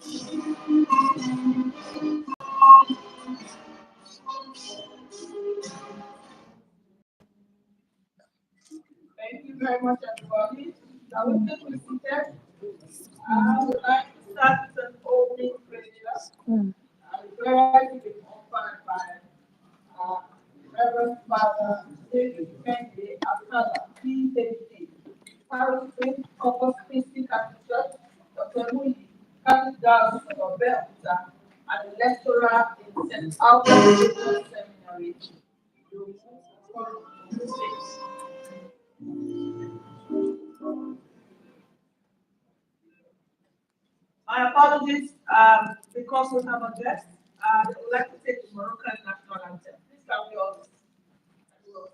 Thank you very much, everybody. Now we take a seated. I would like to start with an opening prayer. And prayer to be offered by uh, Reverend Father David Kennedy Akala, PhD, Parish Priest, Corpus Christi Catholic Church, Dr. Mui, Catholic Diocese of Belta, and a lecturer in St. Albert Seminary, State. My apologies, because we have a guest. I would like to take the Moroccan national anthem. Please can we all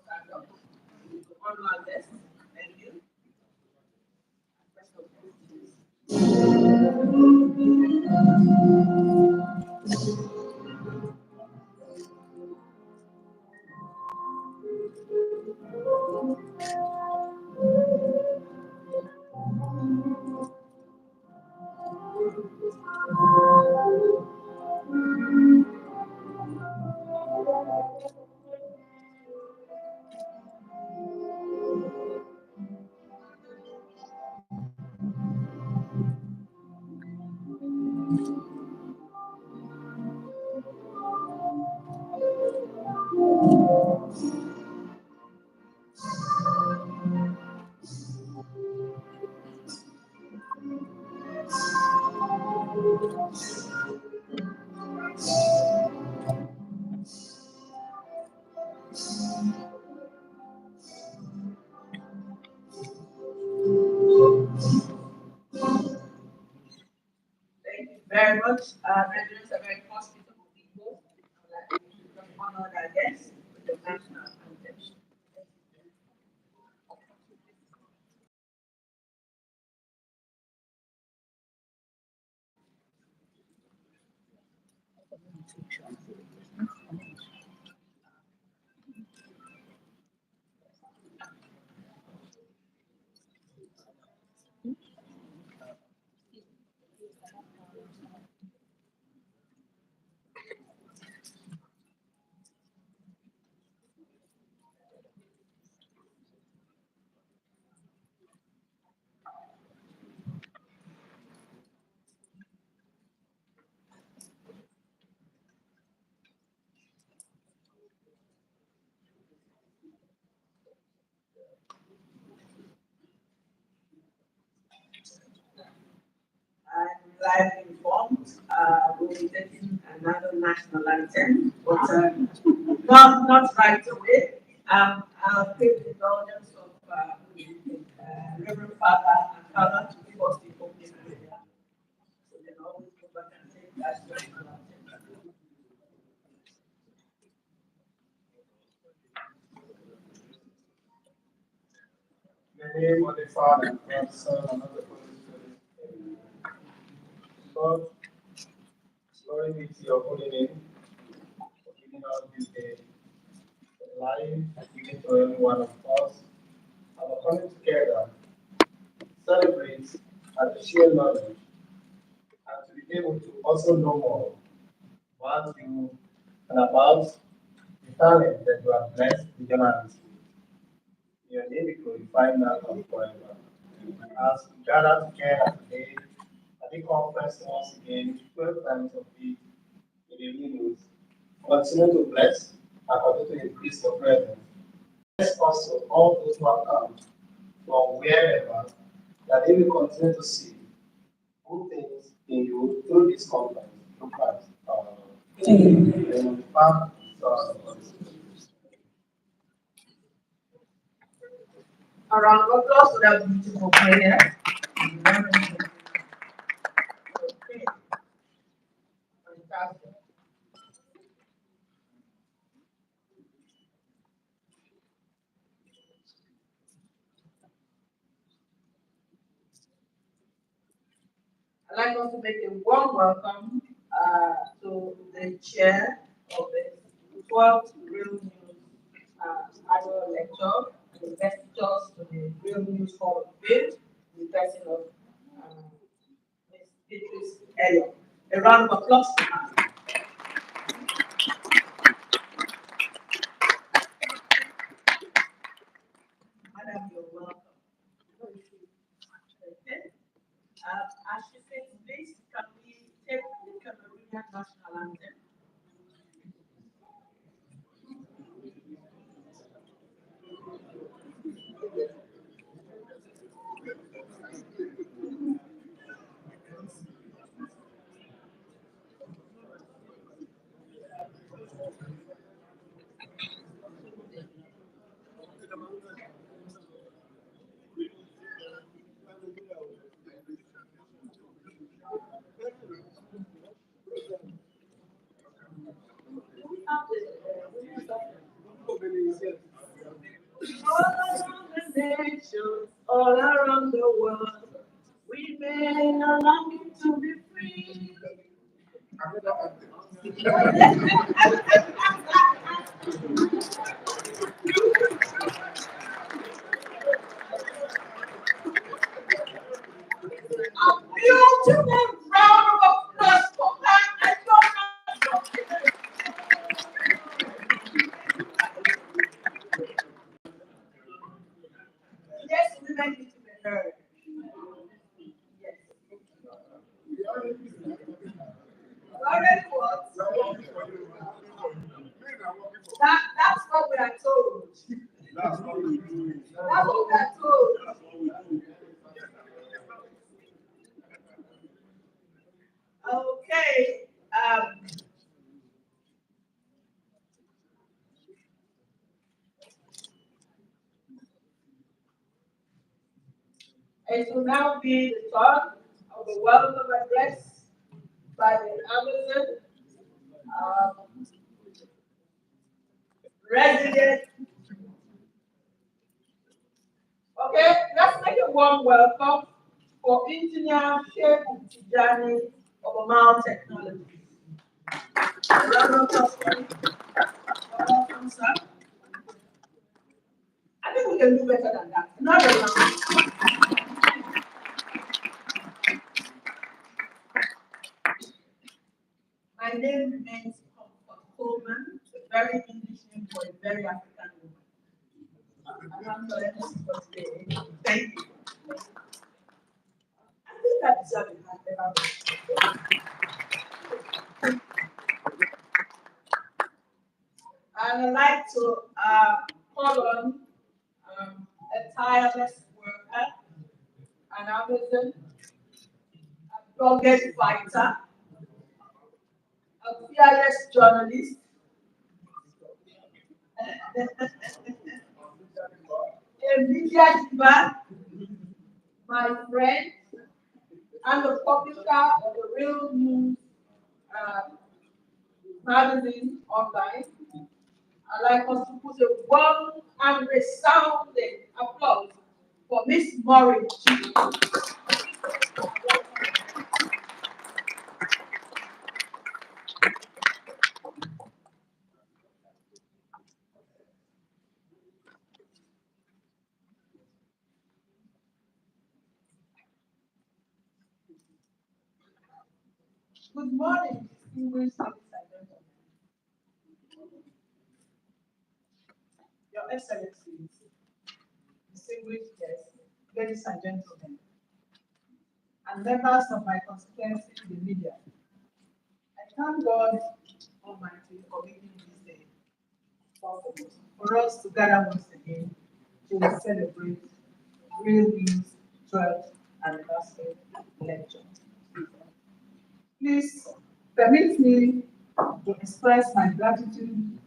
stand up to honor our guest? Thank you. Thank you very much. Nigerians are very hospitable people. I would like to honor our guest with the national anthem. I'm live informed. We'll be taking another national anthem, but not right away. I'll take the indulgence of Reverend Father and Father to give us the opening prayer. So then always go back and take that national anthem. In the name of the Father, and the Son, and of the Holy Spirit. Lord, glory be to your holy name for giving us this day, for the life given to every one of us, and for coming together, celebrate and to share knowledge, and to be able to also know more about you and about the talent that you have blessed the journalists with. Your name be glorified now and forever. As we gather together today at the conference once again, 12 times of it in the Realnews, continue to bless and continue to increase your presence. Bless also all those who have come from wherever, that they will continue to see good things in you through this conference, through Christ. In the name of the Father, Son, and Holy Spirit. A round of applause for that beautiful prayer. Okay. Fantastic. I'd like us to make a warm welcome to the chair of the 12th Real News annual lecture, the Investitures to the Real News Hall of Fame, the person of Ms. Idris Elliot. A round of applause for her. Madam, you're welcome. Okay. As she says this, can we take the Cameroonian national anthem? All around the nations, all around the world, women are longing to be free. A beautiful round of applause for her and your husband. Yes, women need to be heard. Yes. Already what? That's what we are told. That's what we are told. Okay. It will now be the turn of the welcome address by the Amazon um, resident. Okay, let's make a warm welcome for Engineer Sheikh Tijani of Amal Technologies. Welcome, sir. I think we can do better than that. Another round. My name remains Comfort Coleman, a very English name for a very African woman. And I'm sorry, this is for today. Thank you. I think I deserve it. And I'd like to call on a tireless worker, an Amazon, a dogged fighter, a fearless journalist, a media diva, my friend, and the publisher of the Real News uh, magazine online. I'd like us to put a warm and resounding applause for Miss Maureen G. Good morning, distinguished ladies and gentlemen. Your Excellencies, distinguished guests, ladies and gentlemen, and members of my constituency in the media. I thank God Almighty for making this day possible for us to gather once again to celebrate Real News 12th anniversary lecture. Please permit me to express my gratitude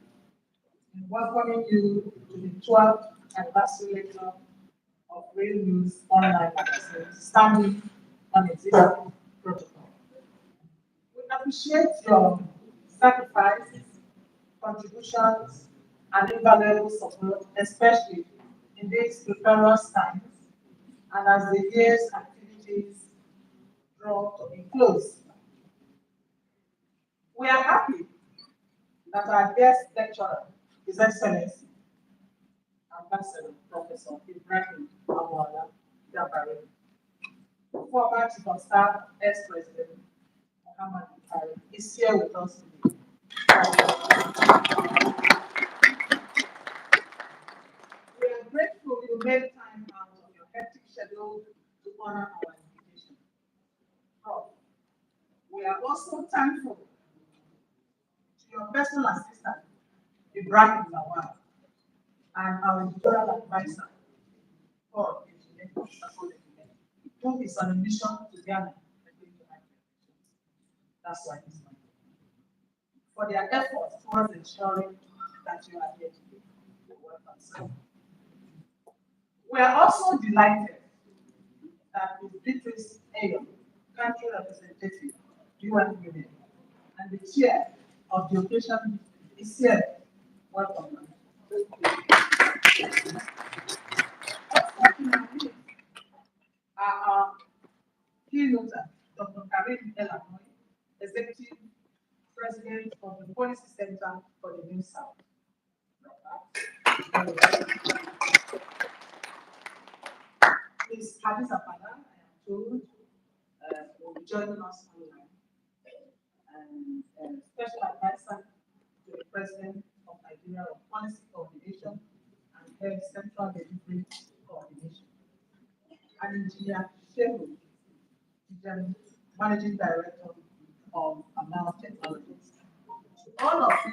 in welcoming you to the 12th anniversary lecture of Real News online magazine, standing on existing protocol. We appreciate your sacrifices, contributions, and invaluable support, especially in these precarious times and as the year's activities draw to a close. We are happy that our guest lecturer, His Excellency, Ambassador Professor Ibrahim Awala Dabari, former Chief of Staff, ex-President Muhammad Buhari, is here with us today. We are grateful you made time out of your hectic schedule to honor our invitation. Prof, we are also thankful to your personal assistant, Ibrahim Lawal, and our editorial advisor, Paul who is on a mission to Ghana. That's why he's not here. For their efforts towards ensuring that you are here today. Welcome, sir. We are also delighted that Ms. Beatrice Ayo, country representative, UN Women, and the chair of the occasion is here. Welcome, ma'am. Also in our midst are our keynote, Dr. Karim Elamoy, Executive President of the Policy Center for the New South. Ms. Hadiza Pana, I am told, will be joining us online. And special advisor to the President of Nigeria on Policy Coordination and Head Central Delivery Coordination. And Engineer Shehu, Managing Director of Amal Technologies. To all of you,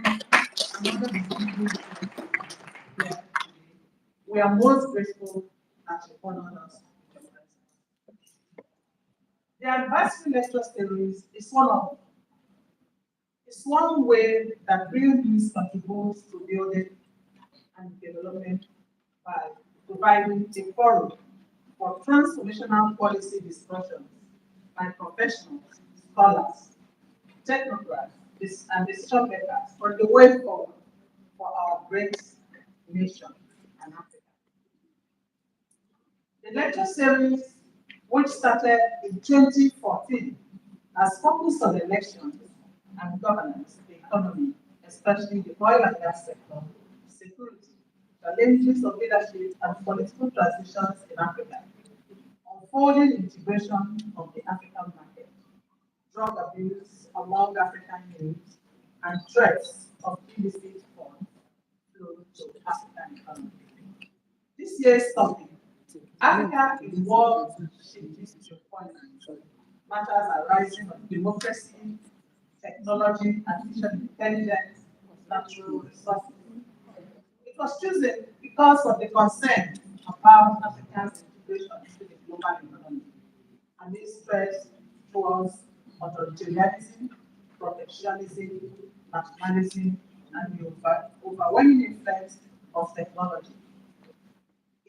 another distinguished here today, we are most grateful that you honored us with your presence. The anniversary lecture series is one way that Realnews contributes to building and development by providing a forum for transformational policy discussions by professionals, scholars, technocrats, and decision makers for the way forward for our great nation and Africa. The lecture series, which started in 2014, has focused on elections and governance, the economy, especially the oil and gas sector, security, challenges of leadership and political transitions in Africa, unfolding integration of the African market, drug abuse among African youth, and threats of illicit funds flow to the African economy. This year's topic, Africa in World Shifting Point, matters arising on democracy, technology, artificial intelligence, natural resources. It was chosen because of the concern about Africa's integration into the global economy and its threats towards authoritarianism, protectionism, nationalism, and the overwhelming influence of technology.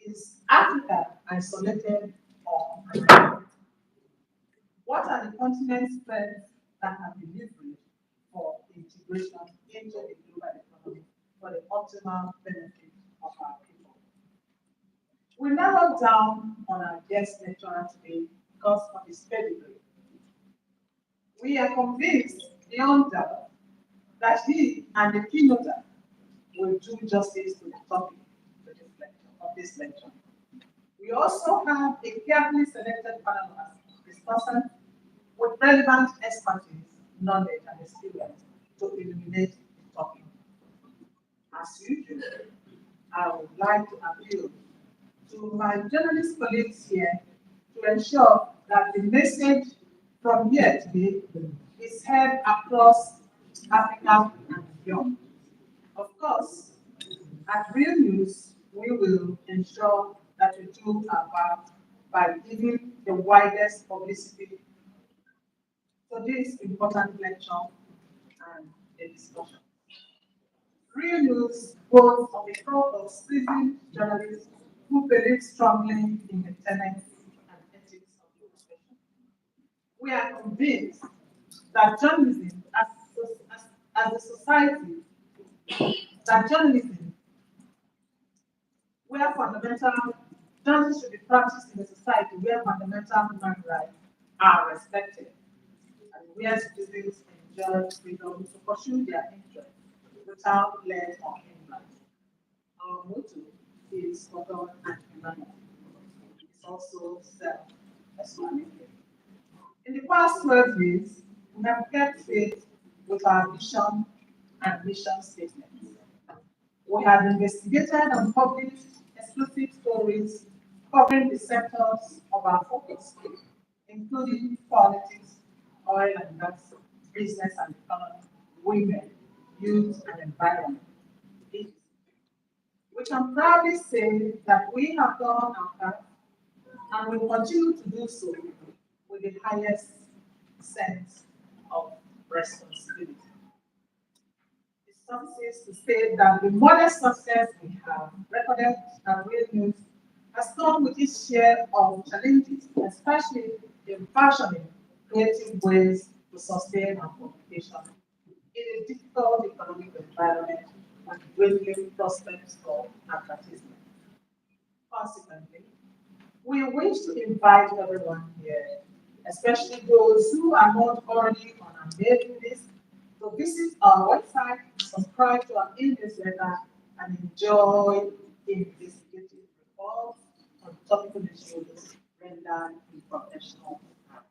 Is Africa isolated or unite? What are the continent's strengths that can be leveraged for integration into the global economy for the optimal benefit of our people? We narrowed down on our guest lecturer today because of his pedigree. We are convinced beyond doubt that he and the keynoter will do justice to the topic of this lecture. We also have a carefully selected panel of discussants with relevant expertise, knowledge, and experience to illuminate the topic. As usual, I would like to appeal to my journalist colleagues here to ensure that the message from here today is heard across Africa and beyond. Of course, at Real News, we will ensure that we do our part by giving the widest publicity to this important lecture and the discussion. Real News boasts of a crowd of seasoned journalists who believe strongly in the tenets and ethics of the profession. We are convinced that journalism, as a society, that journalism, where fundamental journalism should be practiced in a society where fundamental human rights are respected and where citizens enjoy freedom to pursue their interests without let or hindrance. Our motto is for God and humanity. It's also self. explanatory. In the past 12 years, we have kept faith with our vision and mission statements. We have investigated and published exclusive stories covering the sectors of our focus, including politics, oil and gas, business and economy, women, youth, and environment. We can proudly say that we have done our part and will continue to do so with the highest sense of responsibility. It suffices to say that the modest success we have recorded at Realnews has come with its share of challenges, especially in fashioning creative ways to sustain our publication in a difficult economic environment and dwindling prospects for advertisement. Consequently, we wish to invite everyone here, especially those who are not already on our mailing list, to visit our website, subscribe to our e-newsletter, and enjoy investigative reports on topical issues rendered in professional style.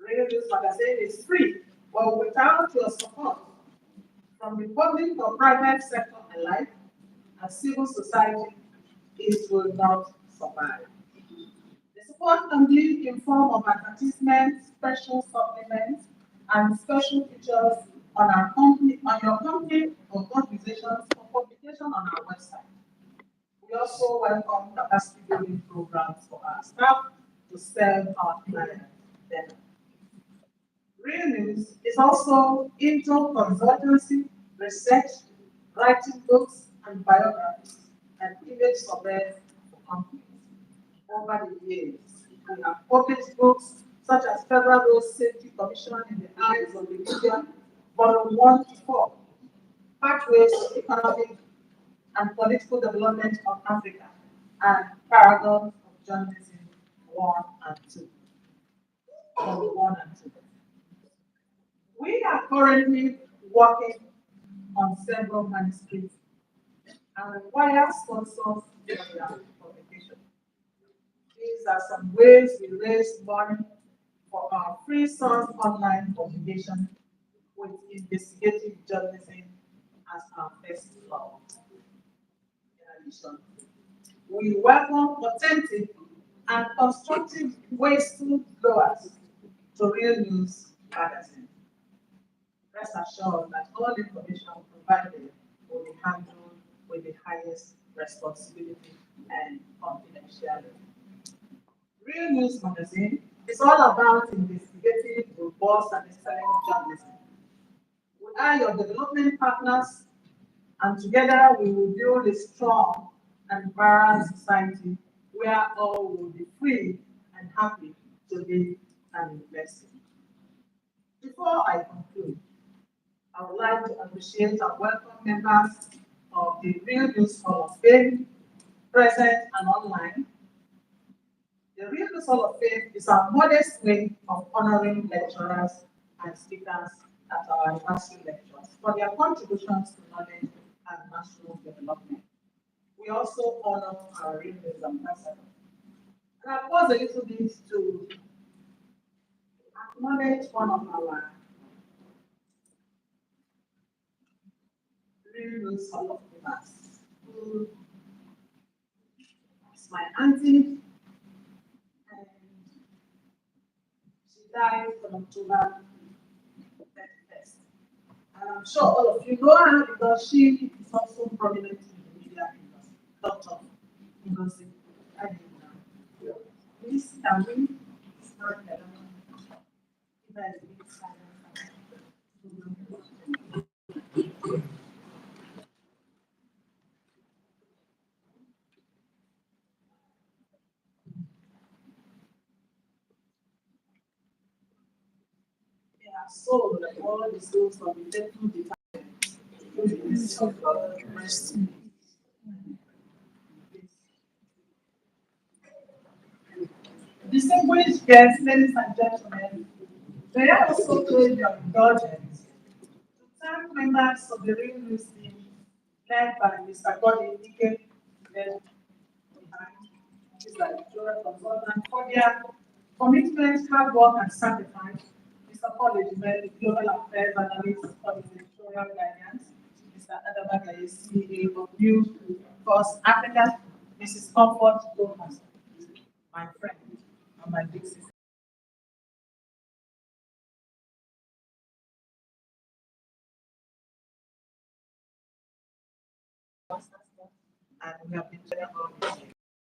Realnews magazine is free, but without your support from the public or private sector alike and civil society, it will not survive. The support can be in form of advertisements, special supplements, and special features on our company, on your company or organizations for publication on our website. We also welcome capacity building programs for our staff to serve our clients better. Realnews is also into consultancy, research, writing books and biographies, and image survey for companies. Over the years, we have published books such as Federal Road Safety Commission in the Eyes of the Media, Volume 1 to 4, Pathways to Economic and Political Development of Africa, and Paragon of Journalism 1 and 2. Volume 1 and 2. We are currently working on several manuscripts and require sponsors for their publication. These are some ways we raise money for our free source online publication with investigative journalism as our first law. In addition, we welcome authentic and constructive whistleblowers to Realnews magazine. Rest assured that all information provided will be handled with the highest responsibility and confidentiality. Real News Magazine is all about investigative, robust, and excellent journalism. We are your development partners, and together we will build a strong and vibrant society where all will be free and happy to live and invest in. Before I conclude, I would like to appreciate and welcome members of the Real News Hall of Fame, present and online. The Real News Hall of Fame is a modest way of honoring lecturers and speakers at our anniversary lectures for their contributions to knowledge and national development. We also honor our Real News ambassador. And I pause a little bit to acknowledge one of our Real News Hall of Famers, who is my auntie, and she died on October 31st. And I'm sure all of you know her because she is also prominent in the media industry. Dr. Ngozi Adina. Please, can we start the soul, like all the souls of the faithful departed, through the mercy of God, mercy. Distinguished guests, ladies and gentlemen, may I also claim your indulgence to thank members of the Real News team led by Mr. Godin Ike, led behind, Mr. editorial consultant, for their commitment, hard work, and sacrifice. Mr. Paul Ejime, the Global Affairs Analyst for his editorial guidance. Mr. Adabaka, CEO of News First Africa. Mrs. Comfort Thomas, my friend and my big sister. And we have been sharing all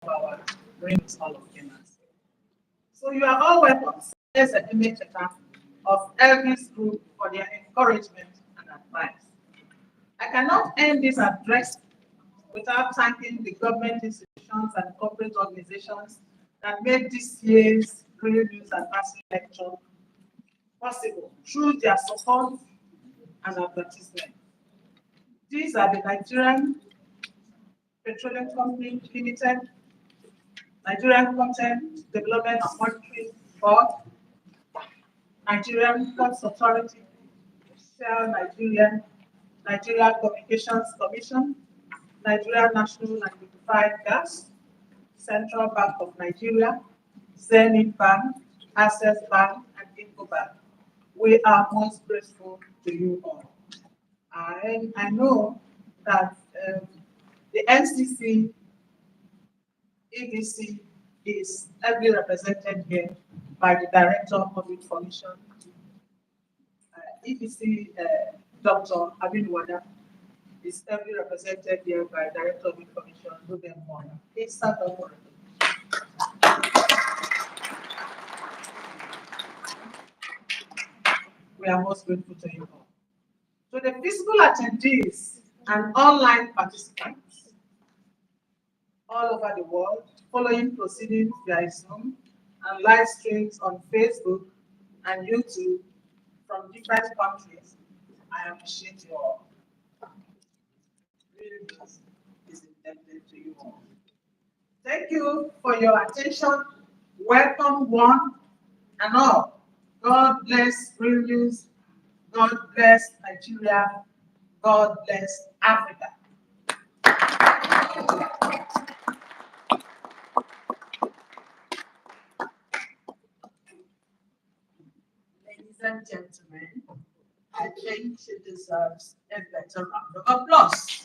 our rings all of Kenyans. So you are all welcome. Here's an image account of Elvis Group for their encouragement and advice. I cannot end this address without thanking the government institutions and corporate organizations that made this year's Realnews Advisory Lecture possible through their support and advertisement. These are the Nigerian Petroleum Company Limited, Nigerian Content Development and Monitoring Board, Nigerian Ports Authority, Shell Nigeria Communications Commission, Nigeria National Liquefied Gas, Central Bank of Nigeria, Zenith Bank, Access Bank, and Ecobank. We are most grateful to you all. I know that the NCC, EDC is heavily represented here by the Director of Information, EDC Dr. Abin Wada is heavily represented here by Director of Information, Ruben Mona. Please stand up for it. We are most grateful to you all. To the physical attendees and online participants all over the world, following proceedings via Zoom and live streams on Facebook and YouTube from different countries, I appreciate you all. Really is indebted to you all. Thank you for your attention. Welcome one and all. God bless Realnews. God bless Nigeria. God bless Africa. Ladies and gentlemen, I think she deserves a better round of applause.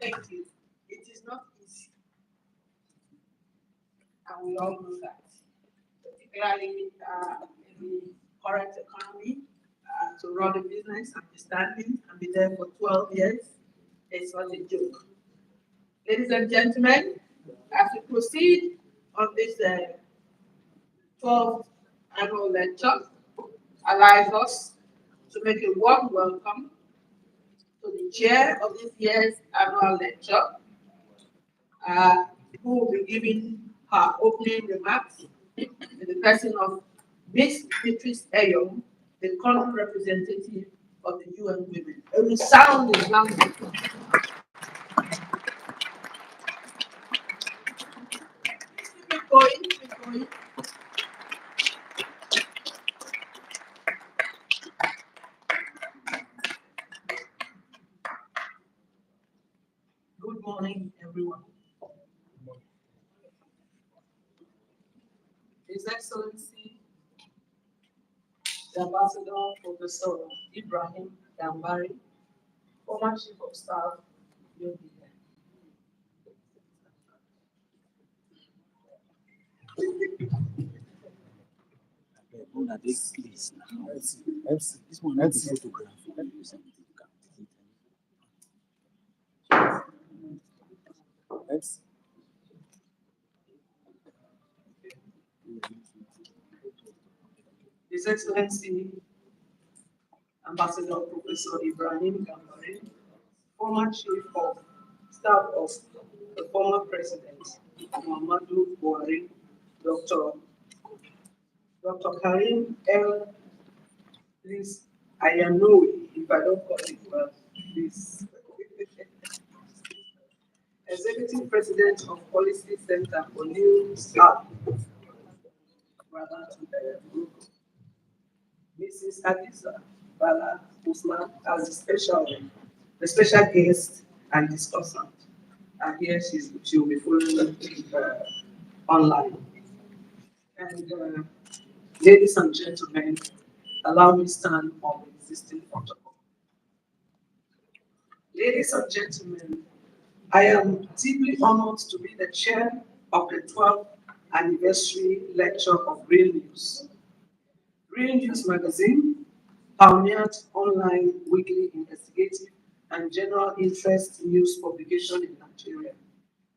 Thank you. It is not easy, and we all know that, particularly in the current economy, to run a business and be standing and be there for 12 years. It's not a joke. Ladies and gentlemen, as we proceed on this 12th annual lecture, allows us to make a warm welcome to the chair of this year's annual lecture, who will be giving her opening remarks in the person of Miss Beatrice Ayo, the current representative of the UN Women. A resounding round of applause. Keep going, keep going. Good morning, everyone. His Excellency, the Ambassador Professor Ibrahim Gambari, former Chief of Staff, UNDP. Please now. MC. This one is photograph. Let me send it. MC. His Excellency, Ambassador Professor Ibrahim Gambari, former Chief of Staff of the former President Muhammadu Buhari, Dr. Karim El, please, I know if I don't call it well, please. Executive President of Policy Center for New South, Group. Mrs. Hadiza Bala Usman as the Special the special guest and discussant. And here she will be following online. And ladies and gentlemen, allow me stand on the existing protocol. Ladies and gentlemen, I am deeply honored to be the chair of the 12th anniversary lecture of Real News. Real News magazine pioneered online weekly investigative and general interest news publication in Nigeria.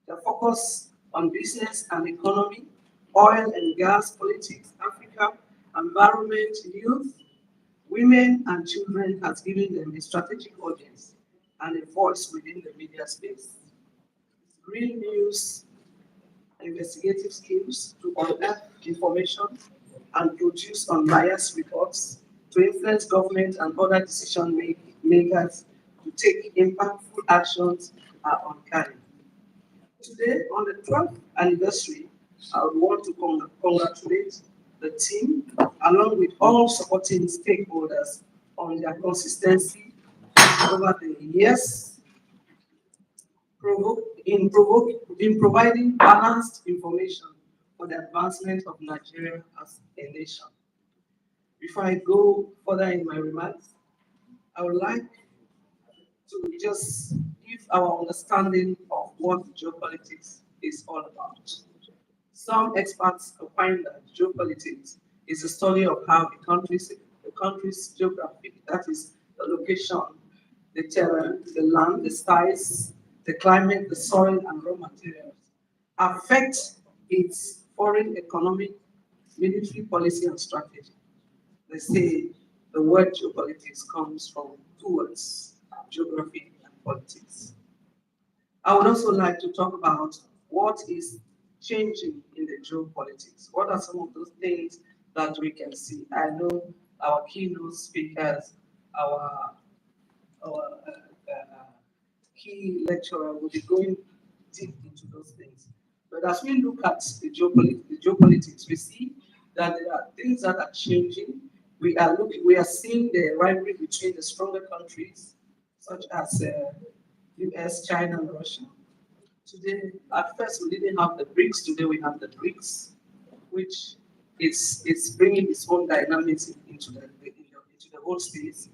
The focus on business and economy, oil and gas, politics, Africa, environment, youth, women, and children has given them a strategic audience and a voice within the media space. Real news investigative skills to unearth information and produce unbiased reports to influence government and other makers to take impactful actions are uncanny. Today, on the 12th anniversary, I would want to congratulate the team along with all supporting stakeholders on their consistency over the years in providing balanced information for the advancement of Nigeria as a nation. Before I go further in my remarks, I would like to just give our understanding of what geopolitics is all about. Some experts opine that geopolitics is a study of how the country's geography, that is the location, the terrain, the land, the size, the climate, the soil, and raw materials, affect its foreign economic, military policy, and strategy. They say the word geopolitics comes from two words, geography and politics. I would also like to talk about what is changing in the geopolitics. What are some of those things that we can see? I know our keynote speakers, our our key lecturer will be going deep into those things. But as we look at the geopolitics, we see that there are things that are changing. We are seeing the rivalry between the stronger countries, such as U.S., China, and Russia. Today, at first we didn't have the BRICS. Today we have the BRICS, which is bringing its own dynamics into the whole space.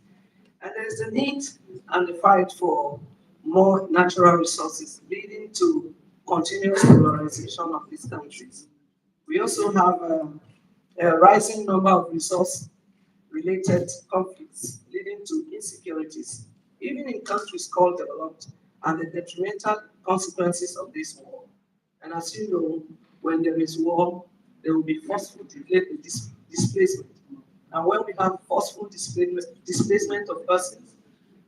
And there is the need and the fight for more natural resources, leading to continuous polarization of these countries. We also have a rising number of resource related conflicts leading to insecurities, even in countries called developed, and the detrimental consequences of this war. And as you know, when there is war, there will be forceful displacement. And when we have forceful displacement of persons,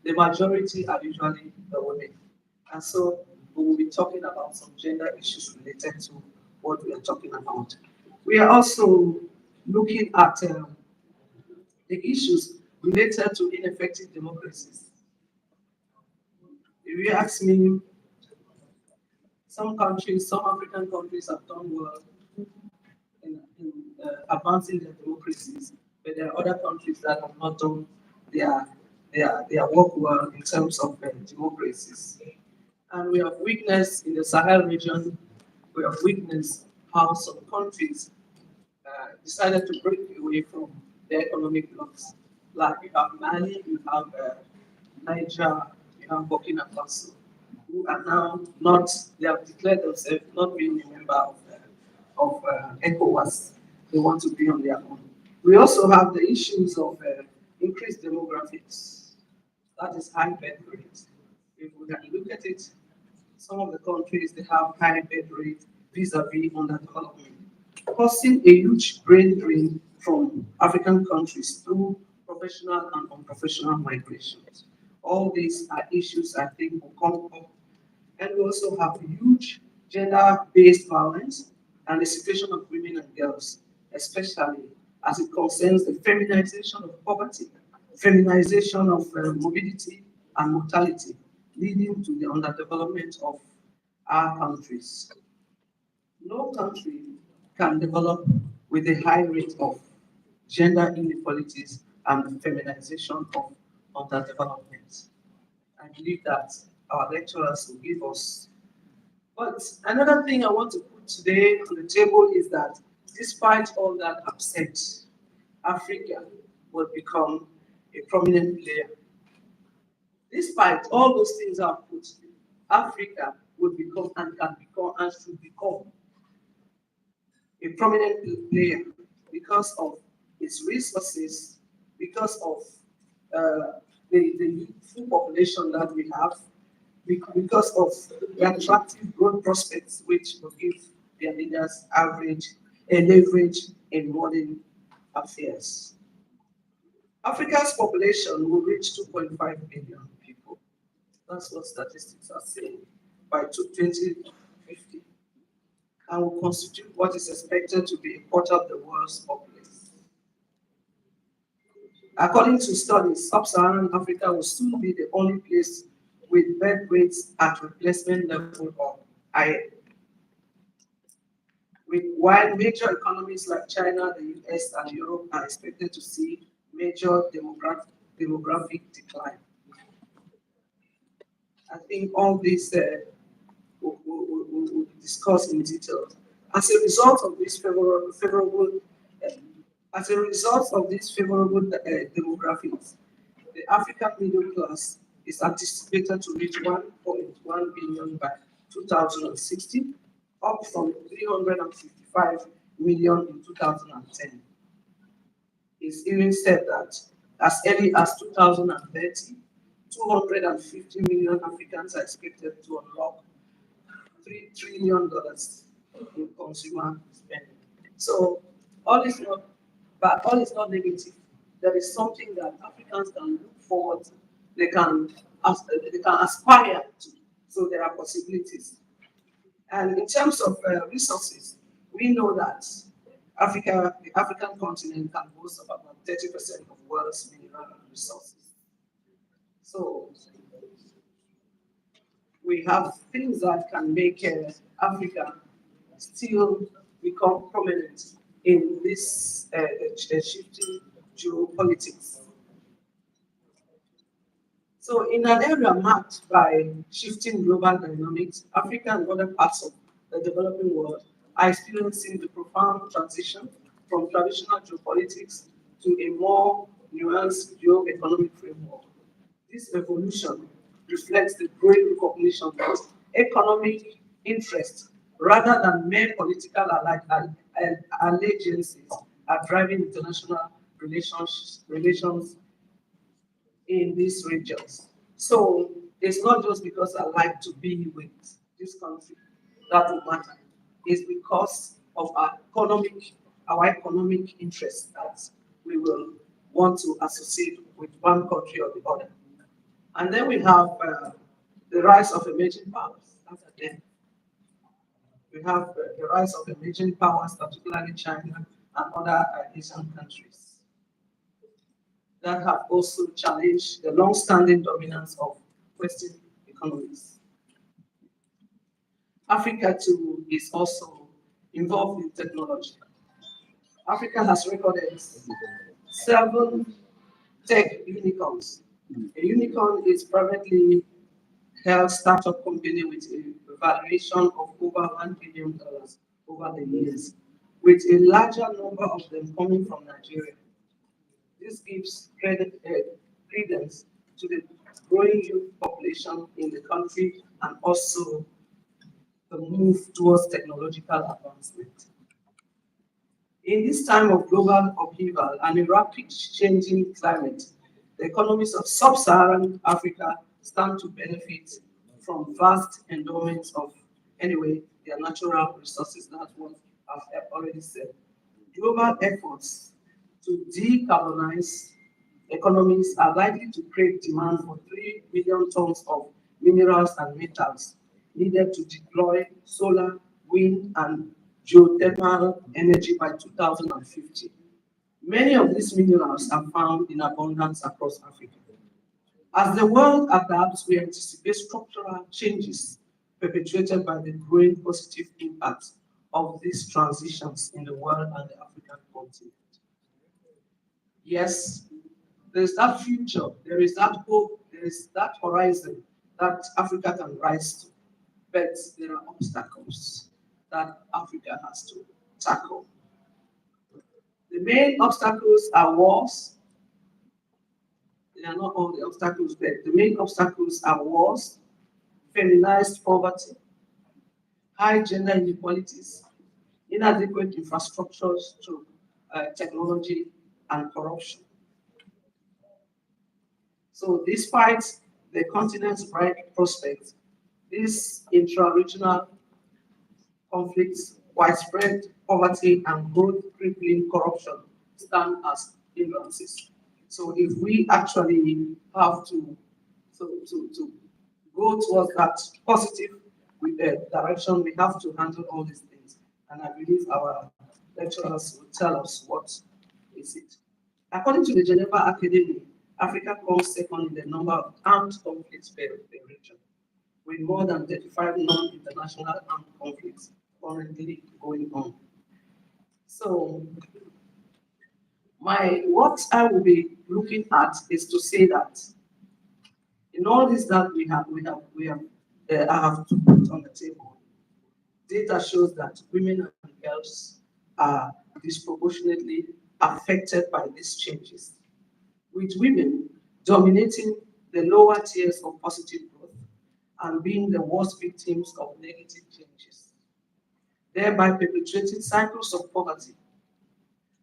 the majority are usually the women. And so we will be talking about some gender issues related to what we are talking about. We are also looking at the issues related to ineffective democracies. If you ask me, some African countries have done well in advancing their democracies, but there are other countries that have not done their their work well in terms of democracies. And we have witnessed in the Sahel region, we have witnessed how some countries decided to break away from their economic blocks. Like you have Mali, you have Niger, you have Burkina Faso, who are now not, they have declared themselves not being a member of ECOWAS. They want to be on their own. We also have the issues of increased demographics. That is high birth rate. If we can look at it, some of the countries they have high birth rate vis-a-vis underdevelopment, causing a huge brain drain from African countries through professional and unprofessional migrations. All these are issues I think will come up. And we also have huge gender-based violence and the situation of women and girls, especially as it concerns the feminization of poverty, feminization of mobility and mortality, leading to the underdevelopment of our countries. No country can develop with a high rate of gender inequalities and feminization of underdevelopment. I believe that our lecturers will give us. But another thing I want to put today on the table is that despite all that I've said, Africa will become a prominent player. Despite all those things I've put, Africa will become and can become and should become a prominent player because of its resources, because of the youthful population that we have, because of the attractive growth prospects which will give their leaders a leverage in modern affairs. Africa's population will reach 2.5 billion people. That's what statistics are saying by 2050, and will constitute what is expected to be a quarter of the world's population. According to studies, sub-Saharan Africa will soon be the only place with birth rates at replacement level or higher. While major economies like China, the US, and Europe are expected to see major demographic decline. I think all this we'll discuss in detail. As a result of this uh, demographics, the African middle class is anticipated to reach 1.1 billion by 2060, up from 355 million in 2010. It's even said that as early as 2030, 250 million Africans are expected to unlock $3 trillion in consumer spending. So all is not but all is not negative. There is something that Africans can look forward to. They can aspire to. So there are possibilities. And in terms of resources, we know that the African continent can boast of about 30% of world's mineral resources. So we have things that can make Africa still become prominent in this shifting geopolitics. So, in an area marked by shifting global dynamics, Africa and other parts of the developing world are experiencing the profound transition from traditional geopolitics to a more nuanced geo-economic framework. This evolution reflects the growing recognition that economic interests, rather than mere political allegiances, are driving international relations in these regions. So it's not just because I like to be with this country that will matter. It's because of our economic interests that we will want to associate with one country or the other. And then we have the rise of emerging powers. That's again. We have the rise of emerging powers, particularly China and other Asian countries, that have also challenged the long-standing dominance of Western economies. Africa too is also involved in technology. Africa has recorded 7 tech unicorns. A unicorn is privately held startup company with a valuation of over $1 billion over the years, with a larger number of them coming from Nigeria. This gives credence to the growing youth population in the country and also the move towards technological advancement. In this time of global upheaval and a rapid changing climate, the economies of sub-Saharan Africa stand to benefit from vast endowments of, anyway, their natural resources. That's what I've already said. Global efforts to decarbonize economies are likely to create demand for 3 billion tons of minerals and metals needed to deploy solar, wind, and geothermal energy by 2050. Many of these minerals are found in abundance across Africa. As the world adapts, we anticipate structural changes perpetuated by the growing positive impact of these transitions in the world and the African continent. Yes, there's that future, there is that hope, there is that horizon that Africa can rise to, but there are obstacles that Africa has to tackle. The main obstacles are wars. They are not all the obstacles, but the main obstacles are wars, feminized poverty, high gender inequalities, inadequate infrastructures to technology, and corruption. So, despite the continent's bright prospects, these intra-regional conflicts, widespread poverty, and growth crippling corruption stand as hindrances. So, if we actually have to go towards that positive direction, we have to handle all these things. And I believe our lecturers will tell us what is it. According to the Geneva Academy, Africa comes second in the number of armed conflicts per region, with more than 35 non-international armed conflicts currently going on. So, what I will be looking at is to say that in all this that I have to put on the table, data shows that women and girls are disproportionately affected by these changes, with women dominating the lower tiers of positive growth and being the worst victims of negative changes, thereby perpetuating cycles of poverty.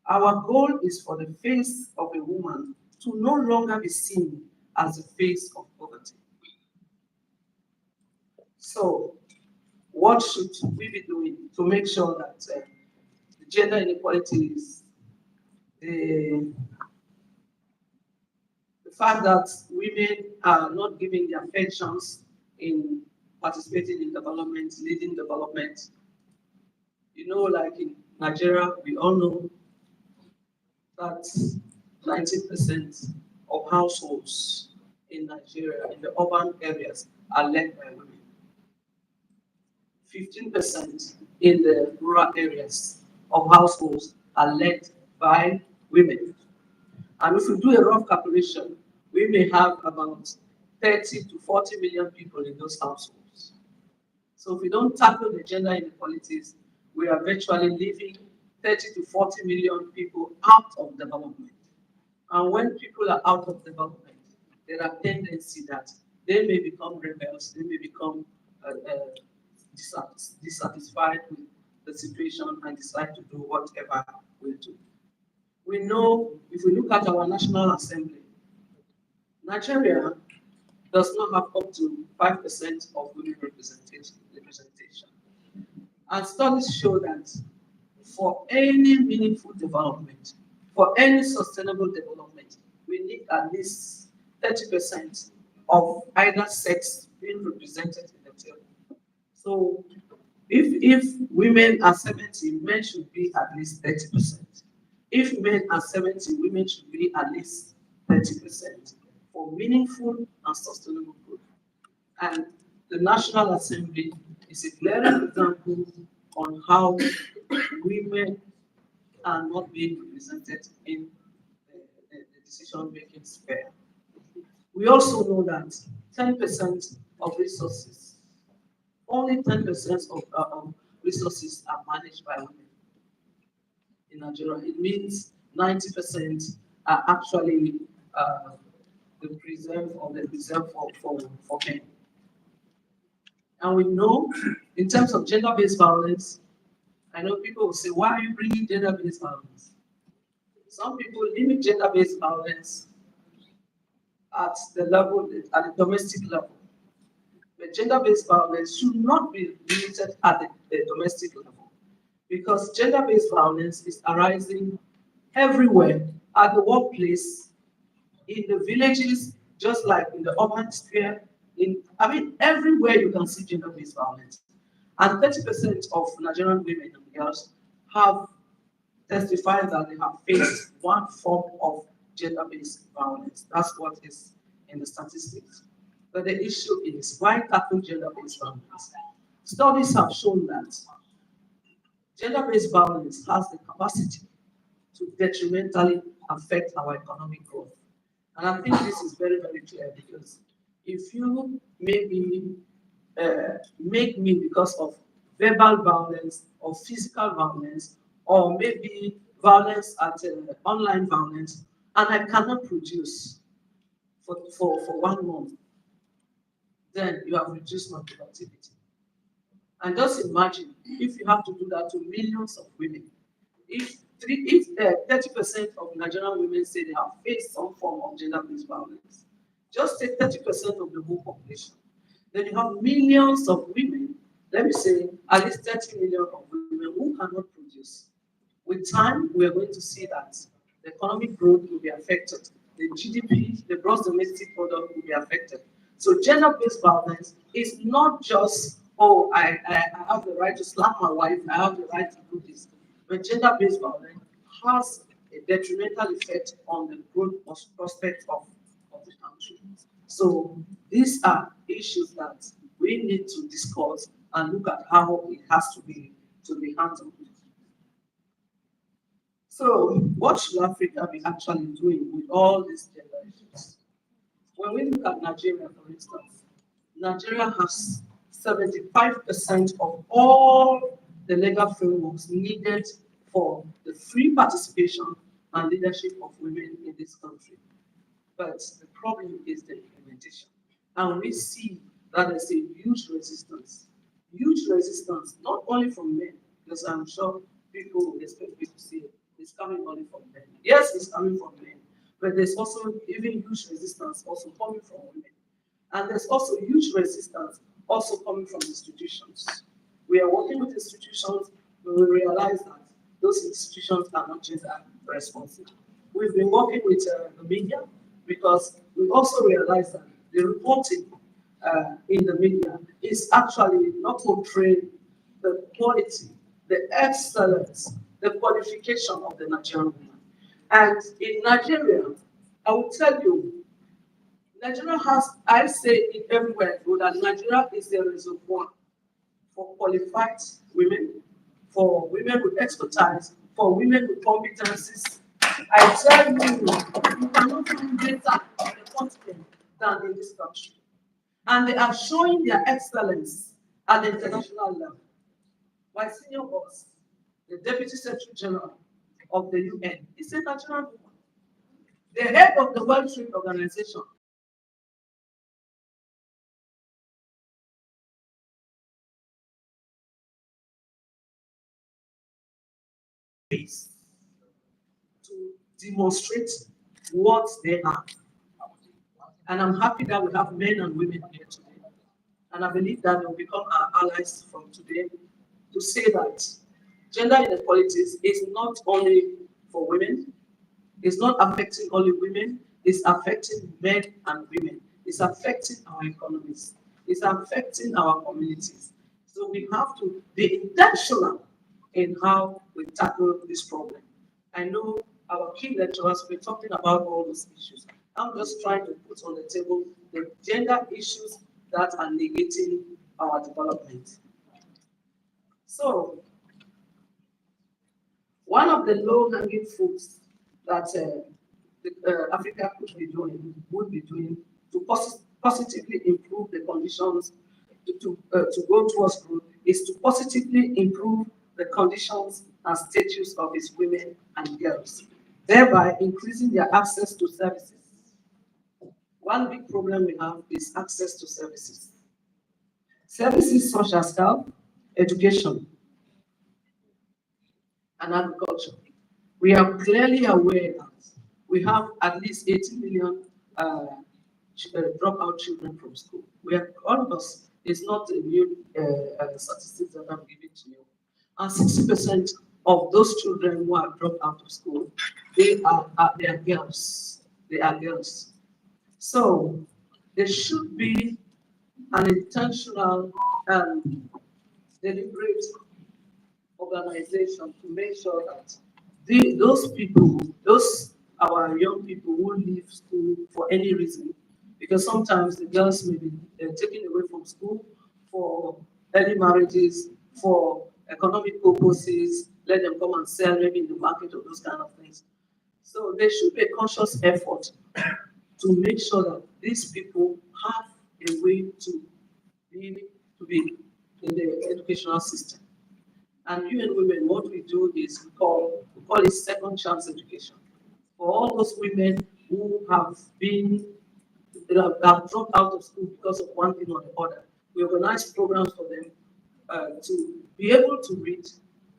Our goal is for the face of a woman to no longer be seen as the face of poverty. So, what should we be doing to make sure that the gender inequalities, the, the fact that women are not given their fair chance in participating in development, leading development? Like in Nigeria, we all know that 90% of households in Nigeria, in the urban areas, are led by women. 15% in the rural areas of households are led by women. And if we do a rough calculation, we may have about 30 to 40 million people in those households. So if we don't tackle the gender inequalities, we are virtually leaving 30 to 40 million people out of development. And when people are out of development, there are tendencies that they may become rebels, they may become dissatisfied with the situation and decide to do whatever we do. We know if we look at our National Assembly, Nigeria does not have up to 5% of women representation. And studies show that for any meaningful development, for any sustainable development, we need at least 30% of either sex being represented in the table. So if women are 70, men should be at least 30%. If men are 70, women should be at least 30% for meaningful and sustainable growth. And the National Assembly is a glaring example on how women are not being represented in the decision-making sphere. We also know that 10% of resources, only 10% of resources are managed by women in Nigeria. It means 90% are actually the reserve for men. And we know, in terms of gender-based violence, I know people will say, why are you bringing gender-based violence? Some people limit gender-based violence at the domestic level. But gender-based violence should not be limited at the domestic level, because gender-based violence is arising everywhere, at the workplace, in the villages, just like in the urban sphere. Everywhere you can see gender-based violence. And 30% of Nigerian women and girls have testified that they have faced one form of gender-based violence. That's what is in the statistics. But the issue is, why tackle gender-based violence? Studies have shown that gender-based violence has the capacity to detrimentally affect our economic growth. And I think this is very, very clear, because if you maybe make me because of verbal violence or physical violence or maybe violence at online violence, and I cannot produce for 1 month, then you have reduced my productivity. And just imagine if you have to do that to millions of women. If 30% of Nigerian women say they have faced some form of gender-based violence, just take 30% of the whole population. Then you have millions of women, let me say at least 30 million of women who cannot produce. With time, we are going to see that the economic growth will be affected, the GDP, the gross domestic product will be affected. So gender-based violence is not just, oh, I have the right to slap my wife, I have the right to do this. But gender-based violence has a detrimental effect on the growth prospect of the country. So these are issues that we need to discuss and look at how it has to be handled. So, what should Africa be actually doing with all these gender issues? When we look at Nigeria, for instance, Nigeria has 75% of all the legal frameworks needed for the free participation and leadership of women in this country. But the problem is the implementation. And we see that there's a huge resistance, not only from men, because I'm sure people will expect me to say it's coming only from men. Yes, it's coming from men, but there's also even huge resistance also coming from women. And there's also huge resistance also coming from institutions. We are working with institutions, but we realize that those institutions are not gender responsive. We've been working with the media because we also realize that the reporting in the media is actually not portraying the quality, the excellence, the qualification of the Nigerian woman. And in Nigeria, I will tell you, Nigeria has, I say it everywhere I go, that Nigeria is a reservoir for qualified women, for women with expertise, for women with competencies. I tell you cannot find better on the continent than in this country. And they are showing their excellence at the international level. My senior boss, the Deputy Secretary General of the UN, is a Nigerian woman. The head of the World Trade Organization is to demonstrate what they are. And I'm happy that we have men and women here today. And I believe that they'll become our allies from today to say that gender inequalities is not only for women, it's not affecting only women, it's affecting men and women. It's affecting our economies. It's affecting our communities. So we have to be intentional in how we tackle this problem. I know our key lecturers will be talking about all those issues. I'm just trying to put on the table the gender issues that are negating our development. So one of the low-hanging fruits that Africa could be doing, would be doing to positively improve the conditions to go towards growth is to positively improve the conditions and status of its women and girls, thereby increasing their access to services. One big problem we have is access to services. Services such as health, education, and agriculture. We are clearly aware that we have at least 80 million dropout children from school. We are, all of us, it's not a new statistics that I'm giving to you. And 60% of those children who are dropped out of school, they are girls. They are girls. So there should be an intentional and deliberate organization to make sure that those people, those our young people who leave school for any reason, because sometimes the girls may be taken away from school for early marriages, for economic purposes, let them come and sell maybe in the market or those kind of things. So there should be a conscious effort to make sure that these people have a way be, to be in the educational system. And UN Women, what we do is we call it second chance education. For all those women who have been have dropped out of school because of one thing or the other, we organize programs for them to be able to read,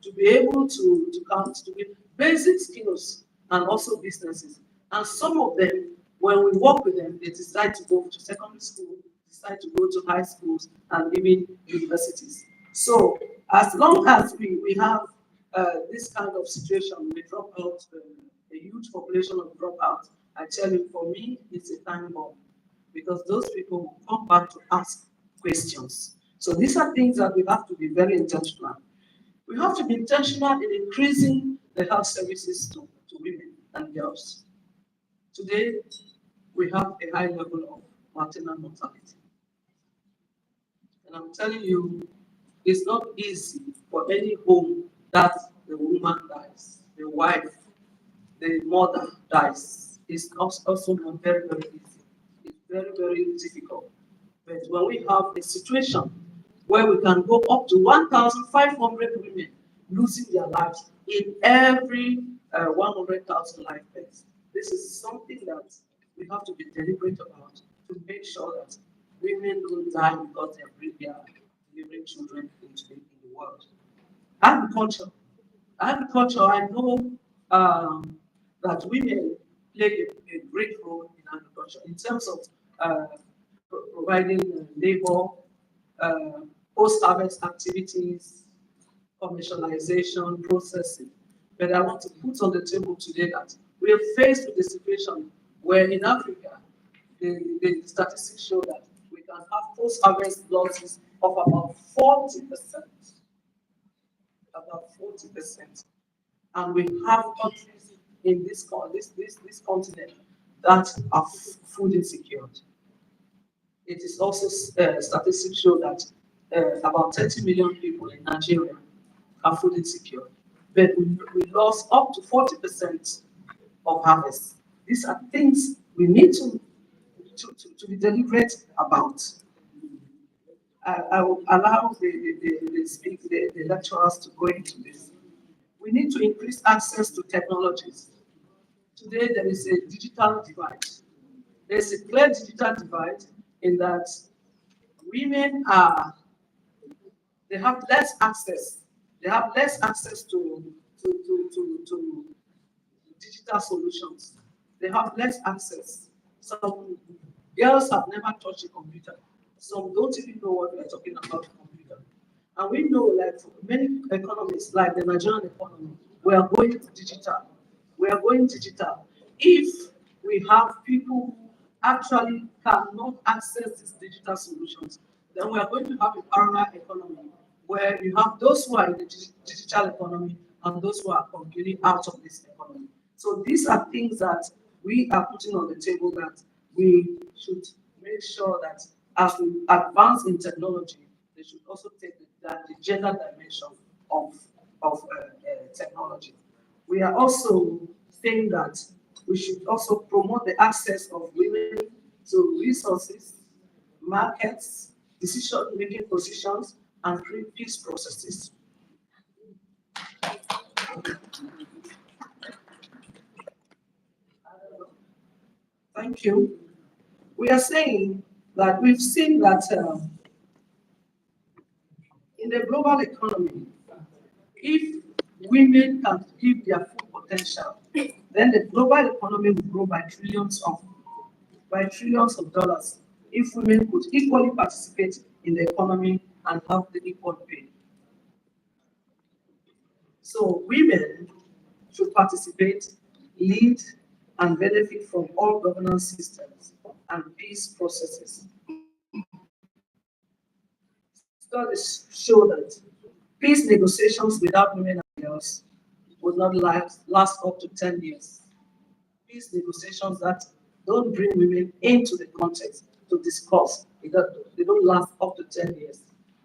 to be able to count, to be basic skills and also businesses. And some of them, when we work with them, they decide to go to secondary school, decide to go to high schools and even universities. So as long as we have this kind of situation, we drop out a huge population of dropouts. I tell you, for me, it's a time bomb because those people will come back to ask questions. So these are things that we have to be very intentional. We have to be intentional in increasing the health services to women and girls. Today, we have a high level of maternal mortality. And I'm telling you, it's not easy for any home that the woman dies, the wife, the mother dies. It's also not very, very easy. It's very, very difficult. But when we have a situation where we can go up to 1,500 women losing their lives in every 100,000 life births, this is something that we have to be deliberate about to make sure that women don't die because they are delivering children in the world. Agriculture. Agriculture, I know that women play a great role in agriculture in terms of providing labor, uh, post-harvest activities, commercialization, processing. But I want to put on the table today that we are faced with a situation where in Africa, the statistics show that we can have post-harvest losses of about 40%. About 40%. And we have countries in this continent that are food insecure. It is also statistics show that about 30 million people in Nigeria are food insecure. But we lost up to 40% of harvest. These are things we need to be deliberate about. I will allow the lecturers to go into this. We need to increase access to technologies. Today, there is a digital divide. There's a clear digital divide in that women they have less access. They have less access to digital solutions. They have less access. Some girls have never touched a computer. Some don't even know what we're talking about a computer. And we know, like for many economies, like the Nigerian economy, we are going digital. We are going digital. If we have people who actually cannot access these digital solutions, then we are going to have a parallel economy where you have those who are in the digital economy and those who are completely out of this economy. So these are things that we are putting on the table that we should make sure that as we advance in technology, they should also take the gender dimension of, technology. We are also saying that we should also promote the access of women to resources, markets, decision-making positions, and peace processes. Thank you. We are saying that we've seen that in the global economy, if women can give their full potential, then the global economy will grow by trillions of dollars if women could equally participate in the economy and have the equal pay. So women should participate, lead, and benefit from all governance systems and peace processes. Studies show that peace negotiations without women and girls would not last up to 10 years. Peace negotiations that don't bring women into the context to discuss, they don't last up to 10 years.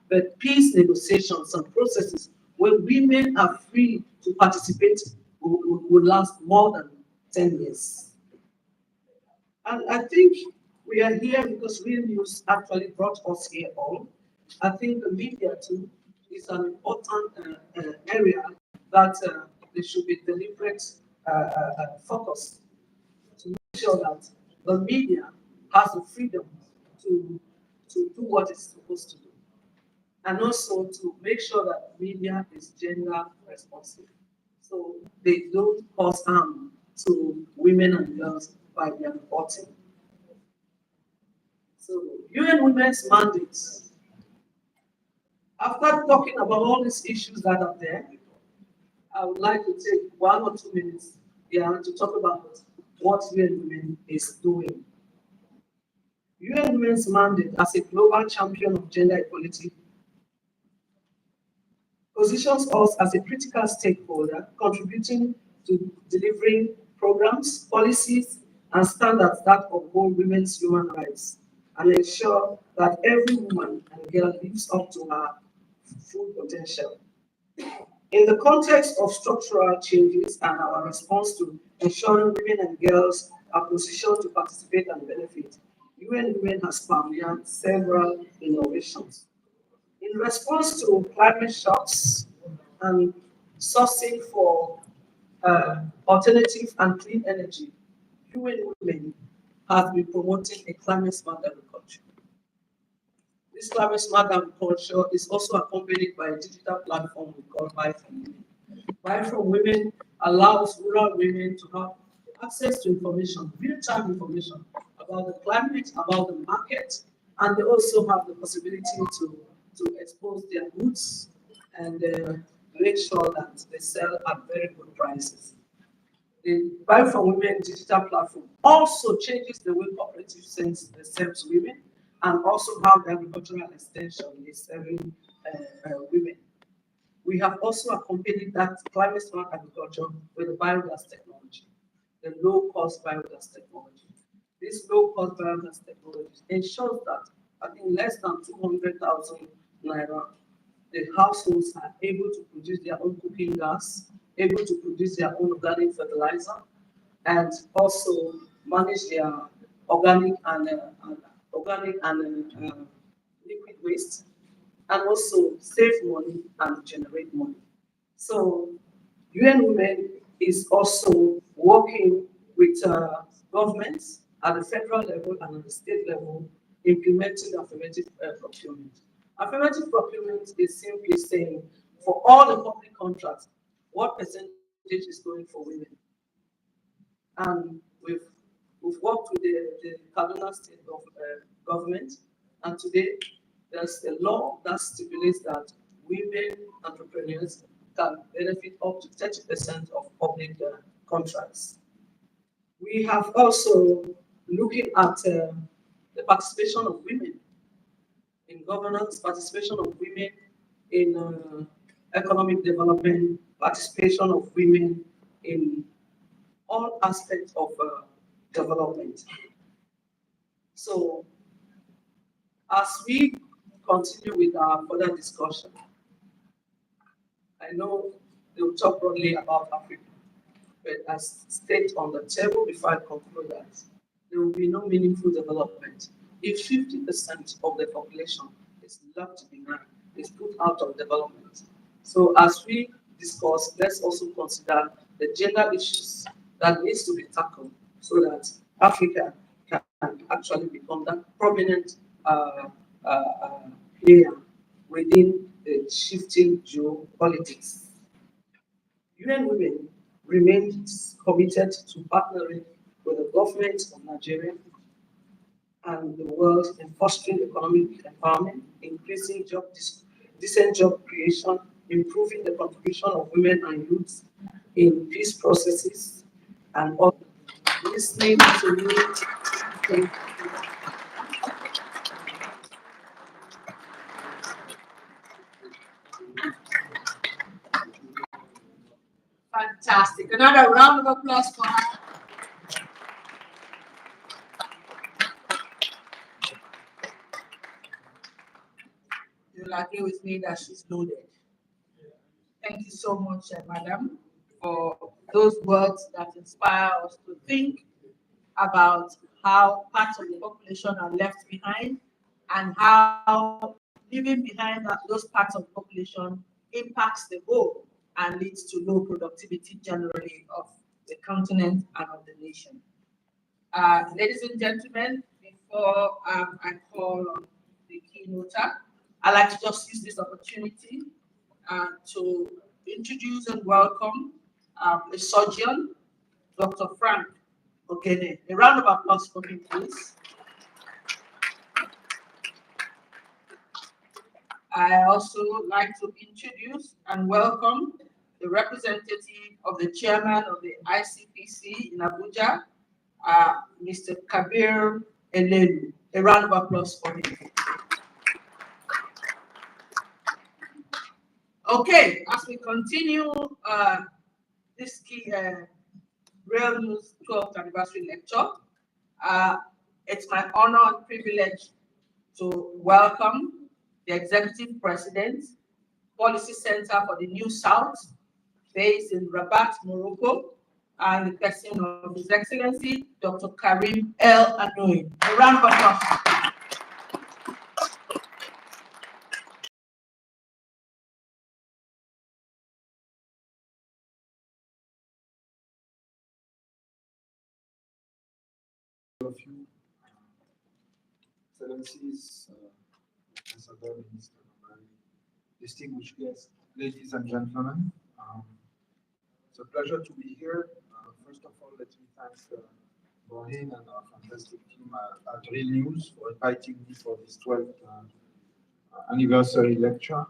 But peace negotiations and processes where women are free to participate will last more than 10 years. And I think We are here because Realnews actually brought us here all. I think the media too is an important area that there should be deliberate focus to make sure that the media has the freedom to, to do what it's supposed to do. And also to make sure that media is gender responsive. So they don't cause harm to women and girls by their reporting. So UN Women's mandates. After talking about all these issues that are there, I would like to take 1 or 2 minutes here to talk about what UN Women is doing. UN Women's mandate as a global champion of gender equality positions us as a critical stakeholder contributing to delivering programs, policies, and standards that uphold women's human rights and ensure that every woman and girl lives up to her full potential. In the context of structural changes and our response to ensuring women and girls are positioned to participate and benefit, UN Women has pioneered several innovations. In response to climate shocks and sourcing for alternative and clean energy, UN Women has been promoting a climate smart agriculture. This climate smart agriculture is also accompanied by a digital platform we call Buy From Women. Buy From Women allows rural women to have access to information, real-time information about the climate, about the market, and they also have the possibility to expose their goods and make sure that they sell at very good prices. The Buy From Women digital platform also changes the way cooperatives serves women and also how the agricultural extension is serving women. We have also accompanied that climate smart agriculture with the biogas technology, the low cost biogas technology. This low cost biogas technology ensures that I think less than 200,000 naira, the households are able to produce their own cooking gas, able to produce their own organic fertilizer, and also manage their organic and liquid waste, and also save money and generate money. So UN Women is also working with governments at the federal level and at the state level, implementing affirmative procurement. Affirmative procurement is simply saying for all the public contracts, what percentage is going for women? And we've worked with the Kaduna State government, and today there's a law that stipulates that women entrepreneurs can benefit up to 30% of public contracts. We have also looking at the participation of women in governance, participation of women in economic development, participation of women in all aspects of development. So as we continue with our further discussion, I know they'll talk broadly about Africa, but as stated on the table before I conclude that, there will be no meaningful development if 50% of the population is left behind, is put out of development. So as we discuss, let's also consider the gender issues that needs to be tackled so that Africa can actually become that prominent player within the shifting geopolitics. UN Women remains committed to partnering with the government of Nigeria and the world in fostering economic empowerment, increasing decent job creation, improving the contribution of women and youths in peace processes, and also listening to me. Thank you. Fantastic. Another round of applause for her. You'll agree with me that she's loaded. Thank you so much, madam, for those words that inspire us to think about how parts of the population are left behind, and how leaving behind those parts of the population impacts the whole and leads to low productivity generally of the continent and of the nation. Ladies and gentlemen, before I call on the keynoter, I'd like to just use this opportunity to introduce and welcome a surgeon, Dr. Frank Ogene. A round of applause for him, please. I also like to introduce and welcome the representative of the chairman of the ICPC in Abuja, Mr. Kabir Elenu. A round of applause for him. Okay, as we continue this key Realnews 12th anniversary lecture, uh, it's my honor and privilege to welcome the executive president, Policy Center for the New South, based in Rabat, Morocco, and the person of His Excellency, Dr. Karim El Anoui. A round of applause. All of you, Excellencies, Ambassador, Minister, distinguished guests, ladies and gentlemen. It's a pleasure to be here. First of all, let me thank Maureen and our fantastic team at Realnews for inviting me for this 12th anniversary lecture.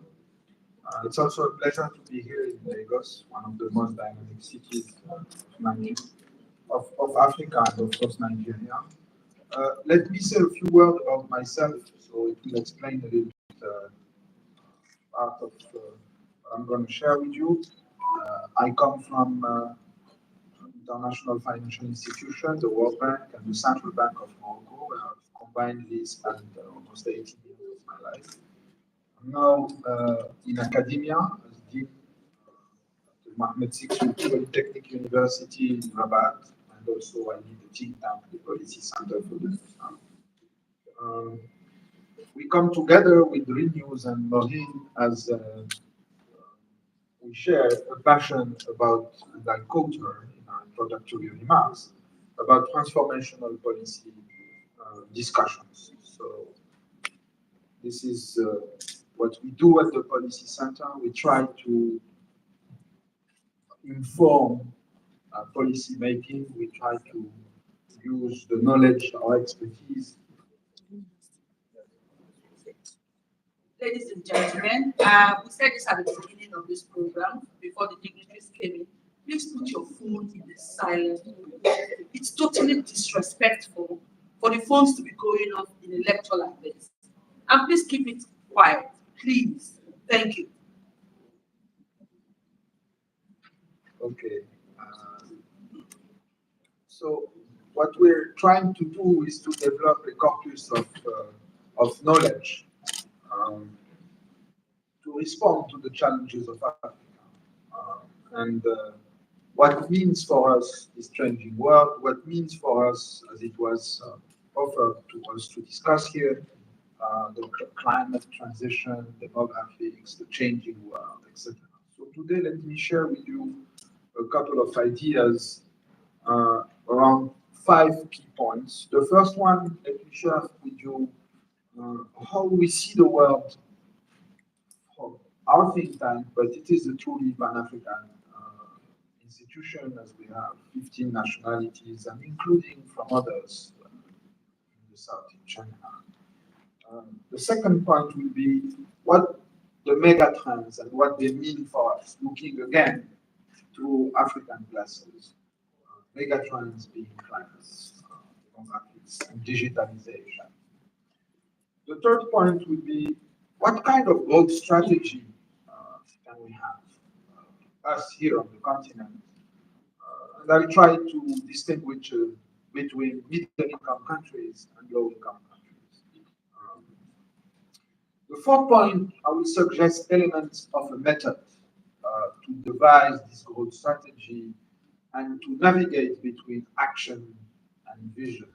It's also a pleasure to be here in Lagos, one of the most dynamic cities of Africa and of course Nigeria. Let me say a few words about myself, so it will explain a little bit part of what I'm going to share with you. I come from international financial institution, the World Bank and the Central Bank of Morocco, where I've combinedly spent almost 18 years of my life. I'm now in academia as Dean of Mohammed VI Polytechnic University in Rabat, and also I lead the think tank, the Policy Center for the we come together with Realnews and Maureen as we share a passion about, and I quote her in our introductory remarks, about transformational policy discussions. So this is what we do at the Policy Center. We try to inform policy making. We try to use the knowledge, our expertise. Ladies and gentlemen, we said this at the beginning of this program, before the dignitaries came in. Please put your phone in the silent mode. It's totally disrespectful for the phones to be going off in a lecture like this. And please keep it quiet, please. Thank you. Okay. So what we're trying to do is to develop a corpus of knowledge to respond to the challenges of Africa. And what it means for us, this changing world, what it means for us, as it was offered to us to discuss here, the climate transition, demographics, the changing world, etc. So today, let me share with you a couple of ideas around 5 key points. The first one, let me share with you how we see the world from our think tank, but it is a truly Pan-African institution, as we have 15 nationalities, and including from others in the south in China. The second point will be what the mega trends and what they mean for us, looking again through African glasses. Mega trends being climate, demographics, and digitalization. The third point would be what kind of growth strategy can we have, us here on the continent? And I'll try to distinguish between middle-income countries and low-income countries. The fourth point, I will suggest elements of a method to devise this growth strategy and to navigate between action and vision,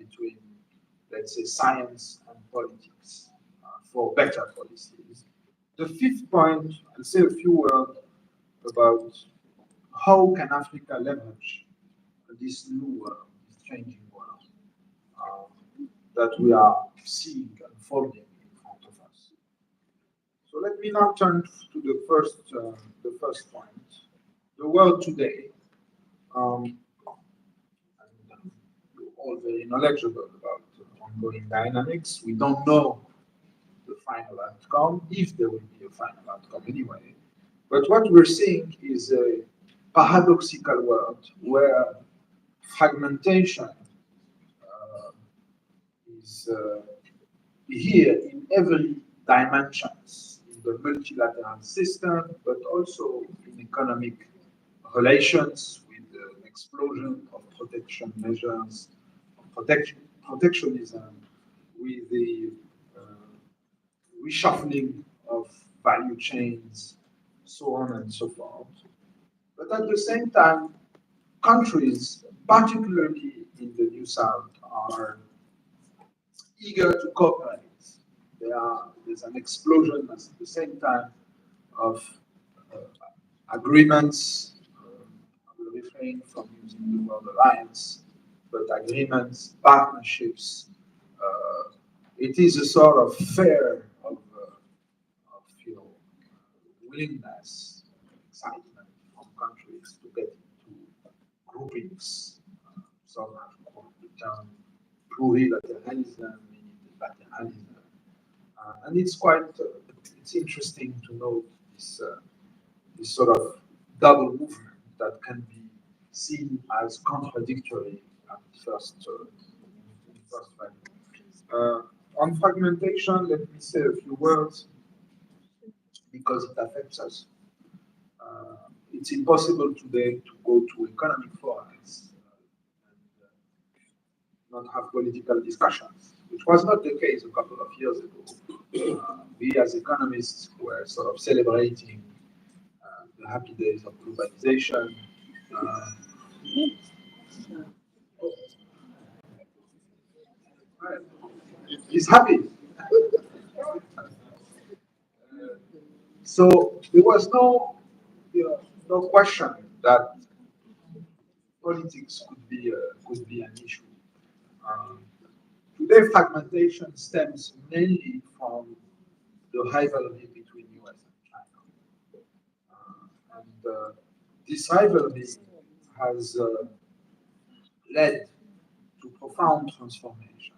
between, let's say, science and politics for better policies. The fifth point, I'll say a few words about how can Africa leverage this new world, this changing world that we are seeing unfolding in front of us. So let me now turn to the first point. The world today, and you're all very knowledgeable about ongoing dynamics. We don't know the final outcome, if there will be a final outcome anyway. But what we're seeing is a paradoxical world where fragmentation is here in every dimensions in the multilateral system, but also in economic relations with the explosion of protection measures, protectionism, with the uh, reshuffling of value chains, so on and so forth. But at the same time, countries, particularly in the New South, are eager to cooperate. There's an explosion at the same time of uh, agreements. I will refrain from using the word alliance, but agreements, partnerships. It is a sort of fair of willingness, excitement from countries to get into groupings. Some have called the term plurilateralism, meaning bilateralism. And it's quite it's interesting to note this sort of double movement that can be seen as contradictory at first value. On fragmentation, let me say a few words because it affects us. It's impossible today to go to economic forums and not have political discussions, which was not the case a couple of years ago. We as economists were sort of celebrating the happy days of globalization. Uh, he's happy. So there was no question that politics could be an issue. Um, Today, fragmentation stems mainly from the rivalry between US and China. And this rivalry has led to profound transformation.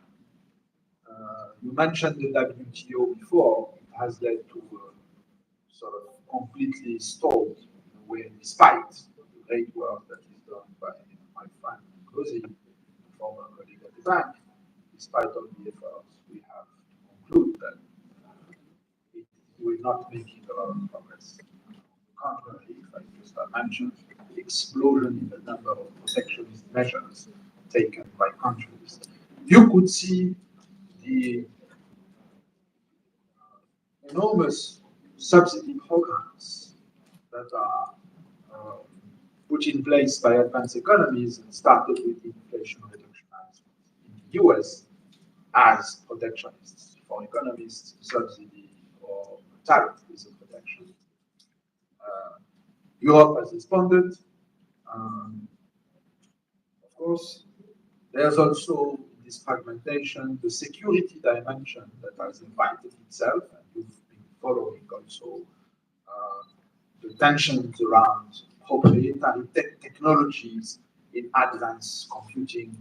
You mentioned the WTO before, it has led to sort of completely stalled in a way, despite the great work that is done by my friend Cozy, former colleague at the bank. Despite all the efforts, we have to conclude that we're not making a lot of progress. Contrary, if I just mentioned, the explosion in the number of protectionist measures taken by countries. You could see the enormous subsidy programs that are uh, put in place by advanced economies and started with the Inflation Reduction Act in the US as protectionists. For economists, subsidy or tariff is a protection. Uh, Europe has responded. Um, of course, there's also this fragmentation, the security dimension that has invited itself, and you've been following also uh, the tensions around proprietary technologies in advanced computing,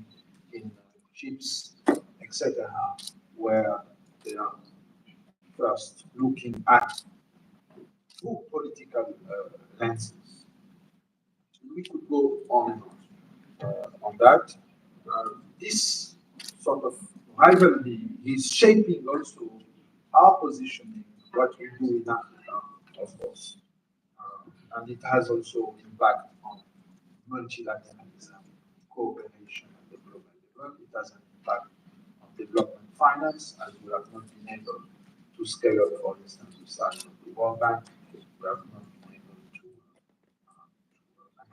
in chips, etc., where they are first looking at through political lenses. We could go on and on that. This sort of rivalry is shaping also our positioning, what we do in Africa, of course. And it has also impact on multilateralism, cooperation at the global level. It has an impact on development finance, as we have not been able to scale up, for instance, the size of the World Bank. We have not been able to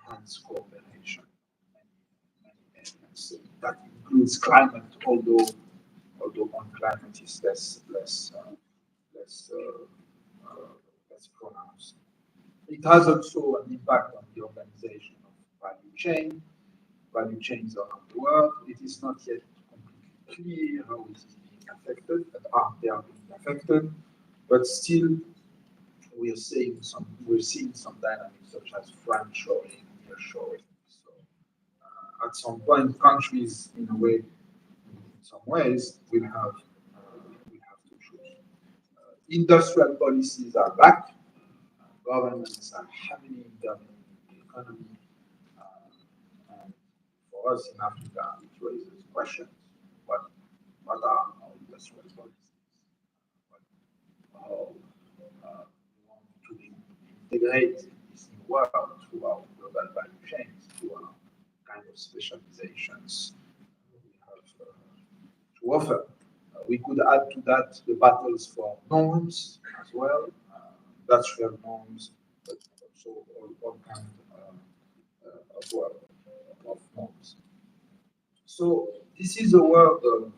enhance cooperation in many areas. That includes climate, although on climate is less, less pronounced. It has also an impact on the organization of value chains around the world. It is not yet completely clear how it is being affected, and how they are being affected, but still we're seeing some dynamics such as friendshoring, nearshoring. So at some point, countries, in a way, in some ways, will have to choose. Industrial policies are back. Governments are heavily intervening in the economy. And for us in Africa, it raises questions. What, what are our industrial policies? How we want to integrate this new world through our global value chains, through our kind of specializations we have to offer. We could add to that the battles for norms as well, industrial norms, but also all kinds of norms. So this is a world of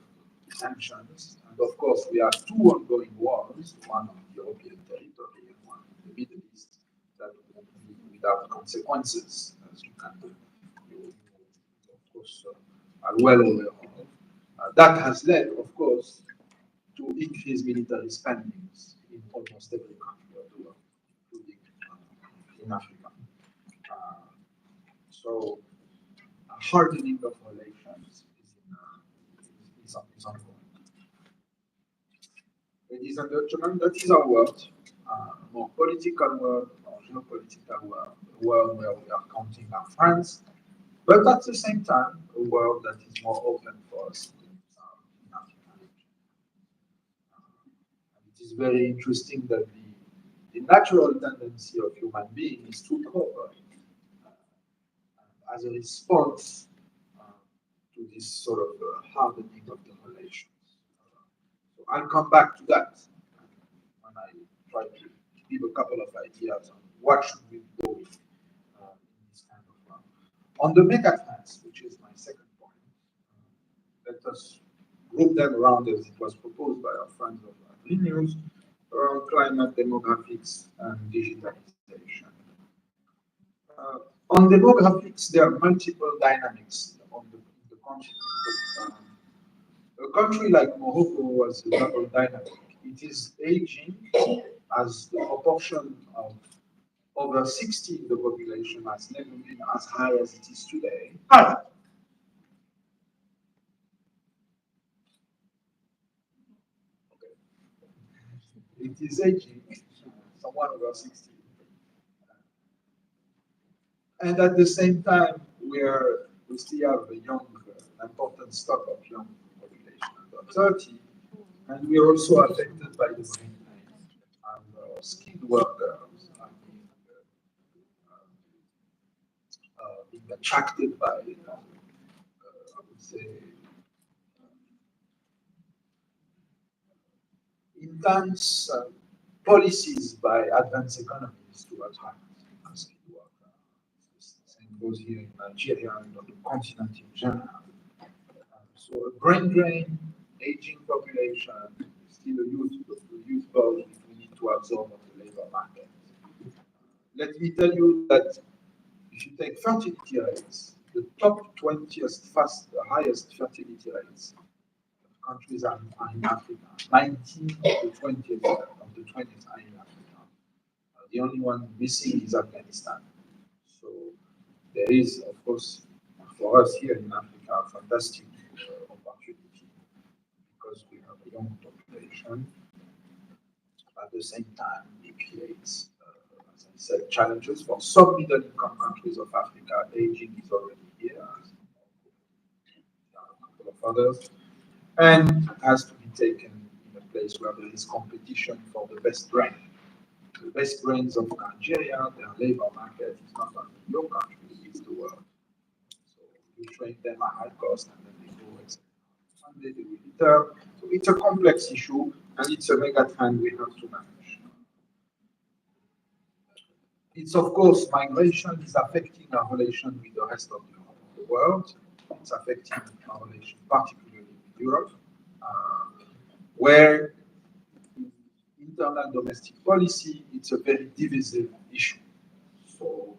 sanctions, and of course we have two ongoing wars, one on European territory and one in the Middle East, that won't be without consequences, as you of course are well aware of. That has led, of course, to increase military spendings in almost every country of the world, including in Africa. Uh, so a hardening of relations is ongoing. Ladies and gentlemen, that is our world, more political world, more geopolitical world, a world where we are counting our friends, but at the same time, a world that is more open for us in Africa. It is very interesting that the natural tendency of human beings is to cooperate as a response to this sort of hardening of the relations. So I'll come back to that when I try to give a couple of ideas on what should we go with in this kind of on the megatrends, which is my second point. Let us group them around as it was proposed by our friends of Realnews around climate, demographics, and digitalization. Uh, on demographics, there are multiple dynamics on the continent. A country like Morocco was a double dynamic. It is aging as the proportion of over 60 in the population has never been as high as it is today. It is aging, someone over 60. And at the same time, we still have a young, an important stock of young population under 30, and we are also affected by the brain drain. And skilled workers are being attracted by, I would say, intense policies by advanced economies to attract skilled workers. The same goes here in Nigeria and on the continent in general. So a brain drain, aging population, still a youth bulge which we need to absorb on the labor market. Let me tell you that if you take fertility rates, the top 20th highest fertility rates countries are in Africa. 19 of the 20th are in Africa. The only one missing is Afghanistan. So there is, of course, for us here in Africa, a fantastic opportunity because we have a young population. At the same time, it creates, as I said, challenges for some middle-income countries of Africa. Aging is already here. There are a couple of others, and has to be taken in a place where there is competition for the best brain. The best brains of Nigeria, their labor market is not only your country, it's the world. So you train them at high cost and then they go and someday they will return. So it's a complex issue and it's a mega trend we have to manage. It's of course migration is affecting our relation with the rest of the world. it's affecting our relation, particularly with Europe, where internal domestic policy, it's a very divisive issue. So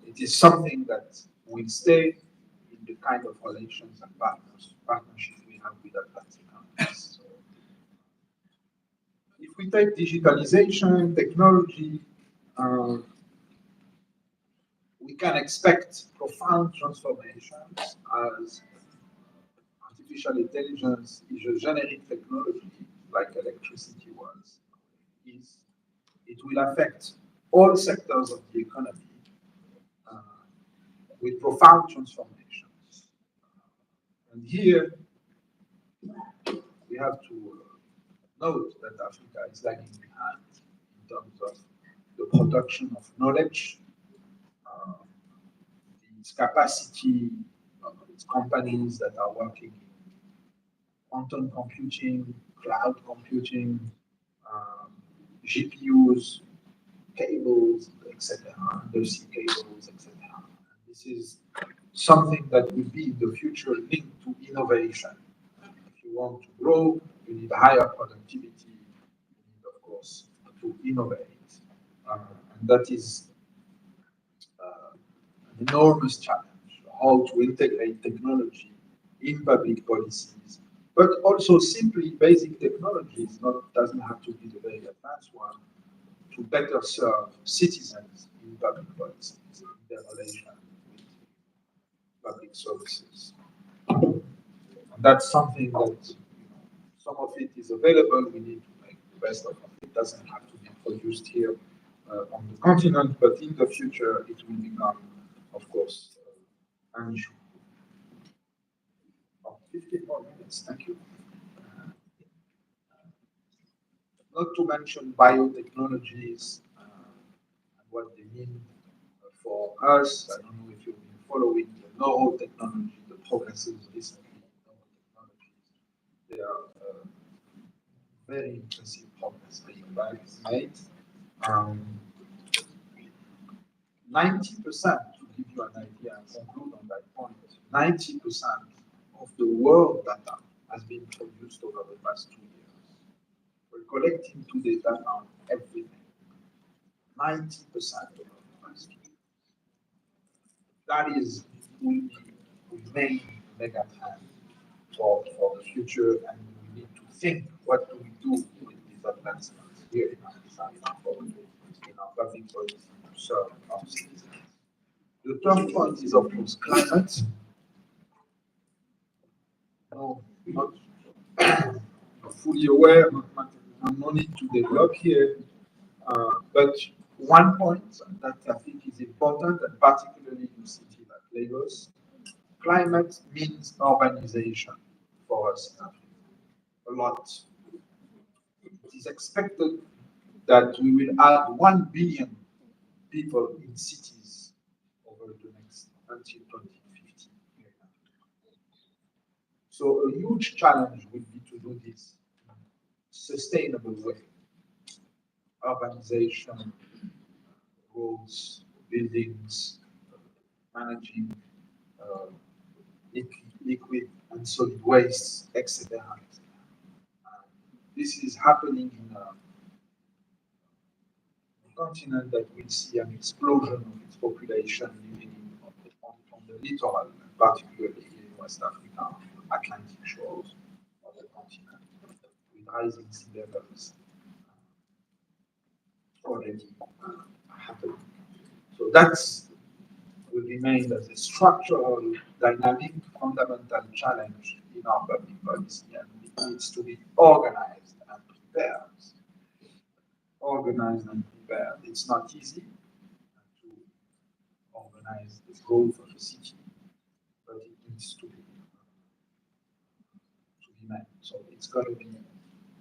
it is something that will stay in the kind of relations and partnerships we have with Atlantic countries. So if we take digitalization, technology, uh, we can expect profound transformations as artificial intelligence is a generic technology like electricity was, is it will affect all sectors of the economy uh, with profound transformations. And here we have to note that Africa is lagging behind in terms of the production of knowledge, uh, its capacity, its companies that are working in quantum computing, cloud computing, um, GPUs, cables, etc., undersea cables, etc. This is something that will be in the future linked to innovation. If you want to grow, you need higher productivity, you need, of course, to innovate. And that is an enormous challenge, how to integrate technology in public policies, but also simply basic technologies, not doesn't have to be the very advanced one, to better serve citizens in public policies, in their relation with public services. And that's something that some of it is available. We need to make the best of it. It doesn't have to be produced here on the continent, but in the future it will become, of course, an issue. Oh, 15 more minutes. Thank you. Not to mention biotechnologies and what they mean for us. I don't know if you've been following the neurotechnology, the progresses recently in neurotechnologies. They are very impressive progress being made. Um, 90%, to give you an idea and conclude on that point, 90% of the world data has been produced over the past 2 years. We're collecting today data on everything. 90% over the past 2 years. That is will remain mega trend for the future, and we need to think what do we do with these advancements here in Africa, in our public policy to serve our citizens. The third point is, of course, climate. No, not fully aware, no need to develop here. But one point that I think is important, and particularly in a city like Lagos, climate means urbanization for us in Africa. A lot. It is expected that we will add 1 billion people in cities over the next until 2050. So a huge challenge will be to do this in a sustainable way. Urbanization, roads, buildings, managing uh, liquid and solid waste, etc. This is happening in a continent that will see an explosion of its population living on the littoral, particularly in West Africa, Atlantic shores of the continent, with rising sea levels already happening. So that's will remain as a structural, dynamic, fundamental challenge in our public policy, and it needs to be organized and prepared. Organized and prepared. It's not easy to organize the growth of a city, but it needs to be met. So it's going to be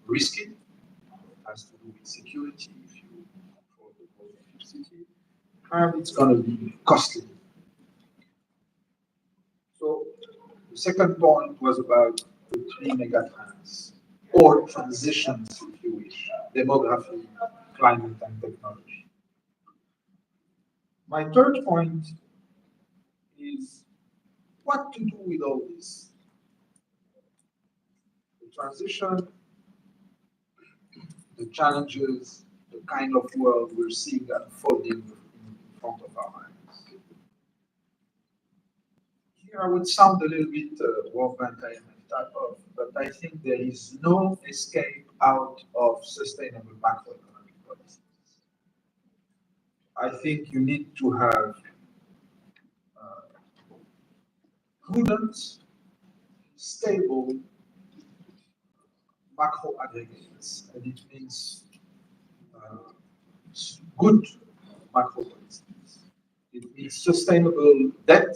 risky. It has to do with security if you control the growth of your city, and it's going to be costly. So the second point was about the three megatrends, or transitions, if you wish: demography, climate, and technology. My third point is What to do with all this? The transition, the challenges, the kind of world we're seeing unfolding in front of our eyes. Here I would sound a little bit war anti-IMF type of, but I think there is no escape out of sustainable macroeconomic policies. I think you need to have uh, prudent, stable macro aggregates, and it means uh, good macro policies. It means sustainable debt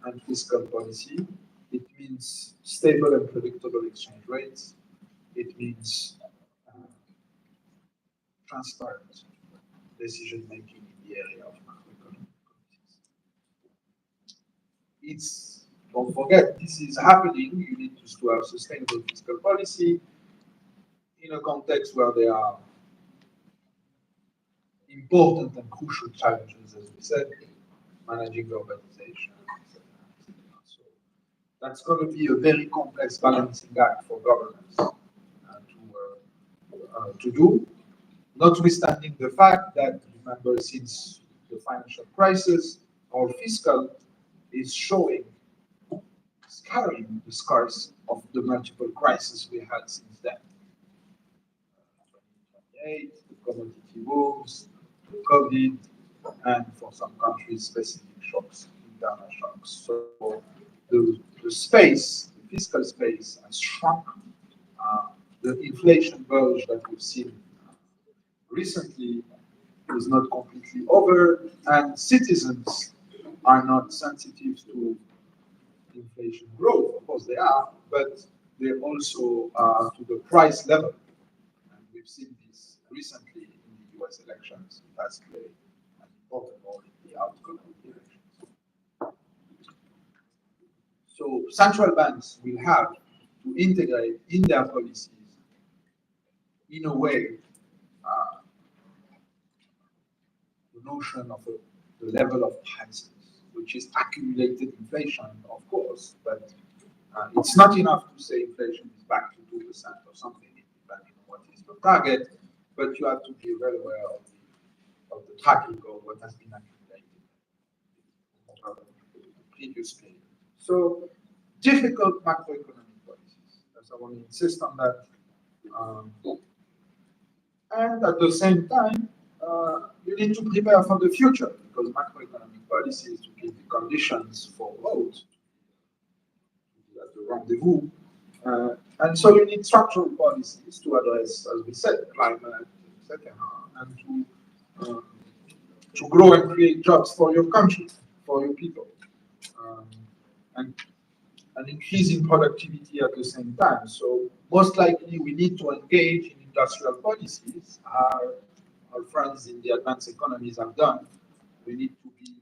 and fiscal policy. It means stable and predictable exchange rates. It means uh, transparent decision making in the area of macroeconomic policies. It's, don't forget, this is happening. You need to have sustainable fiscal policy in a context where there are important and crucial challenges, as we said, managing urbanization, etc. So that's going to be a very complex balancing act for governments to do, notwithstanding the fact that, remember, since the financial crisis, our fiscal is showing, carrying the scars of the multiple crises we had since then. 2028, the commodity woes, COVID, and for some countries, specific shocks, internal shocks. So the space, the fiscal space has shrunk. The inflation bulge that we've seen recently is not completely over, and citizens are not sensitive to inflation growth. Of course, they are, but they also are to the price level. And we've seen this recently in the US elections. That's played an important role in the outcome of the elections. So central banks will have to integrate in their policies in a way uh, the notion of the level of prices, which is accumulated inflation, of course, but it's not enough to say inflation is back to 2% or something, depending on what is your target, but you have to be well aware of the tracking of what has been accumulated over the previous period. So, difficult macroeconomic policies. As I want to insist on that. Um, and at the same time, you need to prepare for the future because macroeconomic policies to give the conditions for growth at the rendezvous. And so you need structural policies to address, as we said, climate, etc., and to grow and create jobs for your country, for your people, um, and increasing productivity at the same time. So most likely we need to engage in industrial policies. Our friends in the advanced economies have done. We need to be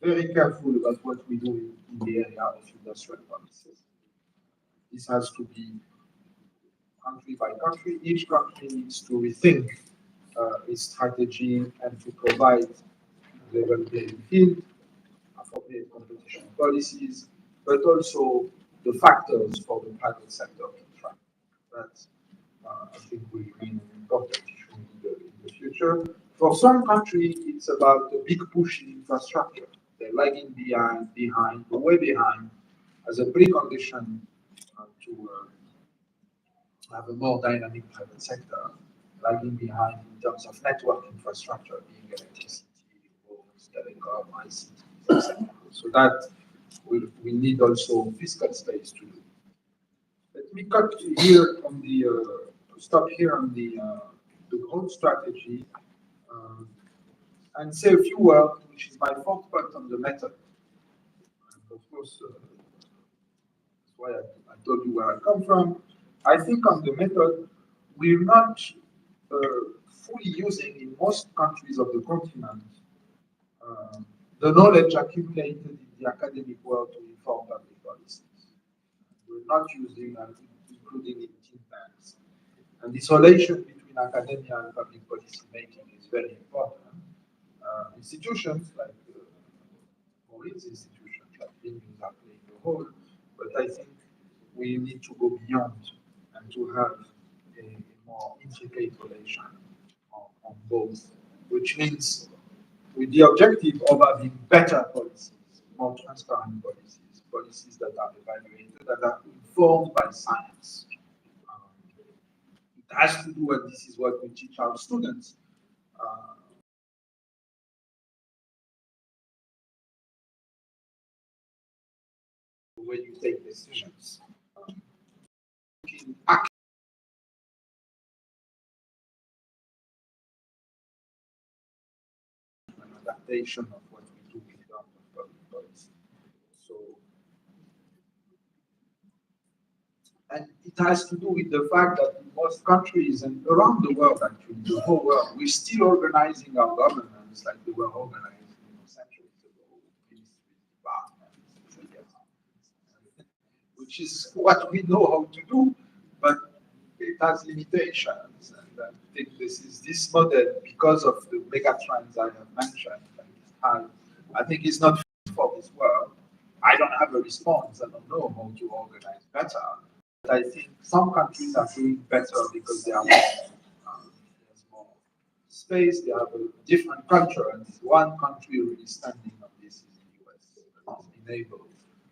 very careful about what we do in the area of industrial policies. This has to be country by country. Each country needs to rethink its strategy and to provide level playing field, appropriate competition policies, but also the factors for the private sector to track. That I think will remain an important issue in the future. For some countries, it's about the big push in infrastructure. They're lagging behind, way behind, as a precondition to have a more dynamic private sector, lagging behind in terms of network infrastructure, being electricity, roads, telecom, ICT, etc. So that we need also fiscal space to do. Let me cut here on the stop here on the growth strategy and say a few words, which is my fourth point on the method. And of course, that's why I told you where I come from. I think on the method, we're not fully using in most countries of the continent uh, the knowledge accumulated in the academic world to inform public policies. We're not using and including in think tanks. And this relation between academia and public policy making is very important. Institutions like Maurice institutions like Realnews are a whole, but I think we need to go beyond and to have a more intricate relation on both, which means with the objective of having better policies, more transparent policies, policies that are evaluated, that are informed by science. Um, it has to do, and this is what we teach our students, uh, when you take decisions. In an adaptation of what we do in terms of public policy. So, and it has to do with the fact that in most countries and around the world, actually, the whole world, we're still organizing our governments like they were organized centuries ago, ministries, departments, which is what we know how to do, but it has limitations. And I think this model, because of the mega trends I have mentioned, I think it's not fit for this world. I don't have a response. I don't know how to organize better. But I think some countries are doing better because they are there's more space, they have a different culture, and one country really standing on this is the US. It's been able,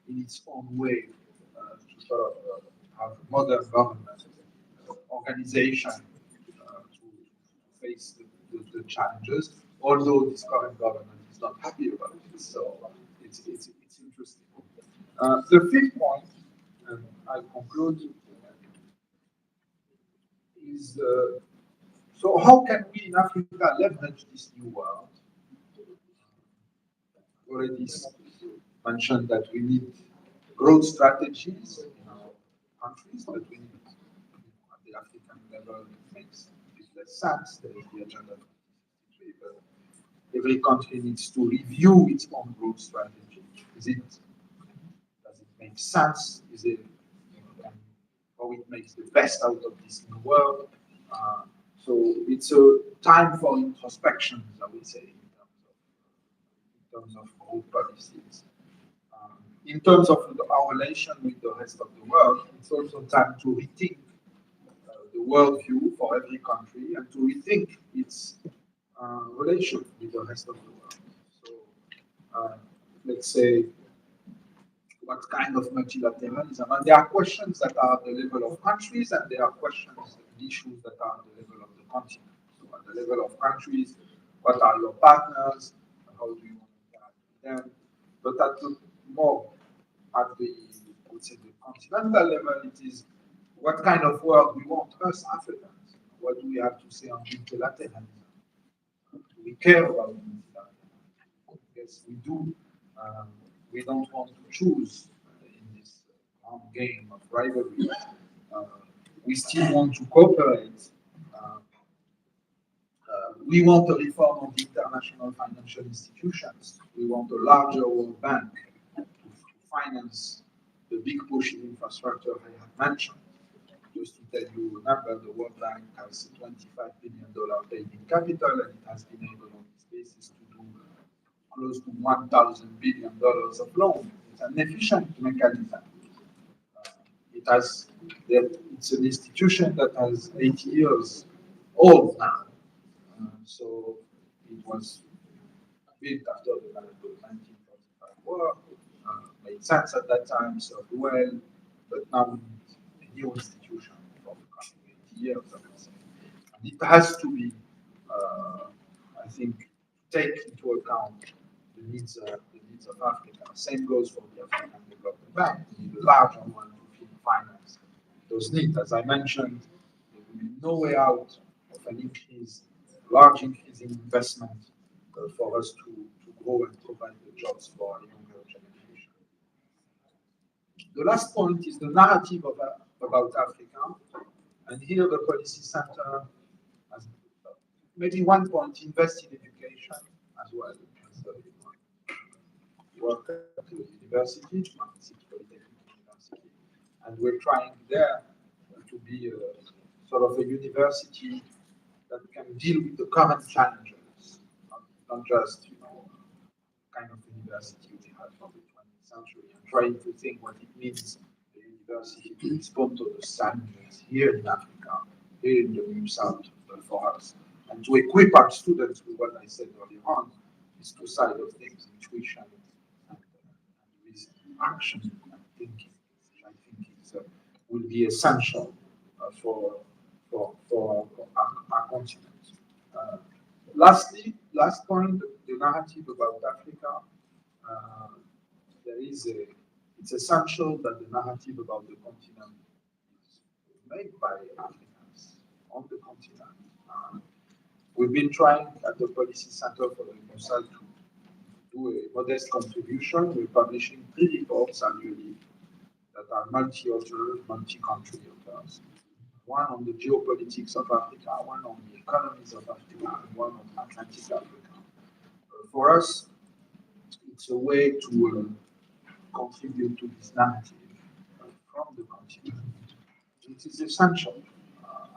in its own way, to sort of have modern government organization to face the challenges, although this current government is not happy about it. So it's interesting. The fifth point, and I conclude, is so how can we in Africa leverage this new world? Already mentioned that we need growth strategies in our countries, but we need at the African level it makes less sense. There is the agenda 2063, but every country needs to review its own growth strategy. Does it make sense? Is it how it makes the best out of this new world? So it's a time for introspection, I would say, in terms of growth policies. In terms of our relation with the rest of the world, it's also time to rethink the worldview for every country and to rethink its relation with the rest of the world. So, let's say, what kind of multilateralism? And there are questions that are at the level of countries, and there are questions and issues that are at the level of the continent. So, at the level of countries, what are your partners? How do you want to interact with them? But at the more at the, I would say, the continental level, it is what kind of world we want us Africans. What do we have to say on multilateralism? Do we care about multilateralism? Yes, we do. Um, we don't want to choose in this long game of rivalry. Uh, we still want to cooperate. We want a reform of the international financial institutions. We want a larger World Bank to finance the big push in infrastructure I have mentioned. Just to tell you, remember, the World Bank has $25 billion paid in capital, and it has been able on this basis to do close to $1,000 billion of loan. It's an efficient mechanism. It has, it's an institution that has 80 years old now. So it was built after the 1945 war, made sense at that time, served well, but now we need a new institution for the country, 80 years, I would say. And it has to be, I think, take into account the needs of Africa. Same goes for the African Development Bank. We need a larger one to finance those needs. As I mentioned, there will be no way out of an increase, large increase in investment for us to grow and provide the jobs for our younger generation. The last point is the narrative about Africa. And here the policy center has maybe one point, invest in education as well. So, work at the university, Polytechnic University, and we're trying there to be sort of a university that can deal with the current challenges, not just kind of university we had from the 20th century and trying to think what it means the university to respond to the challenges here in Africa, here in the New South for us, and to equip our students with what I said earlier on, these two sides of things, intuition and with action and thinking, which I think is, will be essential for our continent. Uh, last point, the narrative about Africa. Uh, there is a, it's essential that the narrative about the continent is made by Africans on the continent. We've been trying at the Policy Center for the Universal to do a modest contribution. We're publishing 3 reports annually that are multi-author, multi-country authors. One on the geopolitics of Africa, one on the economies of Africa, and one on Atlantic Africa. For us, it's a way to contribute to this narrative from the continent. It is essential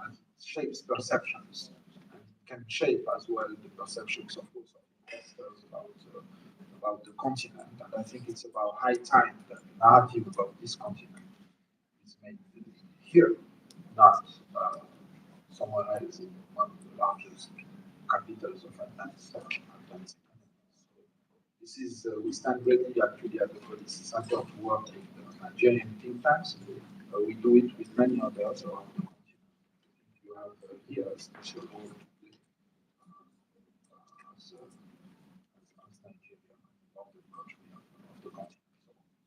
and it shapes perceptions and it can shape as well the perceptions of course of investors about the continent. And I think it's about high time that the narrative about this continent is made here, not somewhere else in one of the largest capitals of advanced economies. This is, we stand ready actually at the Policy Center to work with the Nigerian think tanks. We do it with many others around the continent. You have here a special role to play as Nigeria, of the country, of the continent. So,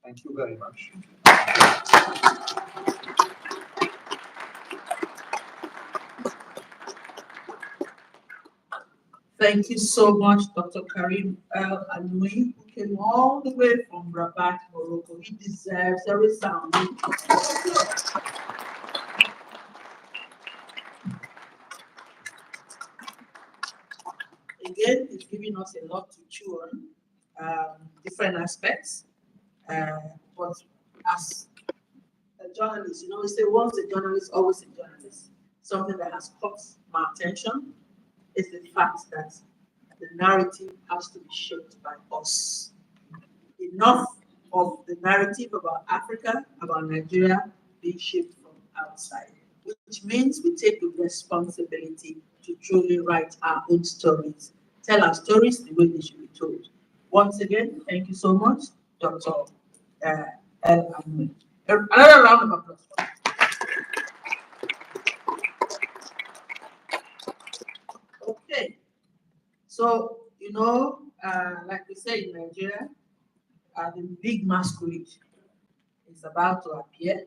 thank you very much. Thank you so much, Dr. Karim El Anoui, who came all the way from Rabat, Morocco. He deserves a resounding. Again, it's giving us a lot to chew on, different aspects. But as a journalist, we say once a journalist, always a journalist. Something that has caught my attention is the fact that the narrative has to be shaped by us. Enough of the narrative about Africa, about Nigeria, being shaped from outside, which means we take the responsibility to truly write our own stories, tell our stories the way they should be told. Once again, thank you so much, Dr. El Amwe. Another round of applause. Okay, so like we say in Nigeria, the big masquerade is about to appear,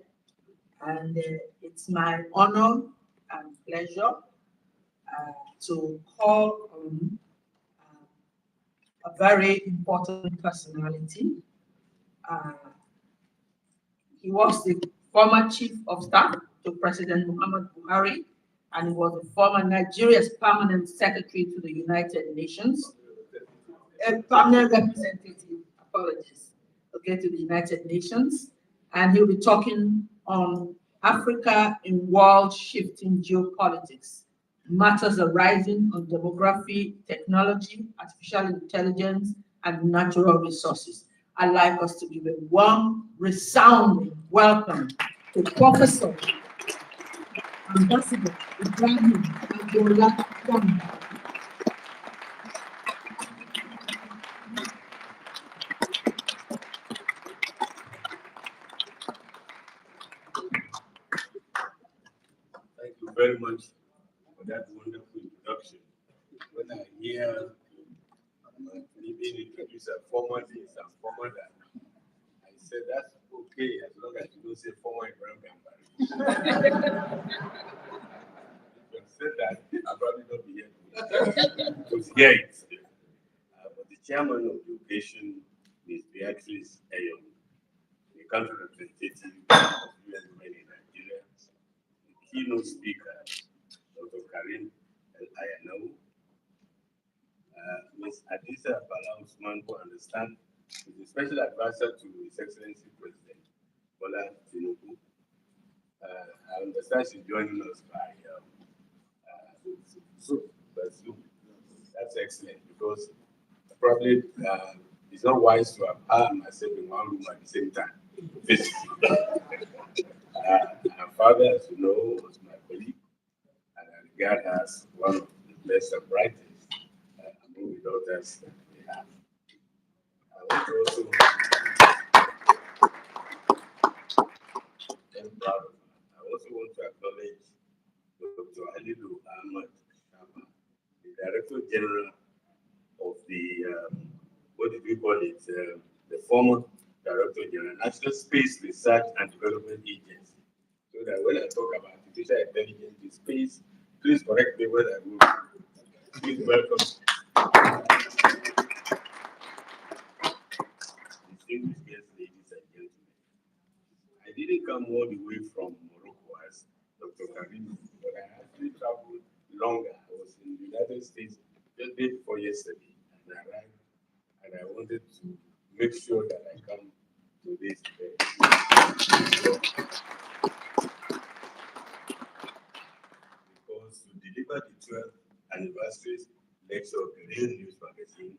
and it's my honor and pleasure to call on a very important personality. Uh, he was the former chief of staff to President Muhammad Buhari, and he was the former Nigeria's permanent secretary to the United Nations, a permanent representative, apologies, okay, to the United Nations. And he'll be talking on Africa in world shifting geopolitics, matters arising on demography, technology, artificial intelligence, and natural resources. I'd like us to give a warm, resounding welcome to Professor Ambassador Ibrahim Abdullah. Thank you very much for that wonderful introduction. When I hear me being introduced as former this and former that, I said that's okay as long as you don't say former Ibrahim Gambari. If you said that, I'll probably not be here to hear it. But the chairman of the occasion is Beatrice Ayon, the country representative of UN Women in Nigeria, the keynote speaker, Dr. Karim El Ayanaou, Ms. Adisa Bala Usman, who I understand is the special advisor to His Excellency President Bola Tinubu. I understand she's joining us by Zoom. That's excellent because probably it's not wise to have her and myself in one room at the same time. Physically. Her father, as you know, was my colleague, and I regard her as one of the best and brightest among the daughters that we have. I want to also am proud of her. I also want to acknowledge Dr. Halilu Ahmad Shama, the Director General of the, what did we call it? The former Director General, National Space Research and Development Agency. So that when I talk about artificial intelligence in space, please correct me when I move. Please welcome distinguished guests, ladies and gentlemen. I didn't come all the way from Morocco as Dr. Karim, but I actually traveled longer. I was in the United States just day before yesterday, and I arrived, and I wanted to make sure that I come to this event. Because to deliver the 12th anniversary lecture of the Realnews magazine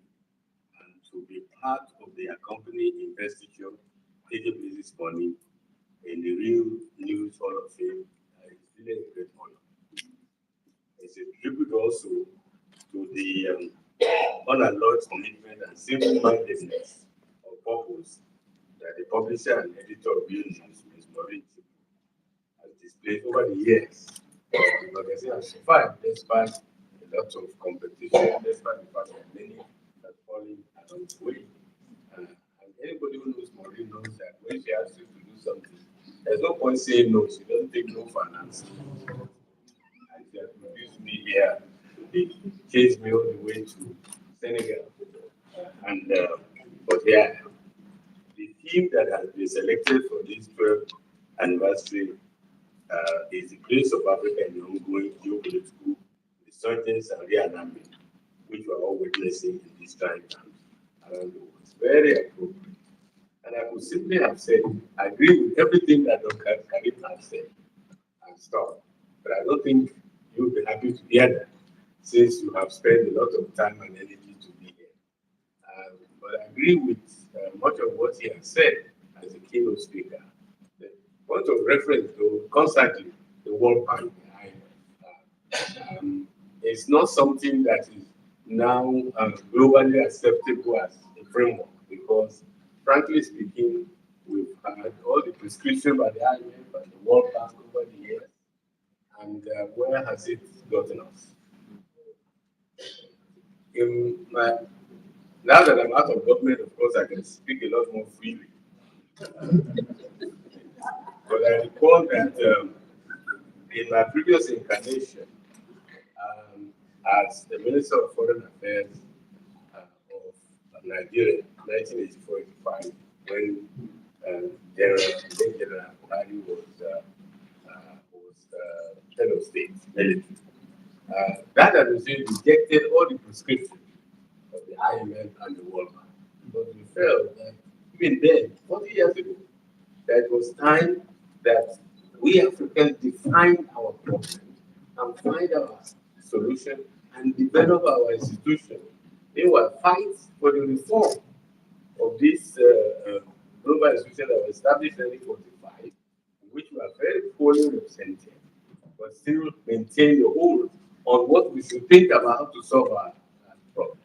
and to be part of the accompanying investiture taking place this morning in the Realnews Hall of Fame is really a great honor. It's a tribute also to the unalloyed commitment and single-mindedness of purpose that the publisher and editor of Realnews, Ms. Maureen, has displayed over the years. The magazine has survived despite a lot of competition, despite the fact that many have fallen along the way. And anybody who knows Maureen knows that when she asks you to do something, there's no point saying no. She doesn't take no for an answer. And she has produced me here. They chased me all the way to Senegal. And but yeah, the theme that has been selected for this 12th anniversary is the place of Africa in the ongoing geopolitical resurgence and realignment, which we are all witnessing in these times around the world. It's very appropriate. And I could simply have said, I agree with everything that Dr. Karim has said and stuff, but I don't think you'll be happy to hear that since you have spent a lot of time and energy to be here. But I agree with much of what he has said as a keynote speaker. The point of reference, though, constantly, the World Bank is not something that is now globally acceptable as a framework because, frankly speaking, we've had all the prescription by the IMF and the World Bank over the years, and where has it gotten us? Now that I'm out of government, of course, I can speak a lot more freely. But I recall that in my previous incarnation, as the Minister of Foreign Affairs of Nigeria, 1984-85, when General Buhari was head of state, military. That administration rejected all the prescriptions of the IMF and the World Bank because we felt that even then, 40 years ago, that it was time that we Africans define our problems and find our solution and develop our institution. They were fights for the reform of this global institution that was established in 1945, in which we are very poorly represented, but still maintain the hold on what we should think about how to solve our problems.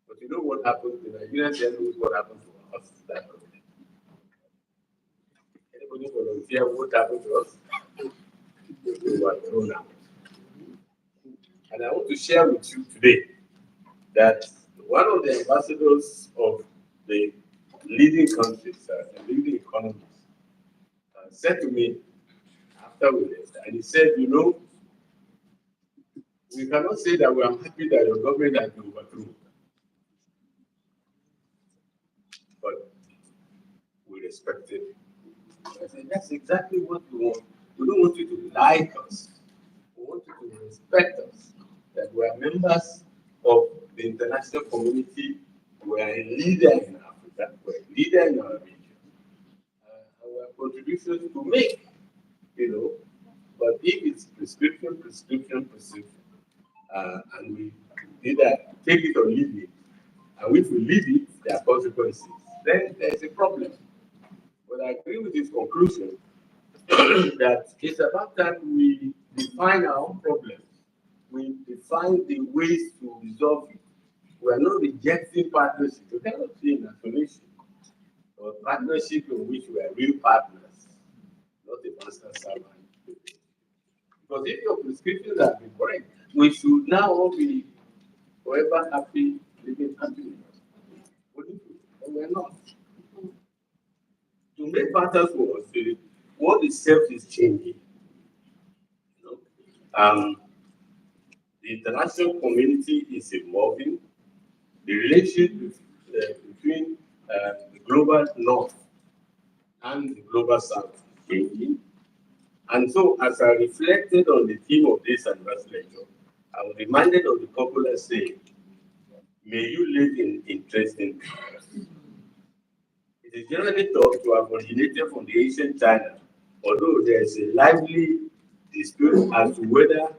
But you know what happened? The Nigerians knows what happened to us that way. Anybody volunteer what happened to us? We were thrown out. And I want to share with you today that one of the ambassadors of the leading countries, the leading economies, said to me after we left, and he said, you know, we cannot say that we are happy that your government has been overthrown, but we respect it. I said, that's exactly what we want. We don't want you to like us. We want you to respect us. That we are members of the international community. We are a leader in Africa. We are a leader in our region. And we have contributions to make, you know. But if it's prescription, and we either take it or leave it, and if we leave it, there are consequences, then there's a problem. But I agree with his conclusion that it's about that we define our own problems. We define the ways to resolve it. We are not rejecting partnership. We cannot see in isolation, but partnership in which we are real partners, not a master servant. Because if your prescriptions have been correct, we should now all be forever happy, living happily. Wouldn't we? But we're not. To make matters worse, the world itself is changing. You know? The international community is evolving. The relationship between the global north and the global south is changing. And so, as I reflected on the theme of this anniversary lecture, I was reminded of the popular saying, may you live in interesting times. It is generally thought to have originated from the ancient China, although there is a lively dispute as to whether,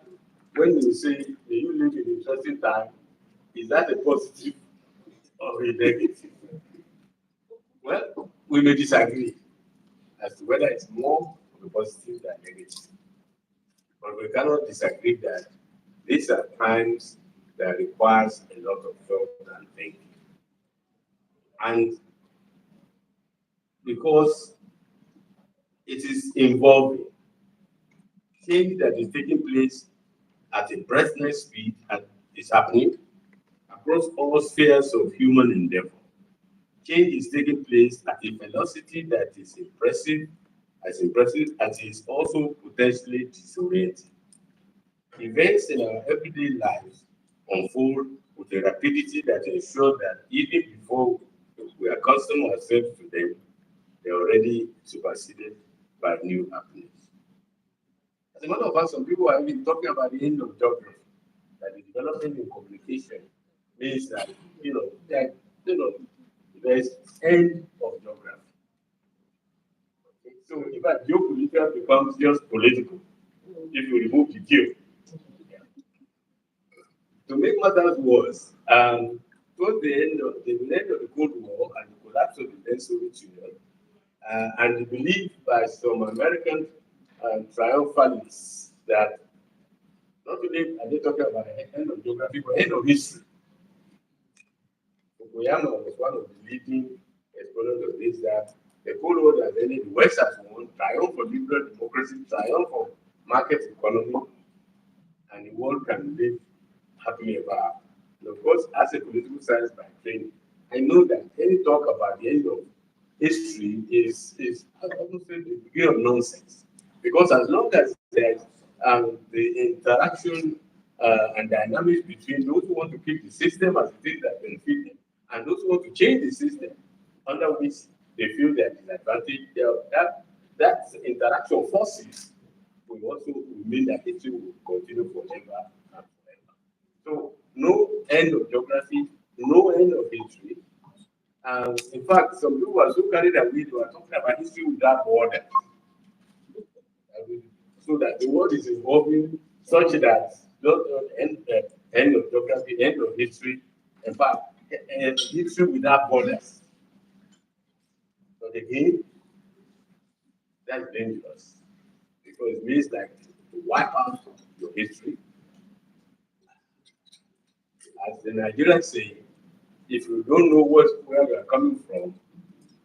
when you say, may you live in interesting time, is that a positive or a negative? Well, we may disagree as to whether it's more of a positive than negative. But we cannot disagree that these are times that requires a lot of thought and thinking. And because it is involving change that is taking place at a breathless speed and is happening across all spheres of human endeavor. Change is taking place at a velocity that is impressive as it is also potentially disorienting. Events in our everyday lives unfold with a rapidity that ensures that even before we accustom ourselves to them, they're already superseded by new happenings. As a matter of fact, some people have been talking about the end of geography, that the development in communication means that, there's end of geography. Okay? So, in fact, geopolitics becomes just political if you remove the geo. To make matters worse, towards the end of the Cold War and the collapse of the then Soviet Union, and the belief by some American triumphalists that not only are they talking about the end of geography, but end of history. Fukuyama was one of the leading exponents of this, that the Cold War has ended, the West has won, triumph for liberal democracy, triumph for market economy, and the world can live happily ever after. And of course, as a political science by training, I know that any talk about the end of history is I would say, the degree of nonsense. Because as long as there's the interaction and dynamics between those who want to keep the system as it is that benefit them and those who want to change the system under which they feel they're disadvantaged, that interaction forces will also mean that history will continue forever and forever. So no end of geography, no end of history. In fact, some people are so carried away, they are talking about history without borders. So that the world is evolving such that not end of geography, end of history, in fact, history without borders. But again, that's dangerous because it means like to wipe out your history. As the Nigerians say, if you don't know where you are coming from,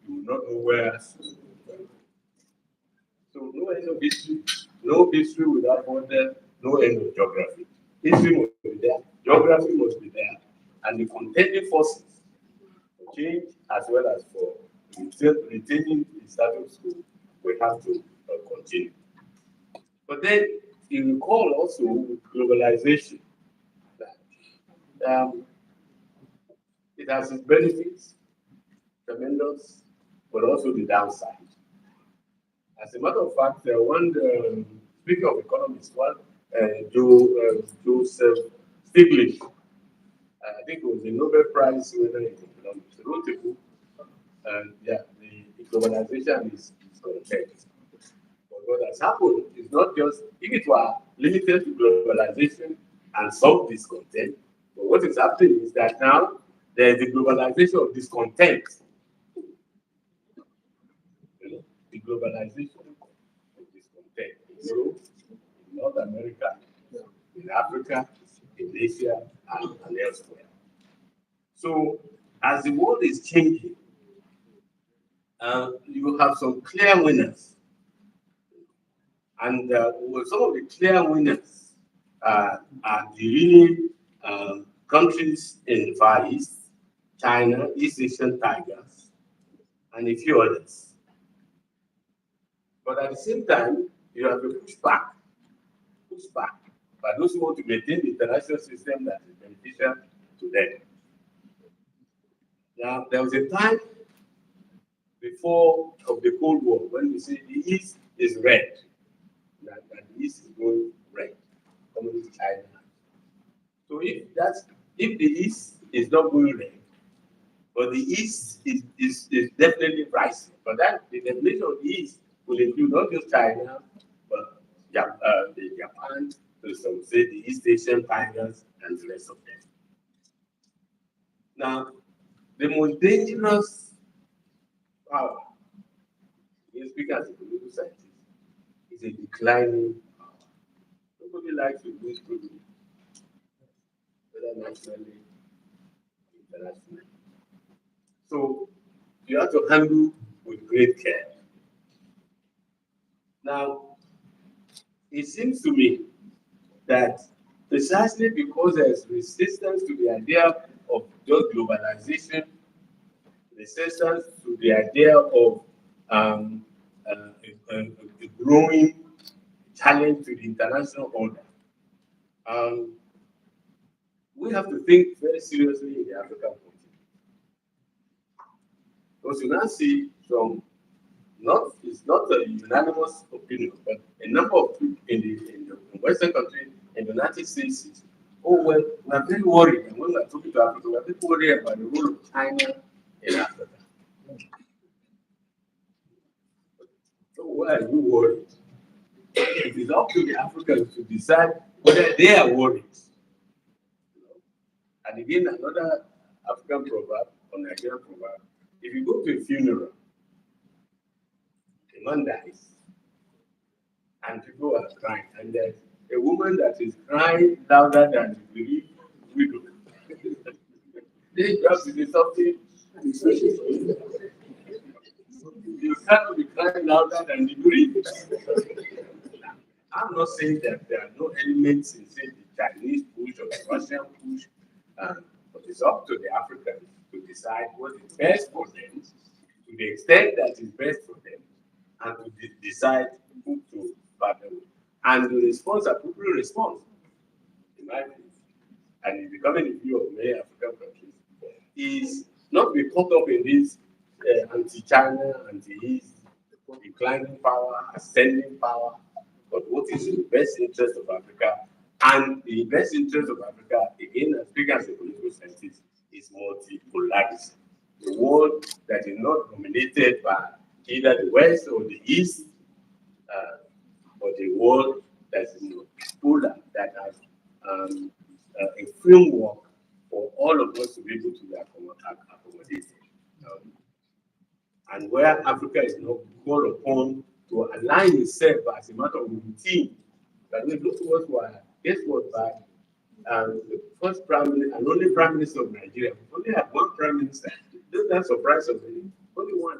you will not know where. So no end of history, no history without border, no end of geography. History must be there, geography must be there, and the contending forces for change as well as for retaining the status quo, we have to continue. But then you recall also with globalization that it has its benefits, tremendous, but also the downside. As a matter of fact, speaking of economists, Joseph Stiglitz, I think it was a Nobel Prize winner in economics, wrote a book, and yeah, the globalization is context. But what has happened is not just, if it were limited to globalization and solve discontent, but what is happening is that now there is the globalization of discontent globalization and discontent in Europe, in North America, in Africa, in Asia, and elsewhere. So, as the world is changing, you have some clear winners. And with some of the clear winners are the leading countries in the Far East, China, East Asian tigers, and a few others. But at the same time, you have to push back by those who want to maintain the international system that is beneficial to them. Now, there was a time before of the Cold War when we say the East is red, that the East is going red, coming to China. So if the East is not going red, but the East is definitely rising. But that the definition of the East will include not just China, but the Japan, to some say the East Asian tigers and the rest of them. Now, the most dangerous power, we speak as a political scientist, is a declining power. Nobody likes to lose privilege, whether nationally, internationally. So you have to handle with great care. Now, it seems to me that precisely because there's resistance to the idea of just globalization, resistance to the idea of a growing challenge to the international order, um, we have to think very seriously in the African continent. Because you now see some, it's not a unanimous opinion, but a number of people in the Western countries, in the United States, oh, well, we are very worried. And when we are talking to Africa, we are very worried about the role of China in Africa. So why are you worried? It is up to the Africans to decide whether they are worried. And again, another African proverb or Nigerian proverb, if you go to a funeral, a man dies, and people are crying, and there's a woman that is crying louder than the bereaved widow. They just say something. You cannot be crying louder than the bereaved. I'm not saying that there are no elements in, say, the Chinese push or the Russian push, but it's up to the Africans to decide what is best for them, to the extent that is best for them, and to decide who to partner with. And the response, appropriate response, in my view, and it's becoming a view of many African countries, is not be caught up in this anti-China, anti-East, declining power, ascending power, but what is in the best interest of Africa. And the best interest of Africa, again, as speaking as a political scientist, is multipolarity. The world that is not dominated by either the West or the East, but a world that is polar, that has a framework for all of us to be able to accommodate. Um, and where Africa is not called upon to align itself as a matter of routine. But we look towards what, guess what, by the first prime minister and only prime minister of Nigeria. We only have one prime minister. Doesn't that surprise us? Only one.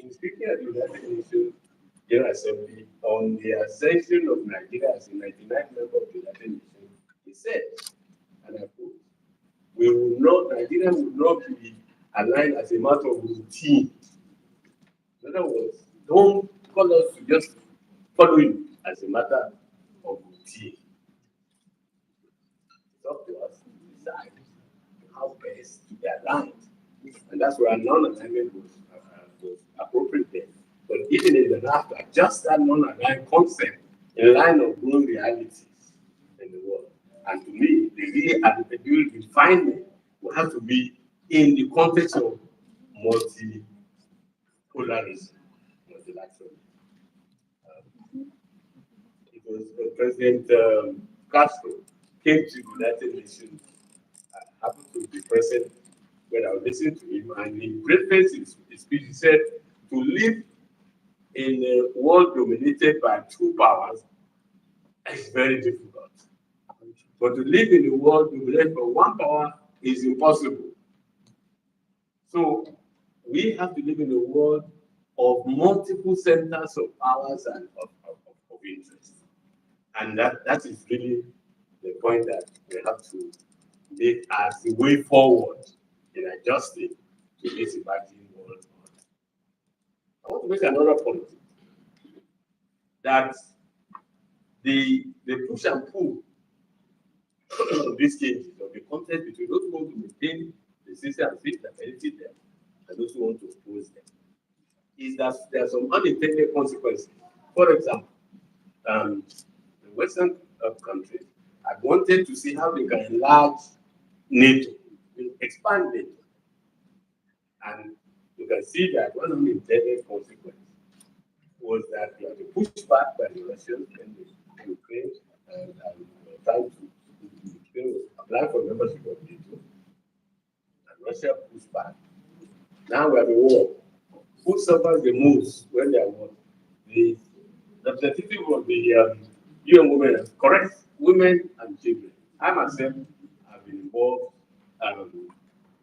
In speaking at the United Nations General Assembly on the accession of Nigeria as a 99th member of the United Nations, he said, and I quote, we will not, Nigeria will not be aligned as a matter of routine. In other words, don't call us to just follow you as a matter of routine. It's up to us to decide how best to be aligned. And that's where non-alignment was appropriate there. But even if they have to adjust that non-aligned concept in line of growing realities in the world. And to me, the real refinement will have to be in the context of multipolarism, multilateralism. It was President Castro came to the United Nations, happened to be present when I was listening to him, and he prefaced his speech, he said, to live in a world dominated by two powers is very difficult. But to live in a world dominated by one power is impossible. So we have to live in a world of multiple centers of powers and of interest. And that is really the point that we have to make as the way forward in adjusting to this emerging world. I want to make another point that the push and pull of these changes, of the contest between those who want to maintain the system and fit and benefit them and those who want to oppose them, is that there are some unintended consequences. For example, the Western countries had wanted to see how they can enlarge NATO, expand NATO. And you can see that one unintended consequence was that you had to push back by the Russians and the Ukraine and trying to Ukraine was applying for membership of NATO, and Russia pushed back. Now we have a war. Who suffers the most when there are war? The representative of the UN women, correct? Women and children. I myself have been involved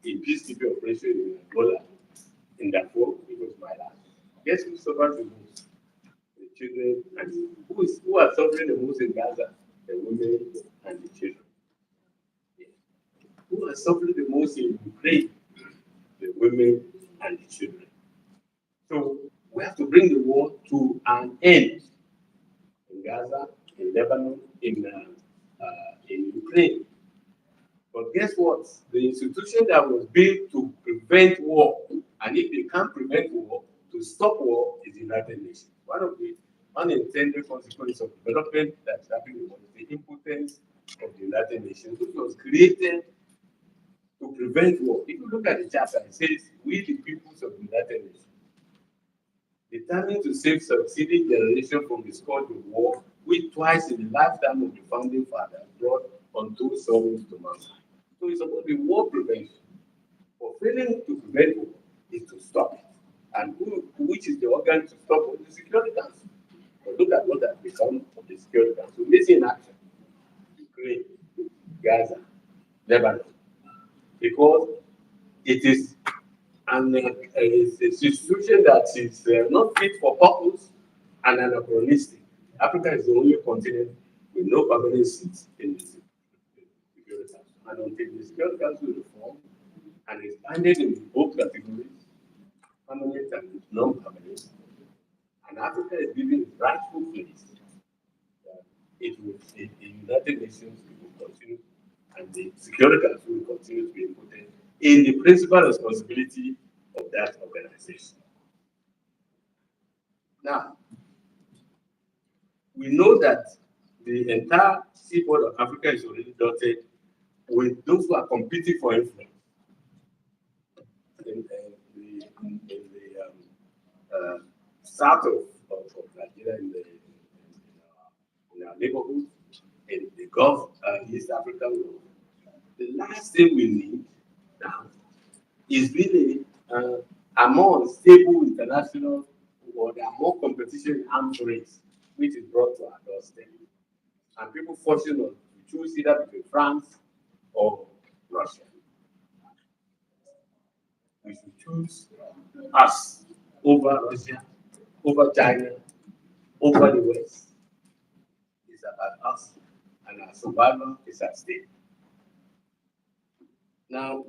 in peacekeeping operation in Angola, in Darfur. It was my last. Guess who suffers the most? The children, and who are suffering the most in Gaza? The women and the children. Who are suffering the most in Ukraine? The women and the children. So we have to bring the war to an end in Gaza, in Lebanon, in Ukraine. But guess what? The institution that was built to prevent war, and if they can't prevent war, to stop war, is the United Nations. One of the unintended consequences of development that's happening was the impotence of the United Nations, which was created to prevent war. If you look at the charter, it says, we the peoples of the United Nations, determined to save succeeding generation from the scourge of war, which twice in the lifetime of the founding fathers brought untold sorrows to mankind. So it's about the war prevention. For failing to prevent war is to stop it. And which is the organ to stop it? The Security Council. But look at what has become of the Security Council. Missing in action. Ukraine, Gaza, Lebanon. Because it is it's a institution that is not fit for purpose and anachronistic. Africa is the only continent with no permanent seats in the Security Council. And until the Security Council reformed and expanded in both categories, permanent and non-permanent, and Africa is given its rightful place, the United Nations will continue, and the Security Council will continue to be important in the principal responsibility of that organization. Now, we know that the entire seaboard of Africa is already dotted with those who are competing for influence in the south of Nigeria, in our neighborhood, in the Gulf, East African world. The last thing we need now is really a more stable international world, a more competition in arms race, which is brought to our doorstep. And people forcing us to choose either between France or Russia. We should choose us over Russia, over China, over the West. It's about us, and our survival is at stake. Now,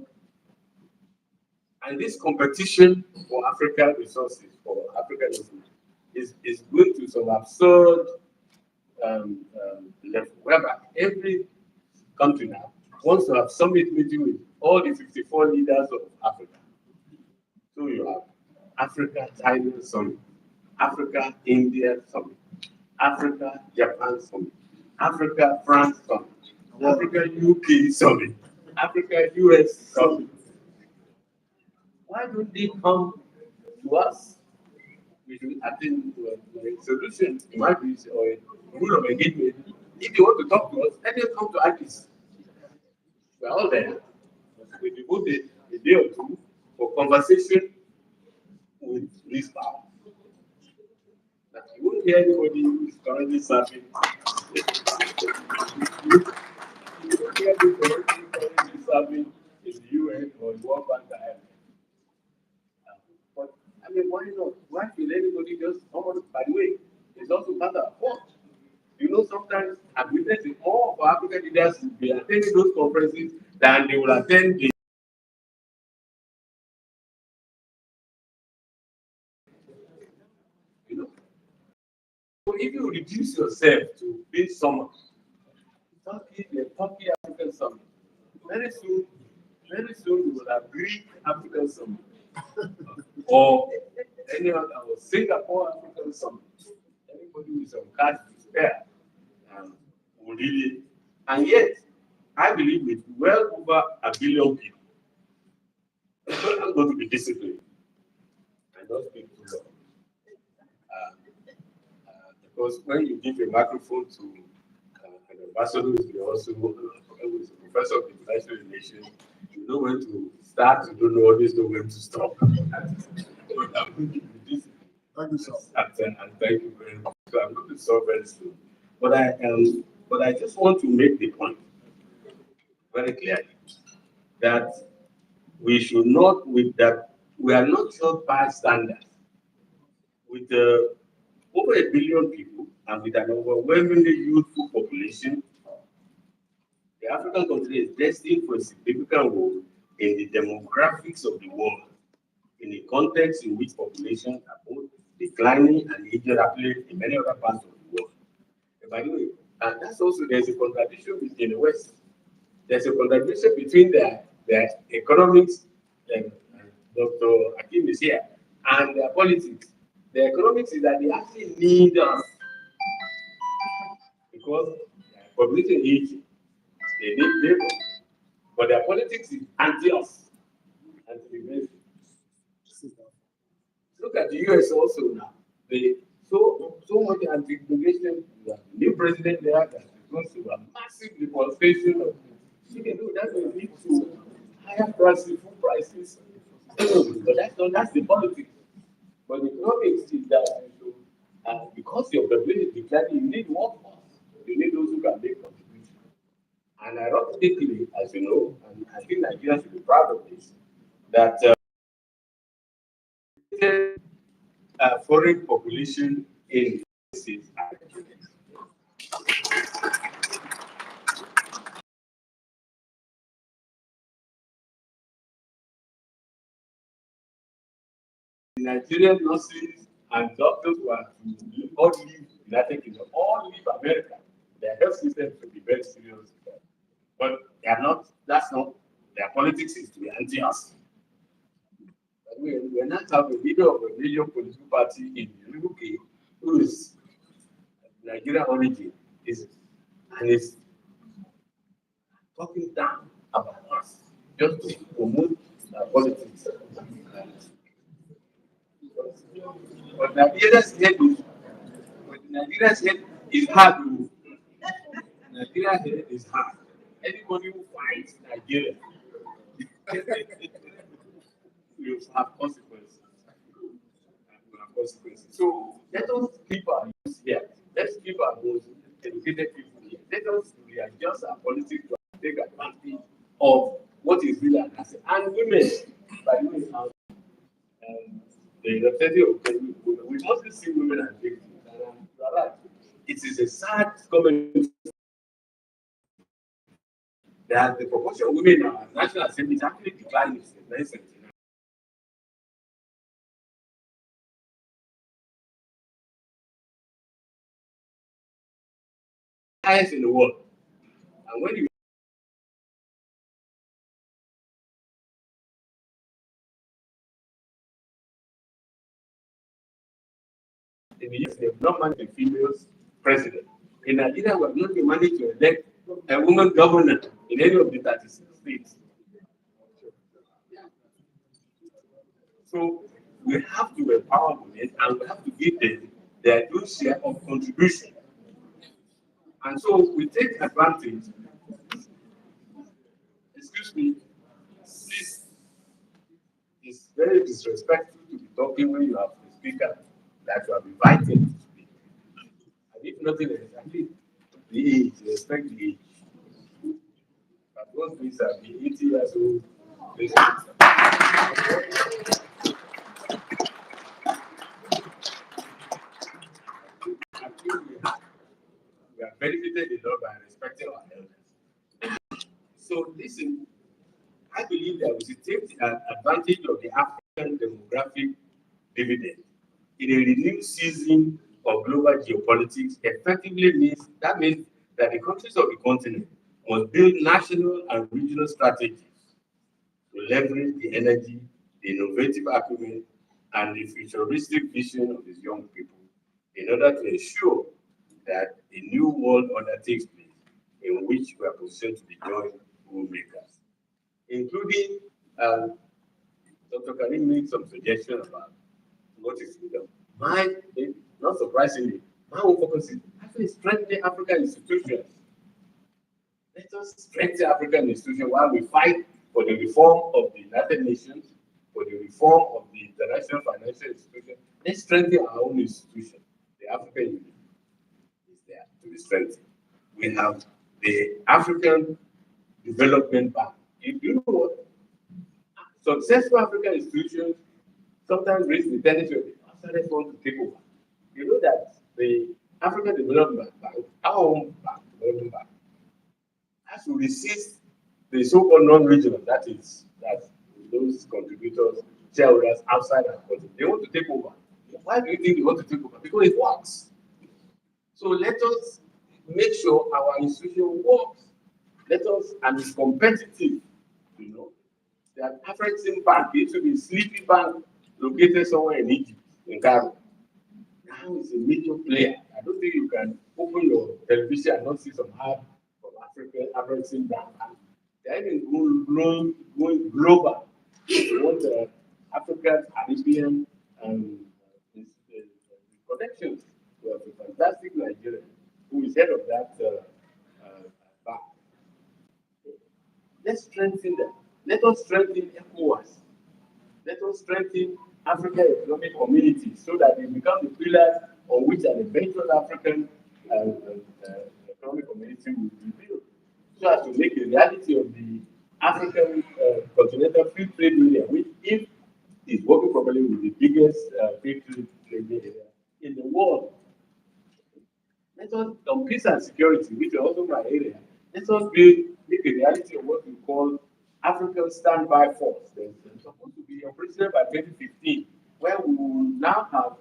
and this competition for African resources, for African resources, is going to some absurd level, whereby every country now wants to have summit meeting with all the 54 leaders of Africa. So you have Africa, China summit, Africa, India summit, Africa, Japan summit, Africa, France summit, Africa, UK summit, Africa, US summit. Why don't they come to us? We should attend to a solution, in my view, or a rule of engagement. If they want to talk to us, let them come to Addis. We're all there. We devoted a day or two for conversation with this power. That you won't hear anybody who is currently serving. You won't hear anybody who is currently serving in the UN or the World Bank. But I mean, why not? Why should anybody just come on? By the way, it's also matter of what. You know, sometimes I've witnessed more of our African leaders will be attending those conferences than they will attend the. You know, so if you reduce yourself to being someone, Turkey, the Turkey African Summit, very soon, very soon we will have Greek African Summit or any other or Singapore African Summit. Anybody with some cash to spare will really, and yet I believe with well over a billion people, I'm going to be disciplined. I don't speak too long. Because when you give a microphone to an ambassador who is also who is a professor of international relations, you know when to start, you don't always know when to stop. So I'm going to be disciplined. Thank you, sir. And thank you very much. So I'm going to stop very soon. But I just want to make the point very clearly that we should not with that we are not just bystanders with over a billion people and with an overwhelmingly youthful population. The African country is destined for a significant role in the demographics of the world in a context in which populations are both declining and aging rapidly in many other parts of the world. And by the way, and that's also there's a contradiction between the West. There's a contradiction between their economics, and Dr. Akim is here, and their politics. The economics is that they actually need us because population aging, they need labor, but their politics is anti us, anti-immigration. Look at the US also now. They so much anti-immigration. The new president there that is going to a massive deforestation of. You can do that will lead to higher prices, food prices. But that's the politics. But the economics is that because your population is declining, you need workforce. You need those who can make contributions. And ironically, as you know, and I think Nigeria should be proud of this, that foreign population in the states are Nigerians. Nigerian nurses and doctors who are to all leave United Kingdom, all leave America. Their health system should be very serious. But they are not, that's not, their politics is to be anti-us. We not have a leader of a major political party in the UK who is Nigerian origin, and is talking down about us just to promote politics. But Nigeria's head is hard. Nigeria's head is hard. Anybody who fights Nigeria will have consequences. So let us keep our youth here. Let's keep our most educated people here. Let us readjust our politics to take advantage of what is really an asset. And women, by the way, the representative of we mostly see women as victims. And you are right. It is a sad comment that the proportion of women in our National Assembly is actually declining since 1979. Highest in the world. And when you in the US, they have not managed a female president. In Nigeria, we have not been managed to elect a woman governor in any of the 36 states. So we have to empower women and we have to give them their due share of contribution. And so we take advantage, excuse me, very disrespectful to be talking when you have a speaker that you have invited to speak. And if nothing else, at least the age, respect the age. But those things are the 80 years old. I think we are benefited a lot by respecting our elders. So listen, I believe that we should take advantage of the African demographic dividend in a renewed season of global geopolitics. Effectively means that the countries of the continent must build national and regional strategies to leverage the energy, the innovative acumen, and the futuristic vision of these young people in order to ensure that a new world order takes place in which we are positioned to be joint rule makers, including Dr. Karim made some suggestions about what is freedom. Mine, not surprisingly, my own focus is actually strengthening African institutions. Let us strengthen African institutions while we fight for the reform of the United Nations, for the reform of the international financial institution. Let's strengthen our own institution. The African Union is there to be strengthened. We have the African Development Bank. If you know what, successful African institutions sometimes raise the tendency of the outside want to take over. You know that the African Development Bank, our own bank, development bank, has to resist the so-called non-regional, that those contributors, shareholders outside our country. They want to take over. Why do you think they want to take over? Because it works. So let us make sure our institution works. Let us, and is competitive, you know. That African bank used to be a sleepy bank located somewhere in Egypt, in Cairo. Now it's a major player. I don't think you can open your television and not see some ad from African bank. They're even going global. They want African, Caribbean, and connections. We have a fantastic Nigerian who is head of that bank. Let's strengthen them. Let us strengthen ECOWAS. Let us strengthen African Economic Community so that they become the pillars on which an eventual African economic community will be built. So as to make the reality of the African continental free trade area, which if is working properly with the biggest free trade area in the world. Let us, on peace and security, which is also my area, let us make a reality of what we call African Standby Force. There's supposed to be operational by 2015, where we will now have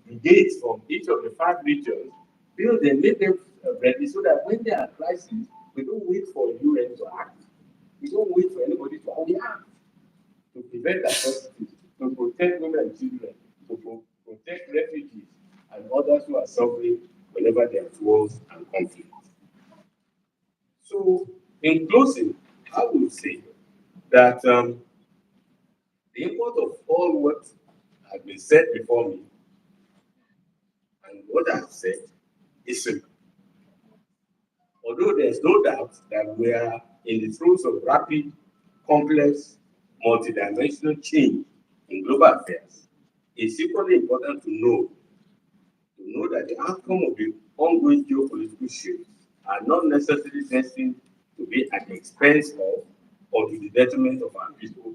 brigades from each of the 5 regions, build them, make them ready so that when there are crises, we don't wait for UN to act. We don't wait for anybody to only act to prevent atrocities, to protect women and children, to protect refugees and others who are suffering whenever there are wars and conflicts. So, in closing, I would say that the import of all what has been said before me and what I have said is simple. Although there's no doubt that we are in the throes of rapid, complex, multidimensional change in global affairs, it's equally important to know that the outcome of the ongoing geopolitical shifts are not necessarily destined to be at the expense of or to the detriment of our people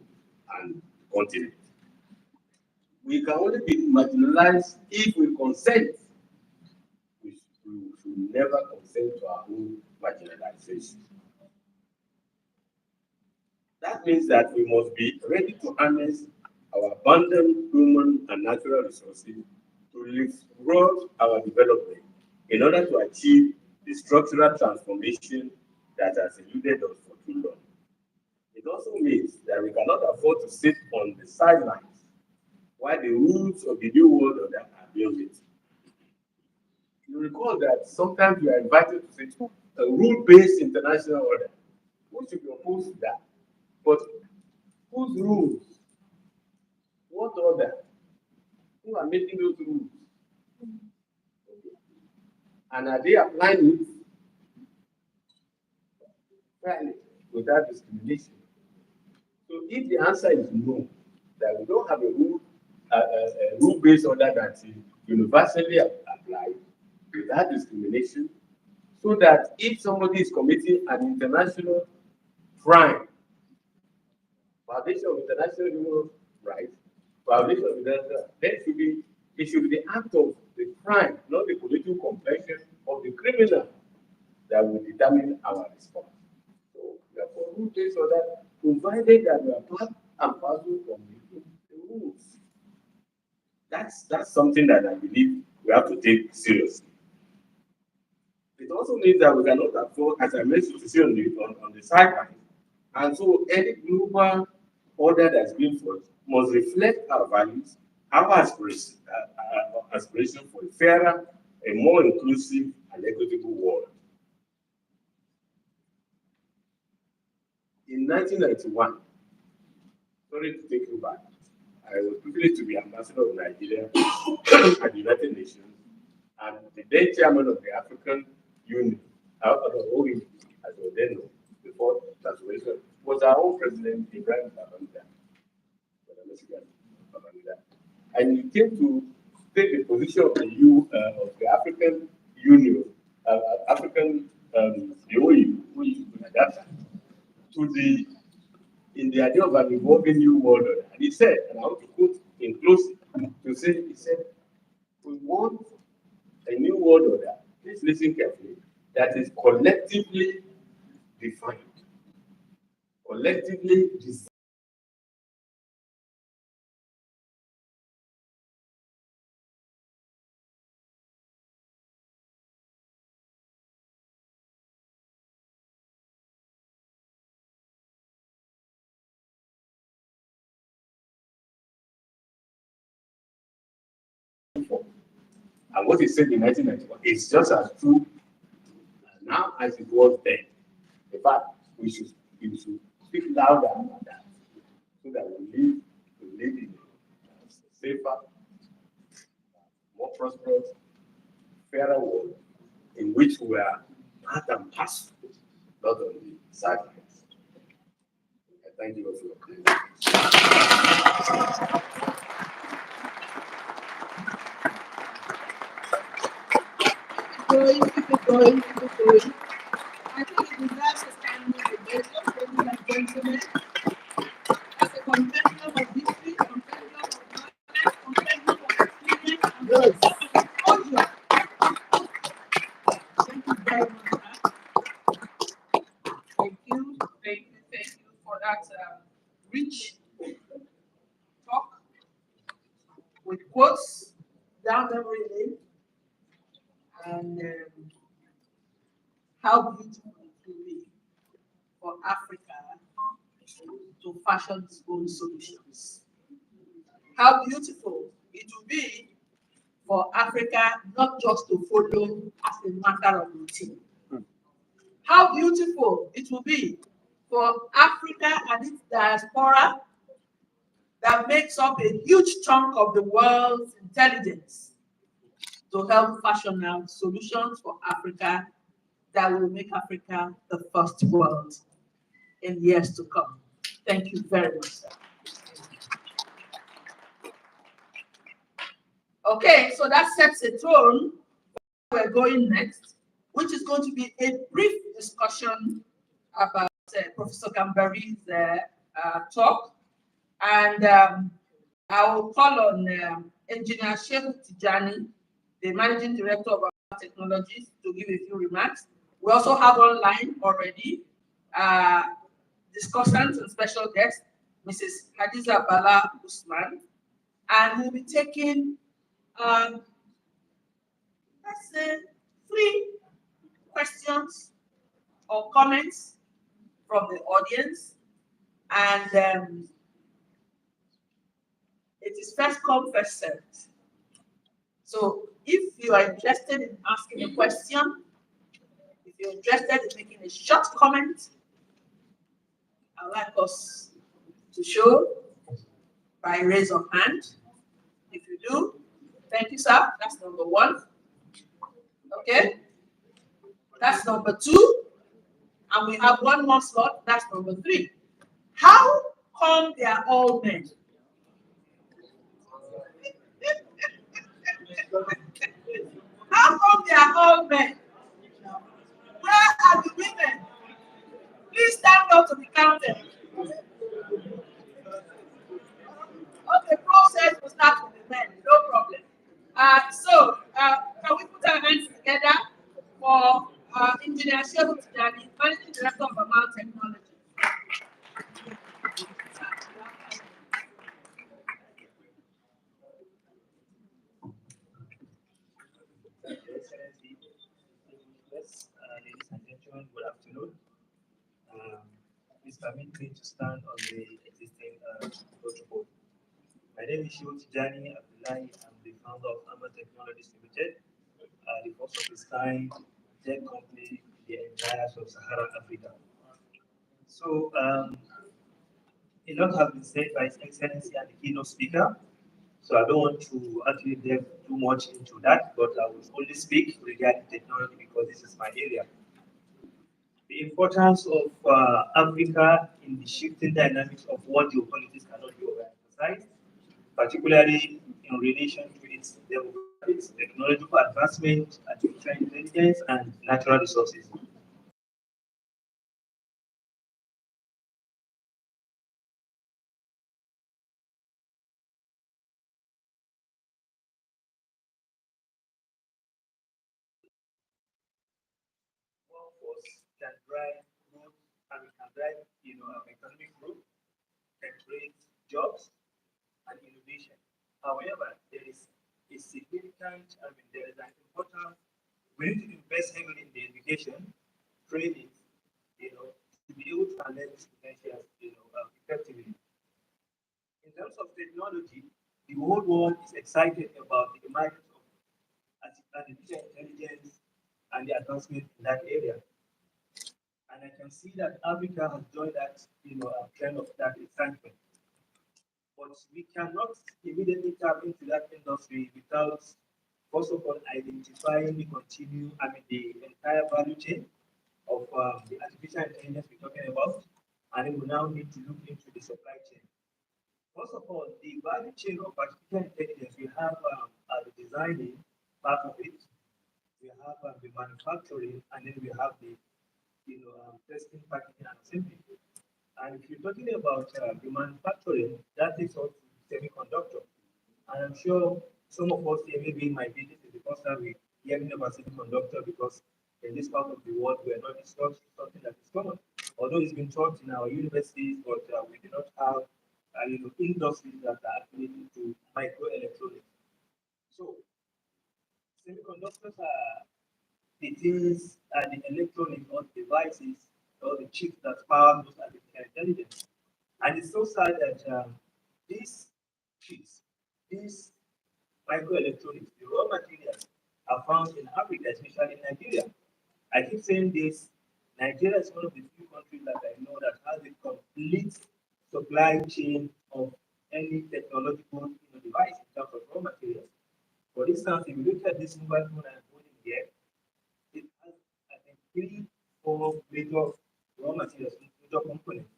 and continent. We can only be marginalized if we consent. We should never consent to our own marginalization. That means that we must be ready to harness our abundant human and natural resources to leapfrog our development in order to achieve the structural transformation that has eluded us for too long. It also means that we cannot afford to sit on the sidelines while the rules of the new world order are being written. You recall that sometimes you are invited to say a rule-based international order. Who should be opposed to that? But whose rules? What order? Who are making those rules? And are they applying it fairly without discrimination? So if the answer is no, that we don't have a rule-based order that is universally applied without discrimination, so that if somebody is committing an international crime, violation of international human rights, violation of international, then it should be the act of the crime, not the political complexion of the criminal, that will determine our response. So therefore, rule-based order, provided that we are part and parcel of the rules. That's something that I believe we have to take seriously. It also means that we cannot afford, as I mentioned, to see on the sideline. And so any global order that's being forged must reflect our values, our aspiration for a fairer, a more inclusive and equitable world. In 1991, sorry to take you back, I was privileged to be ambassador of Nigeria at the United Nations and the then chairman of the African Union, OEU, as we then know, before transformation, was our own president, Ibrahim Babangida. And he came to take the position of the African Union, the OEU at that time, in the idea of an evolving new world order. And he said, and I want to quote in closing, he said, we want a new world order, please listen carefully, that is collectively defined, collectively designed. And what he said in 1991 is just as true now as it was then. In fact, we should speak louder about that so that we live in a safer, more prosperous, fairer world in which we are part and parcel, not on the sidelines. I thank you all for your time. Keep it going. I think it deserves a standing ovation, ladies and gentlemen. As a compendium of history, compendium of knowledge, compendium of experience, and exposure. Thank you very much, sir. Thank you for that rich talk with quotes down memory lane, and how beautiful it will be for Africa to fashion its own solutions. How beautiful it will be for Africa not just to follow as a matter of routine. How beautiful it will be for Africa and its diaspora that makes up a huge chunk of the world's intelligence to help fashion out solutions for Africa that will make Africa the first world in years to come. Thank you very much, sir. Okay, so that sets a tone for where we're going next, which is going to be a brief discussion about Professor Gambari's talk. And I will call on Engineer Shehu Tijani, the Managing Director of our Technologies, to give a few remarks. We also have online already discussants and special guests, Mrs. Hadiza Bala Usman, and we'll be taking, let's say, 3 questions or comments from the audience, and it is first come, first served. So if you are interested in asking a question, if you're interested in making a short comment, I'd like us to show by raise of hand. If you do, thank you, sir. That's number 1. Okay. That's number 2. And we have one more slot. That's number 3. How come they are all men? How come they are all men? Where are the women? Please stand up to be counted. Okay, process will start with the men, no problem. Can we put our hands together for Engineer Shehu Tijani, Managing Director of Amount Technology? Excellency, ladies and gentlemen, good afternoon. Um, Please permit me to stand on the existing protocol. My name is Shivu Tijani Abdullahi. I'm the founder of Amma Technologies Limited, the first of its kind tech company in the entire sub-Saharan Africa. So, a lot has been said by His Excellency and the keynote speaker. So I don't want to actually delve too much into that, but I will only speak regarding technology because this is my area. The importance of Africa in the shifting dynamics of what geopolitics cannot be overemphasized, particularly in relation to its demographics, technological advancement, artificial intelligence, and natural resources. Workforce can drive growth and it can drive economic growth, can create jobs and innovation. However, there is a significant, there is an important, we need to invest heavily in the education, training, to be able to harness these potentials, effectively. In terms of technology, the whole world is excited about the emergence of artificial intelligence and the advancement in that area. And I can see that Africa has joined that, trend of that excitement. But we cannot immediately tap into that industry without, first of all, identifying the entire value chain of the artificial intelligence we're talking about, and then we now need to look into the supply chain. First of all, the value chain of artificial intelligence, we have the designing part of it, we have the manufacturing, and then we have the testing, packaging, and assembly. And if you're talking about the manufacturing, that is also semiconductor. And I'm sure some of us here, maybe my business is the first time we hearing about semiconductor because in this part of the world, we are not it's not something that is common. Although it's been taught in our universities, but we do not have industries that are actually into microelectronics. So semiconductors are the things, the electronic or devices or the chips that power those artificial intelligence. And it's so sad that these chips, these microelectronics, the raw materials are found in Africa, especially in Nigeria. I keep saying this. Nigeria is one of the few countries that I know that has a complete supply chain of any technological device in terms of raw materials. For instance, if you look at this mobile phone I'm holding here, it has, I think, three, four major raw materials, major components.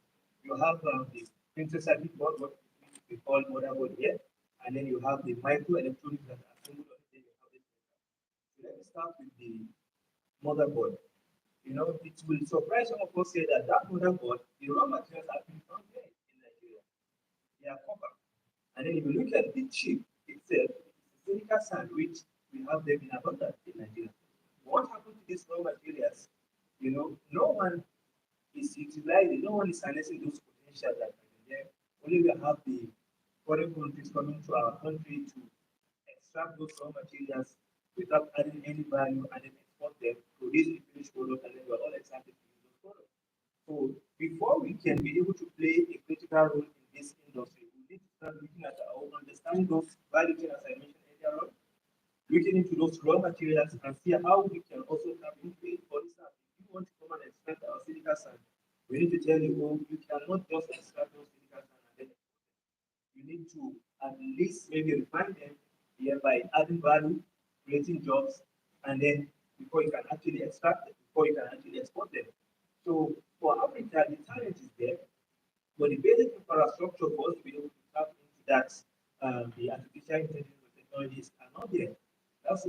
You have the printed circuit board, what we call motherboard here, and then you have the microelectronics that are assembled on it. Then you have the so let me start with the motherboard. It will surprise some of us say that motherboard, the raw materials are being found here in Nigeria. They are copper. And then if you look at the chip itself, it's silicon sand, which we have them in abundance in Nigeria. What happened to these raw materials? No one is utilizing, no one is harnessing those potentials that are there. Only we have the foreign countries coming to our country to extract those raw materials without adding any value and then export them, produce the finished product, and then we're all excited to use those products. So before we can be able to play a critical role in this industry, we need to start looking at our own understanding those value chain as I mentioned earlier on, looking into those raw materials and see how we can also tap into it. For instance, if you want to come and extract our silica sand, we need to tell you, oh, you cannot just extract those silica sand and then you need to at least maybe refine them here by adding value, creating jobs, and then before you can actually extract them, before you can actually export them. So for Africa, the talent is there, but the basic infrastructure for us to be able to tap into that, the artificial intelligence technologies are not there.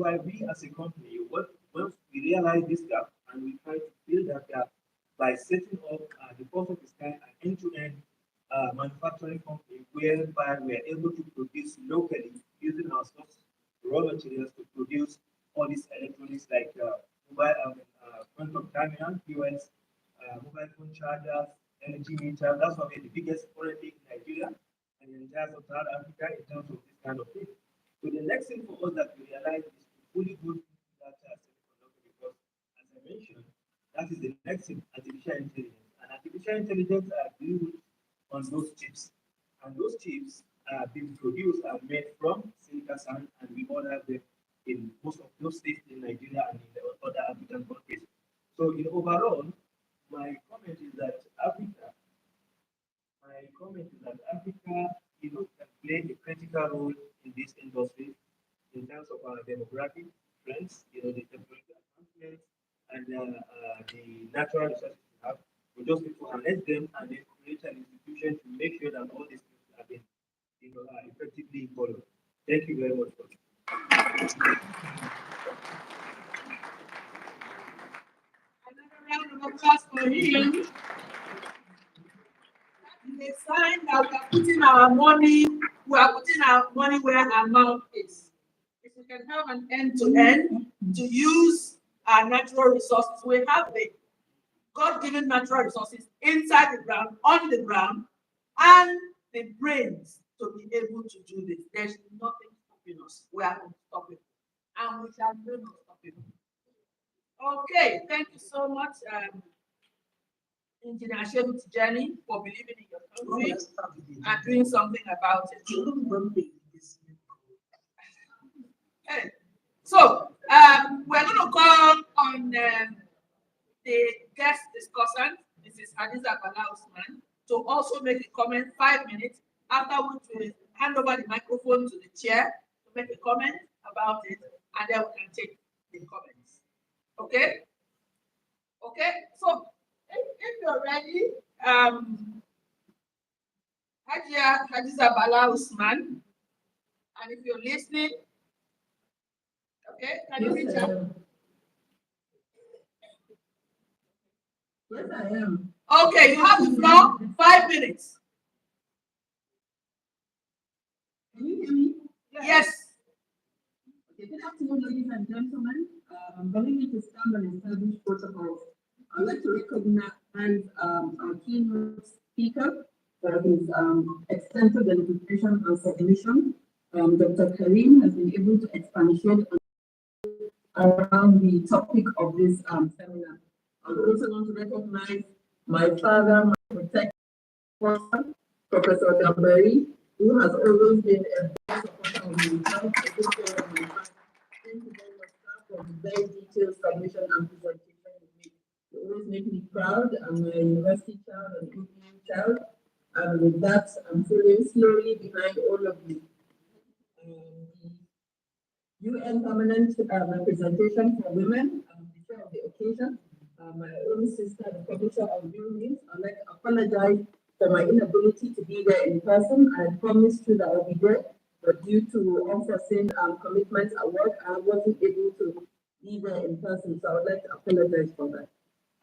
why we as a company, once we realize this gap and we try to fill that gap by setting up the first of its kind an end-to-end manufacturing company whereby we are able to produce locally using our source raw materials to produce all these electronics like mobile front of terminal, POS, mobile phone chargers, energy meter. That's why we're the biggest currently in Nigeria and in the entire of South Africa in terms of this kind of thing. So the next thing for us that we realize is to fully go into that semiconductor because, as I mentioned, that is the next thing, artificial intelligence. And artificial intelligence are built on those chips. And those chips are being produced and made from silicon sand, and we all have them in most of those states in Nigeria and in the other African countries. So in overall, my comment is that Africa, can play a critical role in this industry in terms of our demographic trends, the technological advancements and the natural resources we have. We just need to harness them and then create an institution to make sure that all these things are being, are effectively followed. Thank you very much. Another round of applause for him. That is a sign that we are putting our money where our mouth is. If we can have an end-to-end to use our natural resources, we have the God-given natural resources inside the ground, on the ground, and the brains to be able to do this. There's nothing stopping us. We are unstoppable. And we shall be unstoppable. Okay, thank you so much, Engineer Shehu Tijani, for believing in your country and doing something about it. Okay. So, we're going to call on the guest discussant, Mrs. Hadiza Bala Usman, to also make a comment, 5 minutes, after which we hand over the microphone to the chair to make a comment about it, and then we can take the comments. Okay? Okay, so if you're ready, Hadiza Bala Usman, and if you're listening, okay, can you reach out? Yes, I am. Okay, you have the floor, 5 minutes. Can you hear me? Yes. Okay, good afternoon, ladies and gentlemen. Permit me to stand and establish protocols. I'd like to recognize our keynote speaker for his extensive demonstration and submission. Dr. Karim has been able to expatiate around the topic of this seminar. I also want to recognize my father, my protector, Professor Gambari, who has always been a big supporter of myself, a good friend of my father. Thank you very much, sir, for the very detailed submission and presentation you made. You always make me proud. I'm a university child, an engineering child, and with that, I'm following slowly behind all of you. UN Permanent Representation for Women, the chair of the occasion, my own sister, the publisher of Realnews. I'd like to apologize for my inability to be there in person. I promised you that I'll be there, but due to unforeseen commitments at work, I wasn't able to be there in person, so I would like to apologize for that.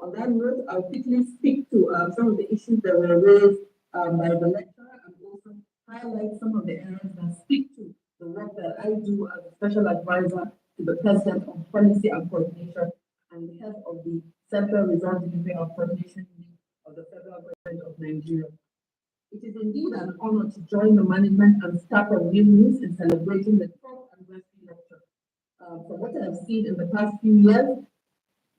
On that note, I'll quickly speak to some of the issues that were raised by the lecturer and also highlight some of the areas that speak to the work that I do as a special advisor to the President on Policy and Coordination and the head of the Central Result Delivery and Coordination Unit of the Federal Government of Nigeria. It is indeed an honor to join the management and staff of Realnews in celebrating the 12th anniversary lecture. From what I have seen in the past few years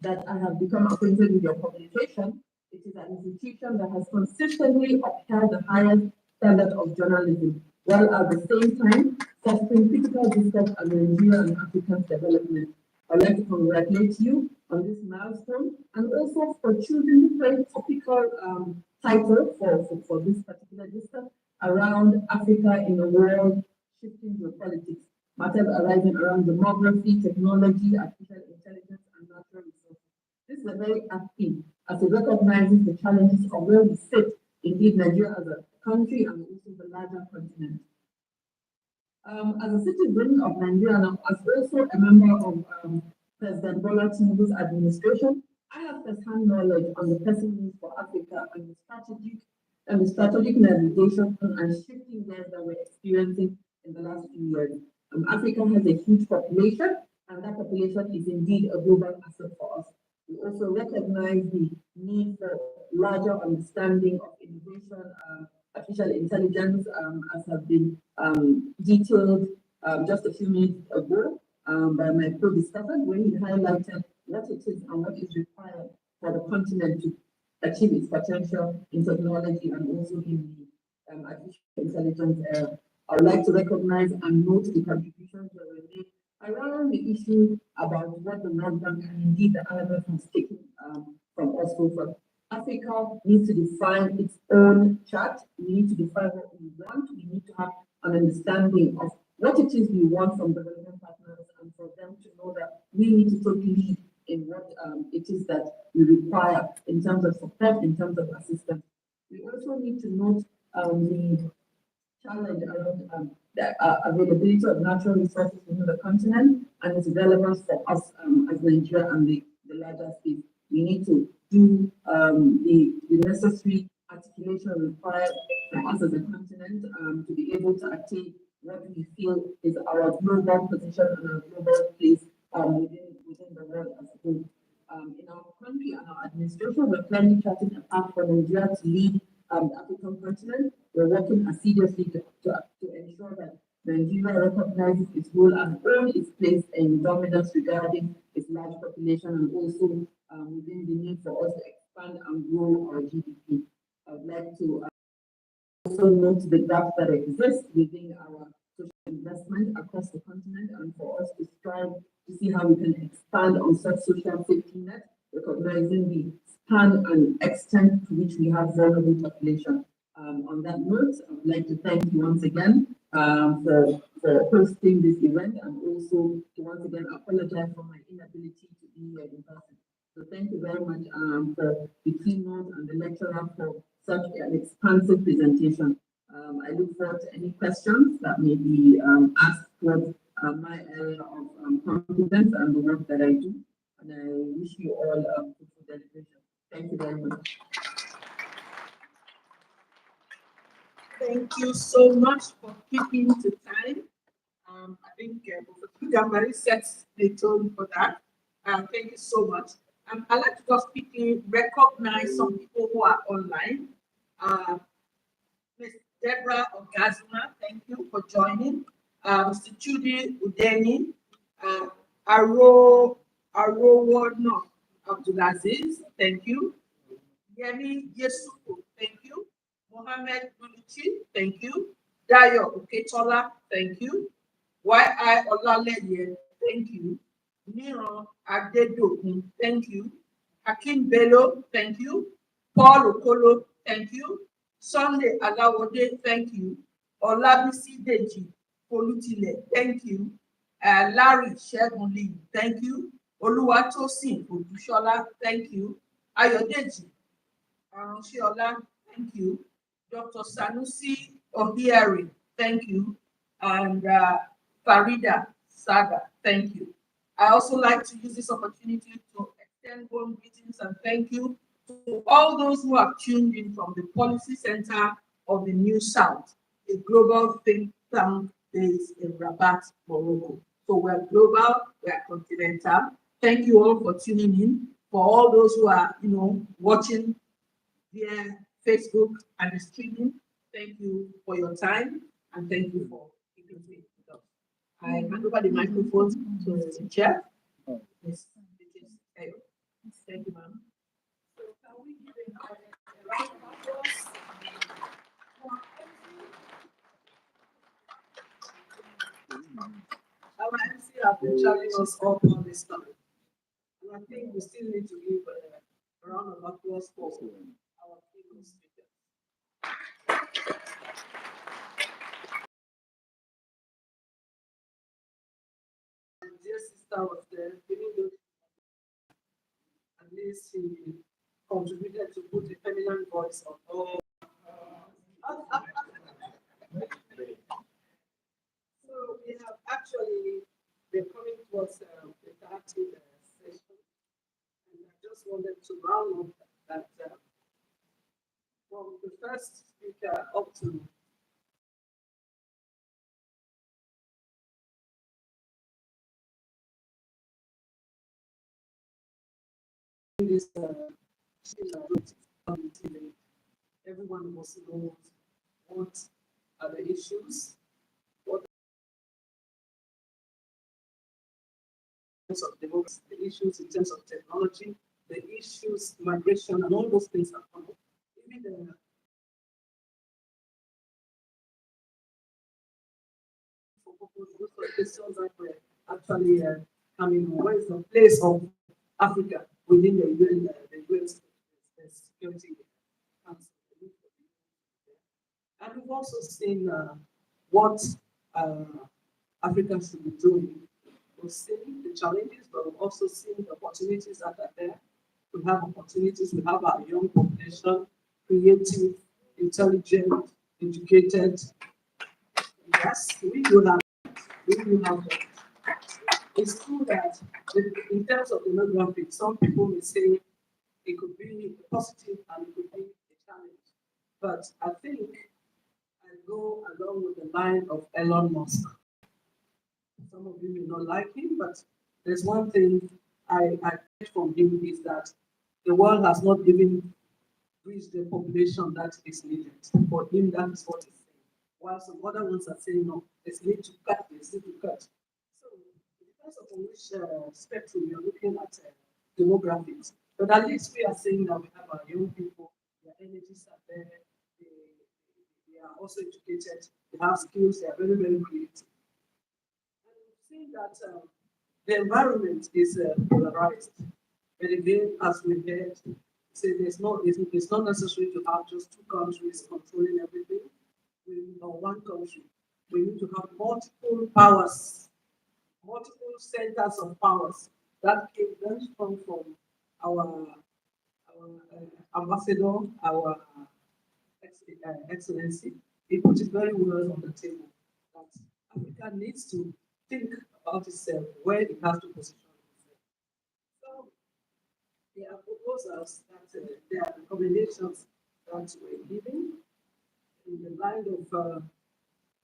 that I have become acquainted with your publication, it is an institution that has consistently upheld the highest standard of journalism, while at the same time fostering critical discourse on Nigeria and Africa's development. I'd like to congratulate you on this milestone and also for choosing this very topical title for this particular discourse around Africa in the world shifting geopolitics, matters arising around demography, technology, artificial intelligence, and natural resources. This is a very apt theme as it recognizes the challenges of where we sit, indeed Nigeria as a country and also the larger continent. As a citizen of Nigeria and as also a member of President Bola Tinubu's administration, I have first-hand knowledge on the pressing needs for Africa and the strategic navigation and shifting gears that we're experiencing in the last few years. Africa has a huge population, and that population is indeed a global asset for us. We also recognize the need for larger understanding of innovation, artificial intelligence, as have been detailed just a few minutes ago by my co-discussant when he highlighted what it is and what is required for the continent to achieve its potential in technology and also in the artificial intelligence era. I would like to recognize and note the contributions that were made around the issue about what the World Bank and indeed the IMF has taken from us so far. Africa needs to define its own chart. We need to define what we want. We need to have an understanding of what it is we want from the relevant partners and for them to know that we need to take lead in what it is that we require in terms of support, in terms of assistance. We also need to note the challenge around the availability of natural resources within the continent and its relevance for us as Nigeria and the larger space. We need to do the necessary articulation required for us as a continent to be able to attain what we feel is our global position and our global place within the world as a whole. In our country and our administration, we're planning charting a path for Nigeria to lead the African continent. We're working assiduously to ensure that Nigeria recognizes its role and owns its place in dominance regarding its large population and also within the need for us to expand and grow our GDP. I would like to also note the gaps that exist within our social investment across the continent and for us to strive to see how we can expand on such social safety net, recognizing the span and extent to which we have vulnerable population. On that note, I would like to thank you once again for hosting this event and also to once again apologize for my inability to be here in person. So thank you very much for the keynote and the lecturer for such an expansive presentation. I look forward to any questions that may be asked towards my area of competence and the work that I do. And I wish you all fruitful deliberation. Thank you very much. Thank you so much for keeping to time. I think Gambari sets the tone for that. Thank you so much. I'd like to just quickly recognize some people who are online. Ms. Deborah Ogazuma, thank you for joining. Mr. Chudi Udeni, Arowono Abdulaziz, thank you. Yemi Yesufu, thank you. Mohammed Buluchi, thank you. Dayo Oketola, thank you. Y.I. Olaleye, thank you. Niran Adedokun, thank you. Hakim Bello, thank you. Paul Okolo, thank you. Sunday Alawode, thank you. Olabisi Deji Polutile, thank you. Larry Shegunli, thank you. Oluwatosin Odushola, thank you. Ayodeji Aranshiola, thank you. Dr. Sanusi Ohiari, thank you. And Farida Saga, thank you. I also like to use this opportunity to extend warm greetings and thank you to all those who have tuned in from the Policy Center of the New South, a global think tank based in Rabat, Morocco. So we're global, we're continental. Thank you all for tuning in. For all those who are, watching via Facebook and the streaming, thank you for your time and thank you for keeping me with us. I hand over the microphone to the chair. Yes, thank you, ma'am. So can we give a round of applause? Our MC have been challenging us all on this time. And I think we still need to give a round of applause for our keynote speaker. My dear sister was there, giving you at least she contributed to put a feminine voice on all. So the first speaker up to this everyone must know what are the issues, what in terms of democracy, the issues in terms of technology, the issues, migration, and all those things are common. Even the those are questions that were actually coming. Where is the place of Africa within the UN, the UN Security Council? And we've also seen what uh, Africa should be doing. We've seen the challenges, but we've also seen the opportunities that are there. We have opportunities, we have our young population, creative, intelligent, educated. Yes, we do have that. It's true that in terms of demography, some people may say it could be positive and it could be a challenge. But I think I go along with the line of Elon Musk. Some of you may not like him, but there's one thing I get from him is that the world has not even reached the population that is needed. For him, that is what he's saying. While some other ones are saying, no, there's need to cut, there's need to cut. So it depends upon which spectrum you're looking at demographics. But at least we are saying that we have our young people, their energies are there, they are also educated, they have skills, they are very, very creative. See that the environment is polarized. But again, as we heard, say it's not necessary to have just two countries controlling everything. Or one country. We need to have multiple powers, multiple centers of powers. That came very strong from our ambassador, our excellency. He put it very well on the table that Africa needs to think about itself, where it has to position itself. So there are proposals that there are recommendations that we're giving in the line of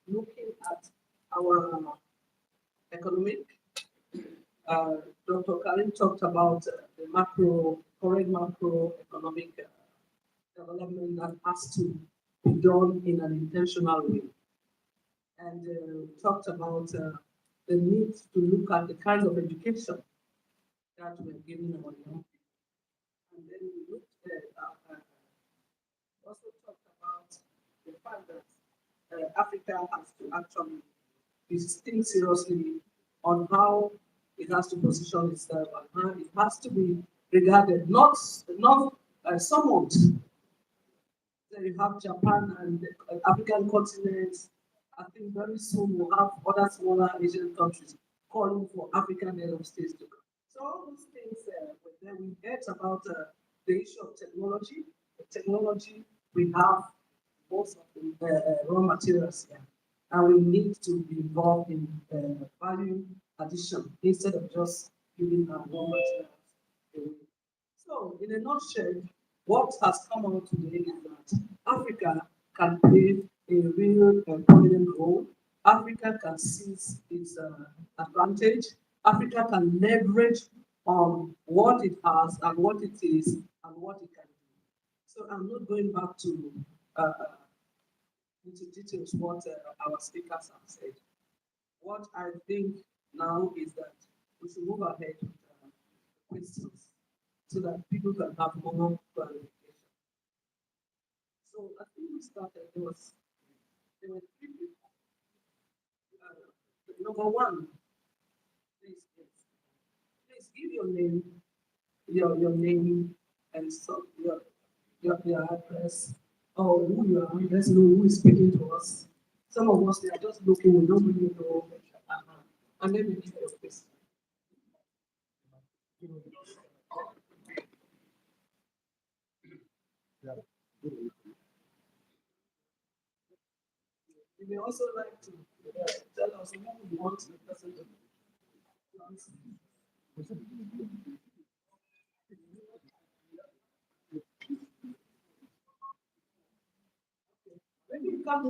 looking at our economic. Dr. Karim talked about the current macroeconomic development that has to be done in an intentional way. And talked about the need to look at the kind of education that we're giving our young people. And then we looked at, also talked about the fact that Africa has to actually think seriously on how it has to position itself and how it has to be regarded, not somewhat. Then you have Japan and the African continent. I think very soon we'll have other smaller Asian countries calling for African head of states to come. So all these things, then we heard about the issue of technology. The technology, we have most of the raw materials here, and we need to be involved in value addition instead of just giving our raw materials away. So, in a nutshell, what has come out today is that Africa can play a real prominent role. Africa can seize its advantage. Africa can leverage on what it has and what it is and what it can do. So I'm not going back to uh, into details what our speakers have said. What I think now is that we should move ahead with questions so that people can have more clarification. So I think we started, there were three people. Number one, please give your name and so your address or who you are. Let's know who is speaking to us. Some of us, they are just looking, we don't really know. And then we give your question. You may also like to tell us who you want the person to be. Just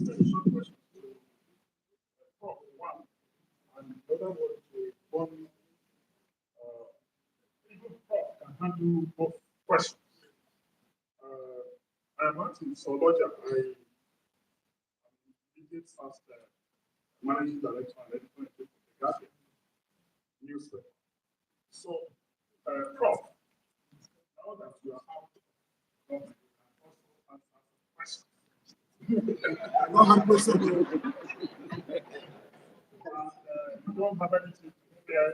a short question to Prof. One, and the other one to one. Even Prof can handle both questions. I'm Martin Soloja. I did first managing director and editor of the Guardian newspaper. So, Prof, now that you are out of government, you can also answer some questions. I don't have questions. You don't have anything to fear.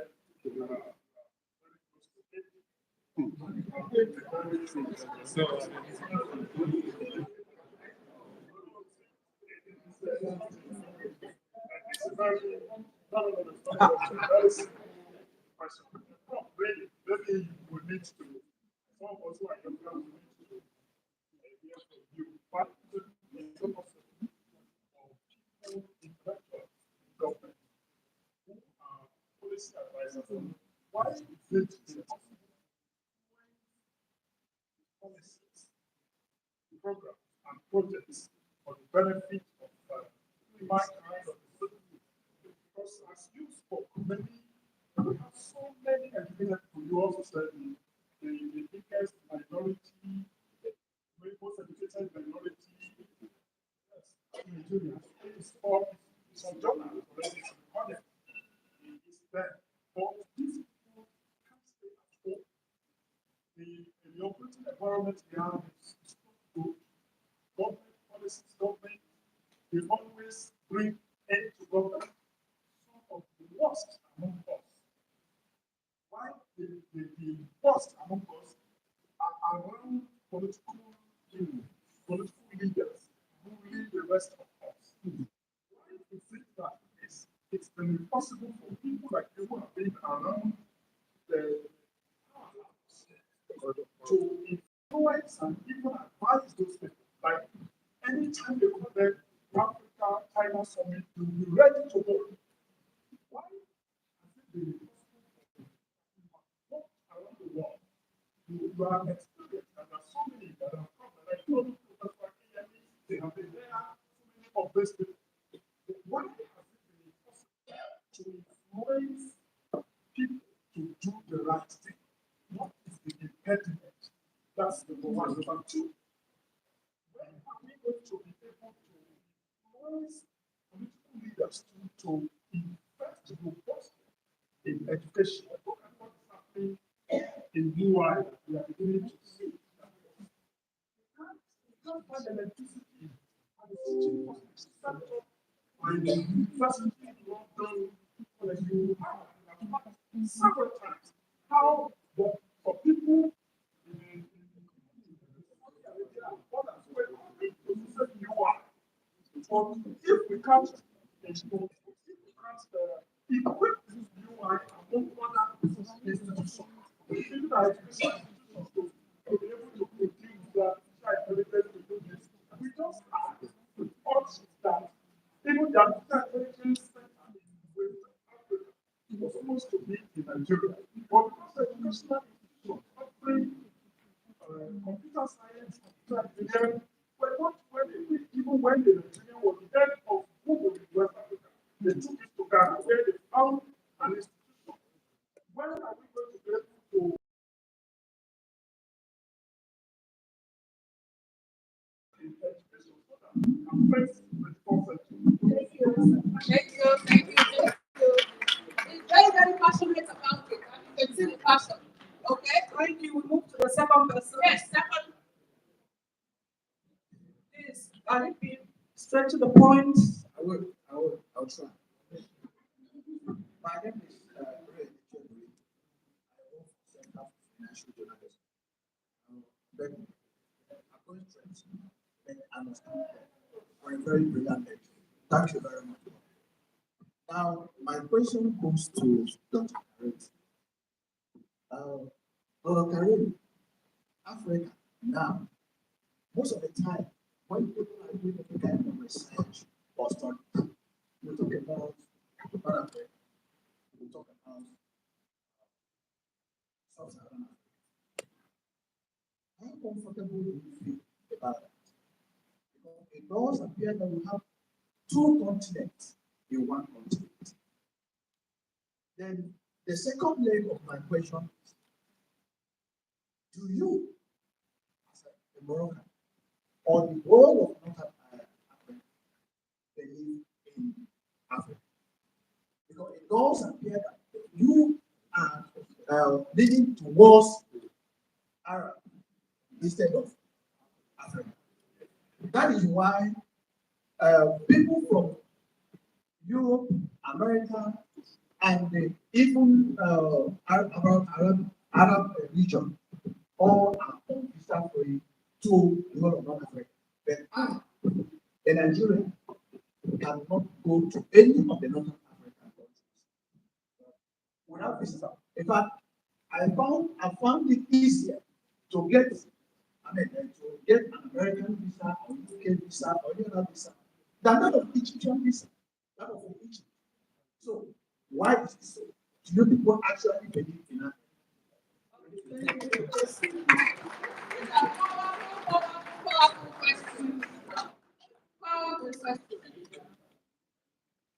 So, it's a very, really, maybe you will need to, some of us who are younger will need to hear from you. What is the purpose of people intellectuals in government who are policy advisors? Why is it impossible policies, programs, and projects for the benefit of mankind of the citizen? Because as you spoke, many we have so many educated people. You also said the biggest minority, very most educated minority, yes, in Nigeria. It's for some journalists already recorded. It's there. But these people can't stay at home. The operating environment we have is not good. Government policies, government, they always bring end to government. Some of the worst among us. Why the worst among us are around political leaders who lead the rest of us. Why is it that it's been impossible for people like you who have been around the to influence and even advise those people? Like anytime they call them Africa China Summit, you'll be ready to go. Why has it been impossible for people around the world? You have experienced, and there are so many that have come, and I told you that they have been there, so many of these people. Why has it been impossible to influence people to do the right thing? What is the impediment? That's number one. Number two, when are we going to be able to influence political leaders to invest robustly in education? Look at what is happening in UI. We are beginning to see that we can't find electricity at the teaching sector or in the university in London, like you have several times. How for people in but if we can't equip this UI among other institutions, even our education institutions to be able to produce that intelligence to do this, we just have odds that even the artificial intelligence center in West Africa was supposed to be in Nigeria, but because the educational institutions offering computer science, computer engineering, even when the Nigerian was the head of Google in West Africa, they took it to Ghana where they found an institution. When are we going to be able to in education so that we can face the concept? Thank you. He's very, very passionate about it. And you can see the passion. Okay? Thank you. We move to the second person. Yes, second. Please, can it be straight to the point? I'll try. My name is Realnews. I work for Center for Financial Journalism. But I'm going straight and understand for a very brilliant lecture. Thank you very much. Now, my question goes to Dr. Karim. Dr. Karim, Africa now most of the time, when people are doing any kind of research or study, we talk about Paraguay, we talk about Sub-Saharan Africa. How comfortable do you feel about that? Because it does appear that we have two continents in one continent. Then the second leg of my question is, do you, as a Moroccan, or the whole of North Africa, believe in Africa? Because it does appear that you are leading towards Arab instead of Africa. That is why people from Europe, America, and even Arab region all are on visa free to the whole of North Africa. But I, a Nigerian, cannot go to any of the Northern African countries without visa. In fact, I found it easier to get, to get an American visa or UK visa or any other visa than that of Egyptian visa, that of Egypt. So why is it so? Do you people actually believe in that?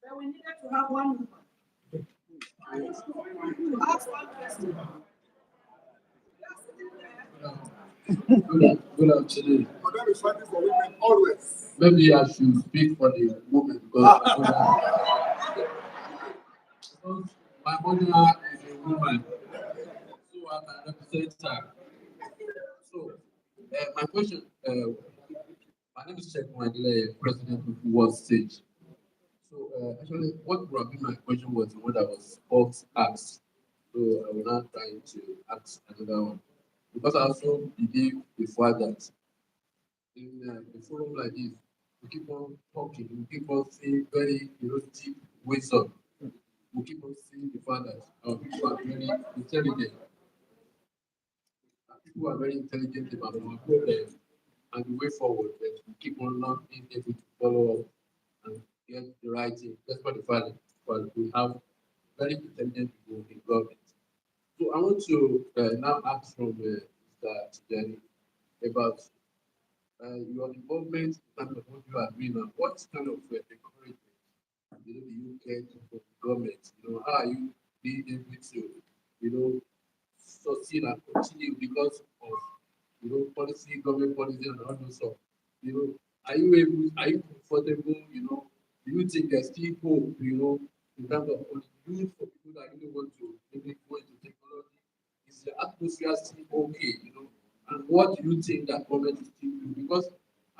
Then we needed to have one woman. To ask one question. Good afternoon. But that is fighting for women always. Maybe I should speak for the woman because my mother is a woman, so I can represent her. So, my question, my name is Sheikh Mandela, President of World Stage. So, actually, what would have been my question was the one that was both asked. So, I will now try to ask another one. Because I also believe before that in a forum like this, we keep on talking, we keep on saying very deep wisdom. We keep on seeing the fact that our people are very intelligent. Our people are very intelligent about our problems and the way forward. That we keep on not being able to follow up and get the right thing. That's what the fact that we have very intelligent people in government. So I want to now ask from Mr. Tijani about your involvement in terms of what you are doing now. What kind of encouragement the UK to the government? How are you being able to, succeed and continue because of policy, government policy and all those stuff? Are you comfortable, do you think there's still hope, in terms of youth for people that really want to maybe go into technology? Is the atmosphere still okay, And what do you think that government is still doing? Because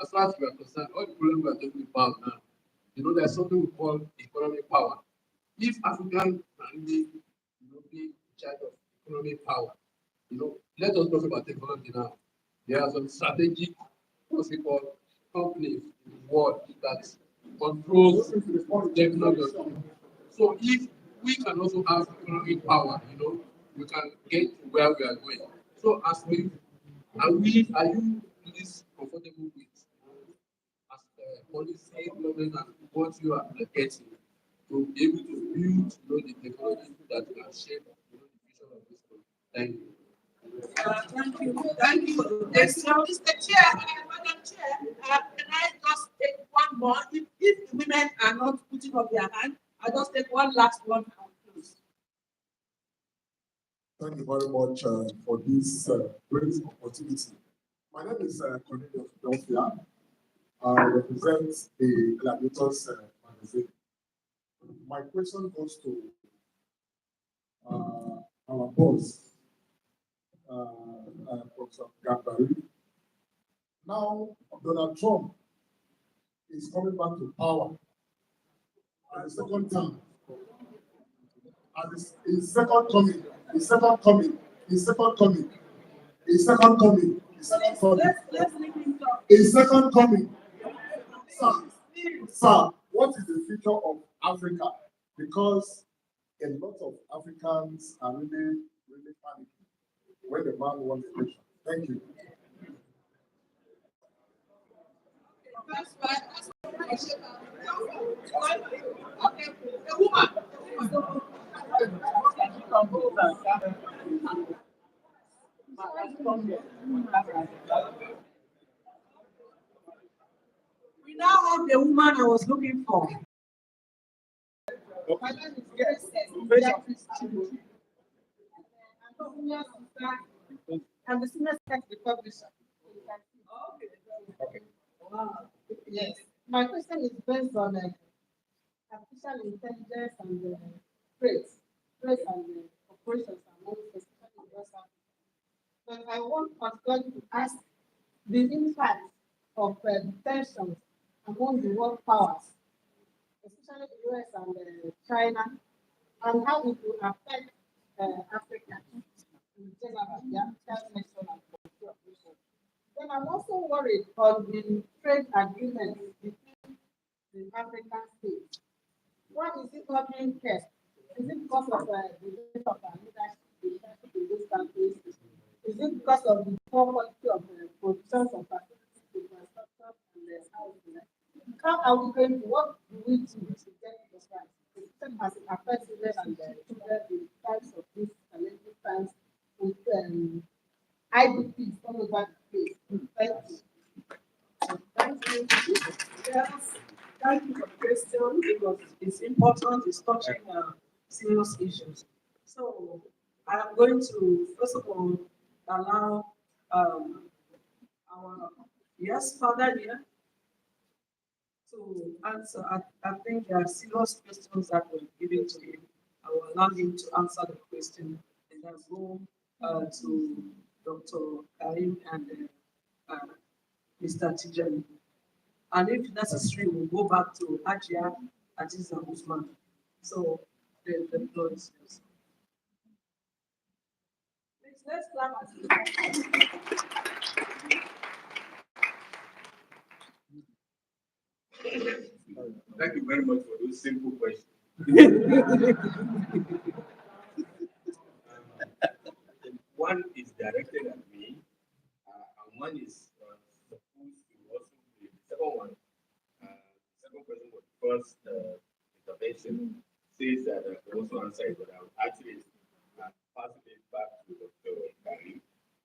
as far as we are concerned, all the problems we are talking about now, there's something we call economic power. If African can really, be in charge of economic power, let us talk about technology now. There are some strategic, what's it called, companies in the world that controls technology. So if we can also have economic power, we can get to where we are going. So as we are you please comfortable with as policy government and what you are getting to be able to build the technology that can shape the future of this country? Thank you. Thank you. Thank you for the question. Mr. Chair, Madam Chair, can I just take one more? If the women are not putting up their hand, I just take one last one and close. Thank you very much for this great opportunity. My name is Cornelius Philadelphia. I represent the Gladiators magazine. My question goes to our boss, Professor Gambari. Now, Donald Trump is coming back to power at the second time. At his second coming, his second coming, his second coming, his second coming, his second coming, his second coming. Sir, what is the future of Africa? Because a lot of Africans are really panicking when the man wants election. Thank you. That's why I should okay, a woman. We now have the woman I was looking for. My name is Grace Beatrice Chibu. I'm the senior secretary publisher. Wow. Yes. My question is based on artificial intelligence and trade and operations among especially in West Africa. But I want particularly to ask the impact of tensions among the world powers, especially the US and China, and how it will affect Africa in general, the African nation and country operation. Then I'm also worried on the trade agreement between the African states. Why is it not being kept? Is it because of the lack of leadership in these countries? Is it because of the poor quality of the productions of facilities, infrastructure, and the housing? How are we going to, what do we do to get this right? Especially as it affects women and children in times of these challenging times with IDPs all over the place. Thank you. Thank you. Yes, thank you for the question because it's important, it's touching serious issues. So I'm going to, first of all, allow our, yes, Father here to answer. I think there are serious questions that were given to him. I will allow him to answer the question and then go to Dr. Karim and uh, Mr. Tijani. And if necessary, we'll go back to Hajia Aziza Usman. So the floor is yours. Please, let's clap Thank you very much for those simple questions. One is directed at me, and one is supposed to also be the second one. Second question was the first intervention says that I can also answer it, but I'll actually pass it back to Dr. Karim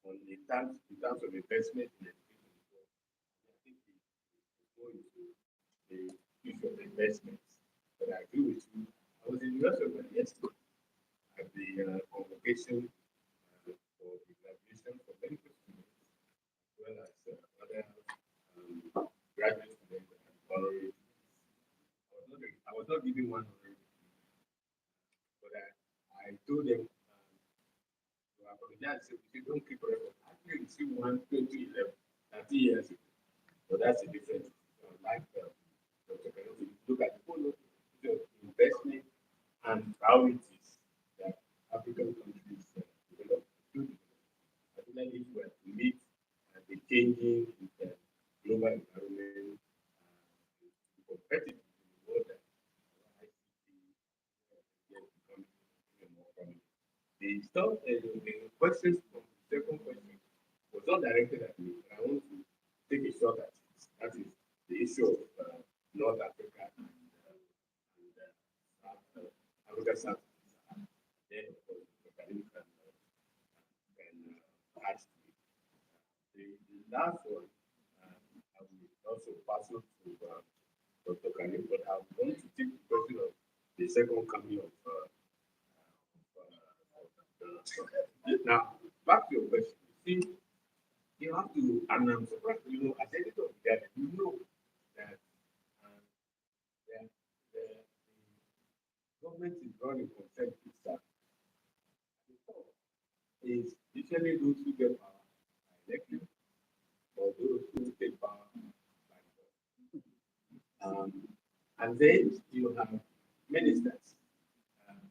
on in terms of investment in education. So I think it's going to the issue of investments. But I agree with you. I was in the US yesterday at the convocation for the graduation for medical students, as well as other graduate students and honorary. I was not giving one honorary, but I told them to apologize if you don't keep record. I actually received one 2011, 30 years ago. So that's a difference. Like Dr. Karim, look at the whole investment and priorities that African countries develop, particularly if we are to meet the changing global environment, competitive in the world that ICT is becoming more prominent. The questions from the second question was not directed at me, but I want to take a shot at it. That is the issue of North Africa and Africa South. Then, of course, the Caribbean can add to it. The last one, I will also pass it to Dr. Karim, but I want to take the question of the second coming of now, back to your question. You see, you have to, and I'm surprised, as editor of the Guardian, you know that the government is running consent to start. Is usually those who get power by election or those who take power by force. And then you have ministers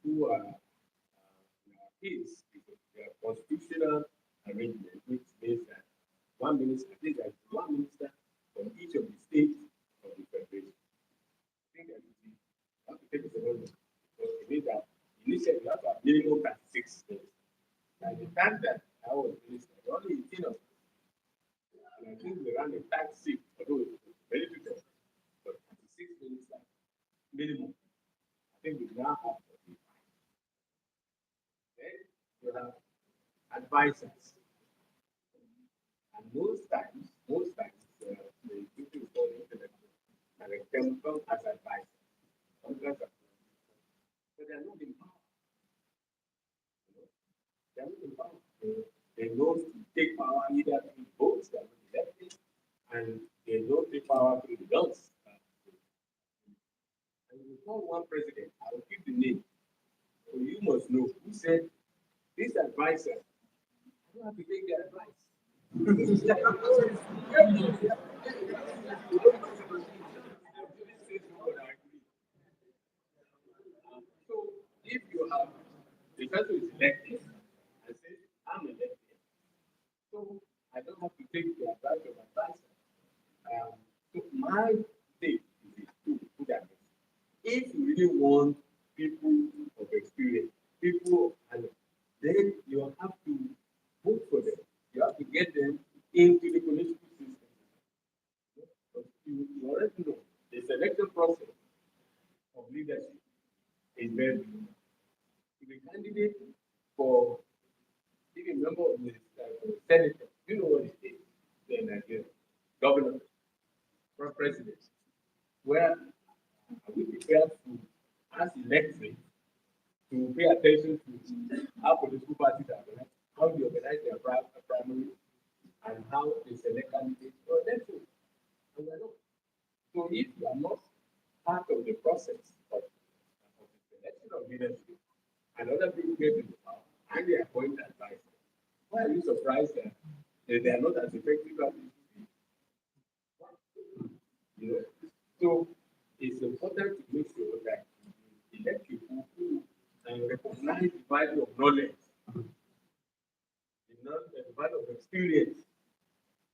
who are in our case, because they are constitutional arrangement, which means that one minister, I think there's one minister from each of the states of the federation. I think that you have to take it away because it means that initially you have to have minimum 36 states. By the time that I was minister, there were only 18 of us. And I think we ran a tight ship, although it's ready to minimum. I think we now have 45. Then you have advisors. And the people who call intellectual and they come as advisors. Sometimes, but they are not in power. They are not in power. They don't take power either through votes, they are not elected, and they don't take power through the guns. And we call one president, I will give the name. So you must know who said this advisor, you have to take their advice. So if you have the person who is elected and says, I'm elected, so I don't have to take the advice of advisor. So my take is to put that if you really want people of experience, people and then you have to vote for them. You have to get them into the political system. But you already know the selection process of leadership is very different. To be candidate for being a member of the Senate, you know what it is in Nigeria. Governor, for president. Where are we prepared to, as elected, to pay attention to how political parties are organized, how they organize their primary, and how they select candidates for election. And we're not. So if you are not part of the process of the selection of leadership, and other people get into power and they appoint advisors, why are you surprised that they are not as effective as they should be? You know? So it's important to make sure that you elect people who recognize the value of knowledge, the value of experience,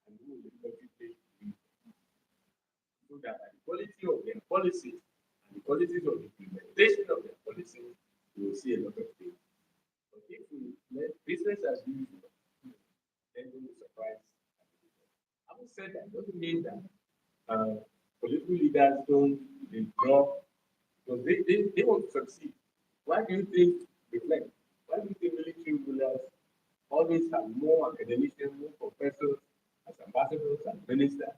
and who will contribute to it. So that by the quality of their policies and the qualities of the implementation of their policies, we will see a lot of things. But if we let business as usual, then we will surprise. Having said that, doesn't mean that political leaders don't withdraw because they want to succeed. Why do you think, reflect, why do you think military rulers always have more academicians, more professors, as ambassadors and ministers?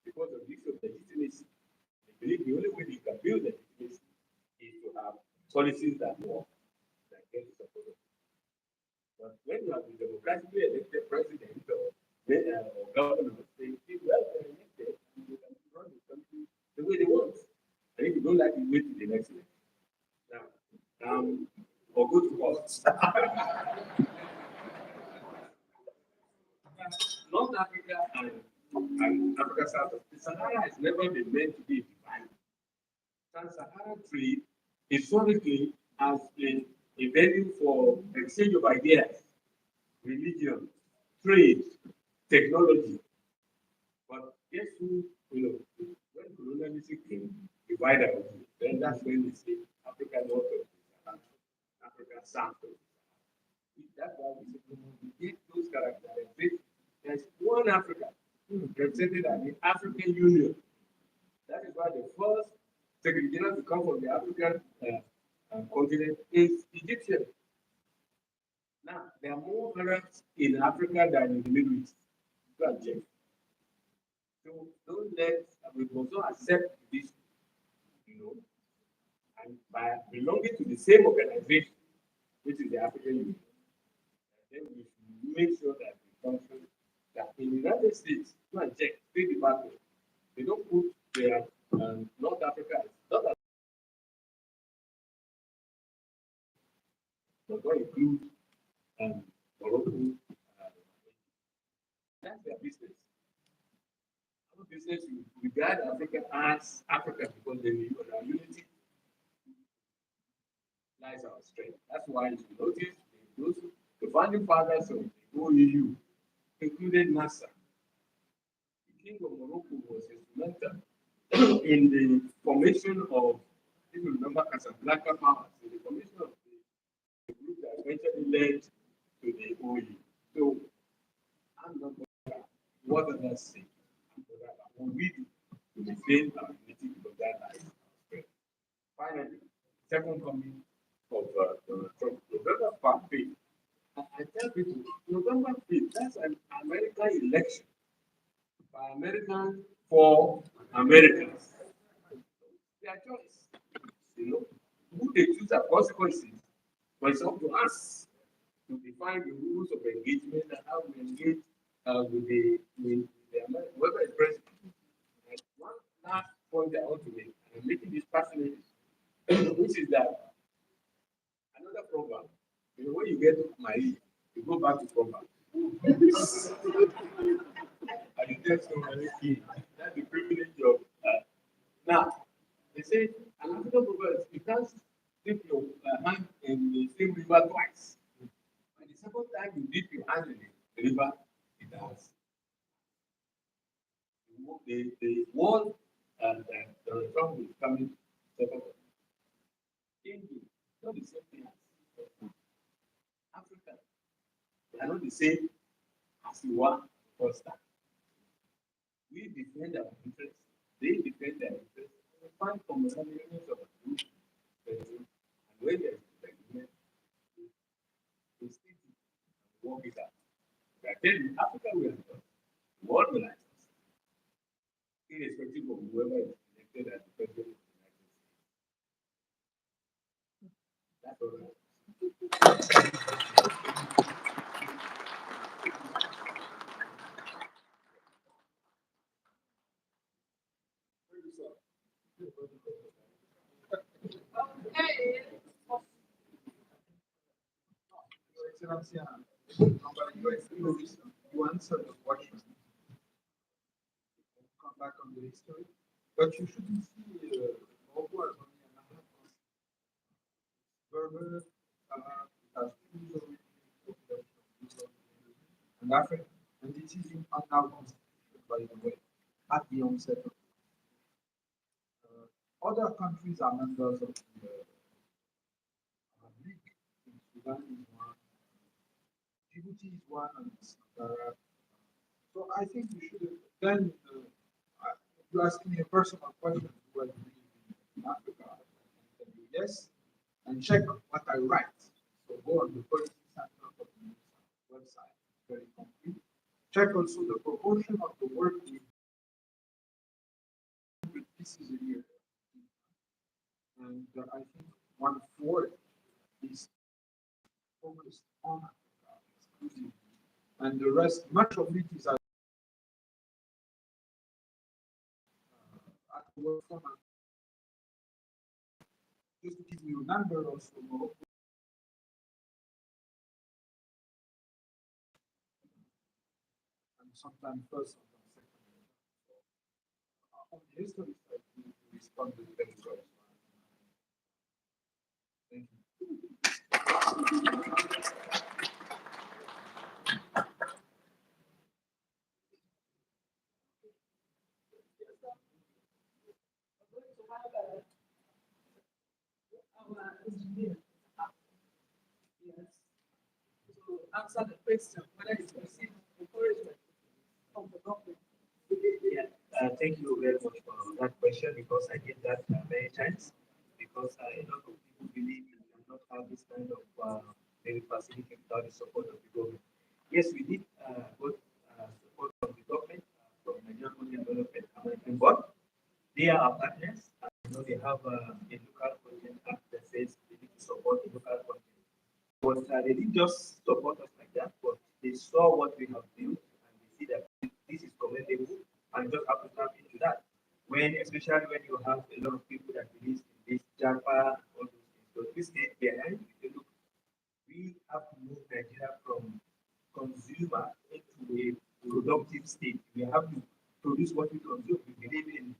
Because of this of legitimacy. They believe the only way they can build legitimacy is to have policies that work, that get the support of people. But when you have a democratically elected president or governor, they feel well they're elected and they can run the country the way they want. And if you don't like it, wait till the next election. Now, or go to court. North Africa and Africa South, the Sahara has never been meant to be divided. Trans-Saharan trade historically has been a venue for exchange of ideas, religion, trade, technology. But guess who, when colonialism came, divided us, then that's when they say Africa North of the Sahara, Africa South of the Sahara. That's why we say we get those characteristics. There's one Africa represented as the African Union. That is why the first Secretary General to come from the African continent is Egyptian. Now, there are more Arabs in Africa than in the Middle East. Go and check. So don't let, we also accept this, and by belonging to the same organization, which is the African Union, then we should make sure that we function, that in the United States, go and check, State Department, they don't put their North Africa, but don't include Morocco. That's their business. Our business, we regard Africa as Africa because in our unity lies our strength. That's why if you notice, the founding fathers of the OEU included NASA. The King of Morocco was instrumental in the formation of, if you remember, Casablanca powers, in the formation of the group that eventually led to the OEU. So, I'm not going to what others say, what we do to defend our unity because that lies our strength. second coming of Donald Trump. November 5th. I tell people, November 5th, that's an American election by Americans for Americans. Their choice. You know, who they choose are consequences, but it's up to us to define the rules of engagement and how we engage with the American, whoever is president. And one last point I want to make, and I'm making this passionate, which is that another program, you know, when you get married, you go back to program. And you get so many kids. That's the privilege of now. They say an African proverb is you can't dip your hand in the same river twice. And the second time you dip your hand in the river, it has the wall and the Trump is coming second. Changing, not the same thing as Africa. They are not the same as you were first time. We defend our interests, they defend their interests. We find commonalities of group, and when there's agreement, we stick to work it out. I tell you, Africa will help us, the world will help us, irrespective of whoever is elected as the president of the United States. That's all right. Your Excellency, you answered the question. Come back on the history, but you shouldn't see Morocco as only another Berber, as and Africa, and this is in our constitution, by the way, at the onset of other countries are members of the League. Sudan is one, Djibouti is one, and so I think we should then. You ask me a personal question: do I believe in Africa? I tell you yes, and check what I write. So go on the policy center of the website, very complete. Check also the proportion of the work we do pieces a year, and I think 1/4 is focused on Africa exclusively, and the rest, much of it is at work from. Just to give you a number also, and sometimes first, sometimes second. On the history side, we responded very well. Thank you. Our engineer, yes, to answer the question whether it's received encouragement from the government. Yeah, thank you very much for that question because I get that many times because a lot of people believe you cannot have this kind of maybe facility without the support of the government. Yes, we did got support from the government, from the Nigerian Development Management Board. They are our partners. You know, they have a local content act that says they need to support the local content. But they didn't just support us like that, but they saw what we have built and they see that this is commendable and just have to tap into that. When, especially when you have a lot of people that believe in this JAPA, all those things. So this state behind, look, we have to move Nigeria from consumer into a productive state. We have to produce what we consume. We believe in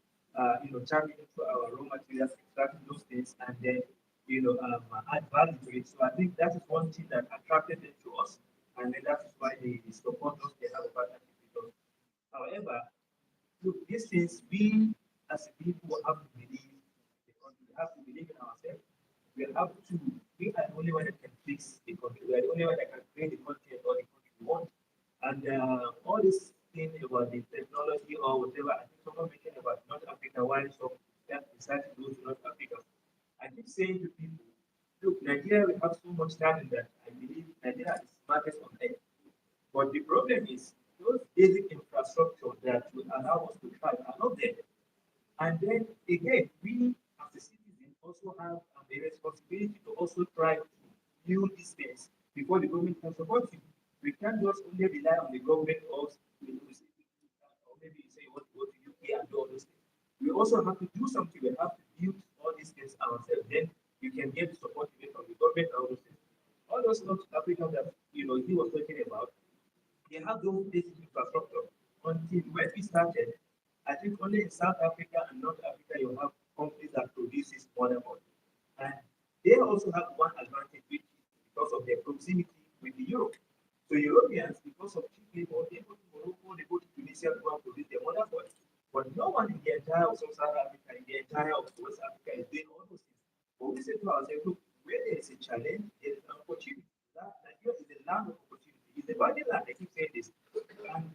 tapping into our raw materials, extracting those things, and then add value to it. So I think that is one thing that attracted them to us, and then that is why they support us. They have a partnership with us. However, look, these things we as a people have to believe because we have to believe in ourselves. We have to. We are the only one that can fix the country. We are the only one that can create the country or the country we want. And all this thing about the technology or whatever, I think someone mentioned about North Africa, why some that decided to go to North Africa. I keep saying to people, look, Nigeria, we have so much talent that I believe Nigeria is smartest on earth. But the problem is those basic infrastructure that will allow us to thrive are not there. And then again, we as a citizen also have the responsibility to also try to build these things before the government can support you. We can't just only rely on the government or maybe you say you want to go to UK and do all those things. We also have to do something. We have to build all these things ourselves. Then you can get the support even from the government and all those things. All those North Africans that he was talking about, they have those basic infrastructure. Until when we started, I think only in South Africa and North Africa you have companies that produces motherboard. And they also have one advantage, which is because of their proximity with the Europe. So Europeans, because of cheap labor, they go to Morocco, they go to Tunisia to go and produce their motherboard. But no one in the entire of South Africa, in the entire of West Africa is doing all those things. But we say to ourselves, look, where there is a challenge, there is an opportunity. That Nigeria is the land of opportunity. It's the virgin land, I keep saying this. And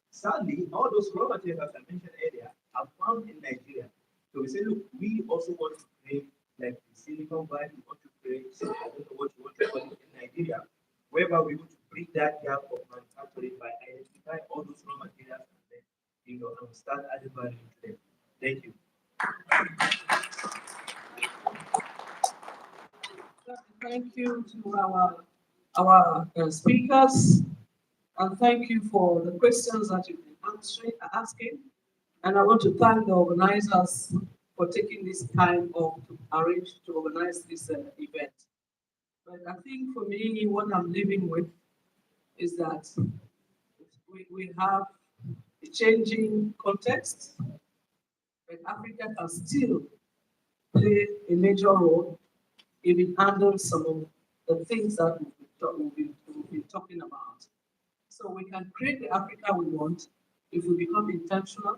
sadly, all those raw materials, as I mentioned earlier, are found in Nigeria. So we say, look, we also want to create like the Silicon Valley, we want to create, I don't know what you want to call it in Nigeria, whereby we want to bridge that gap of manufacturing by identifying all those raw materials and then, and start adding value to them. Thank you. Thank you to our speakers, and thank you for the questions that you've been asking. And I want to thank the organizers for taking this time off to arrange to organize this event. But I think for me, what I'm living with is that we have a changing context, but Africa can still play a major role if it handles some of the things that we've been talking about. So we can create the Africa we want if we become intentional,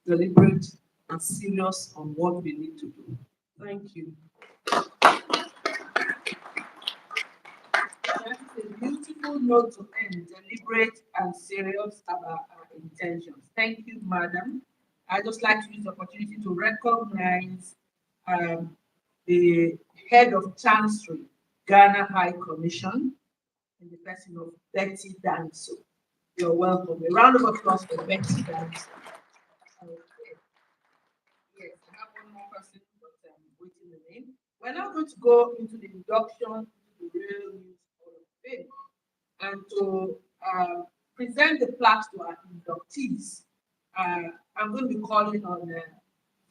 deliberate, and serious on what we need to do. Thank you. That is a beautiful note to end, deliberate and serious about our intentions. Thank you, madam. I'd just like to use the opportunity to recognize the head of Chancery, Ghana High Commission, in the person of Betty Danso. You're welcome. A round of applause for Betty Danso. Okay. Yes, I have one more person, but I'm waiting the name. We're now going to go into the induction to the Realnews Hall of Fame and to present the plaques to our inductees. I'm going to be calling on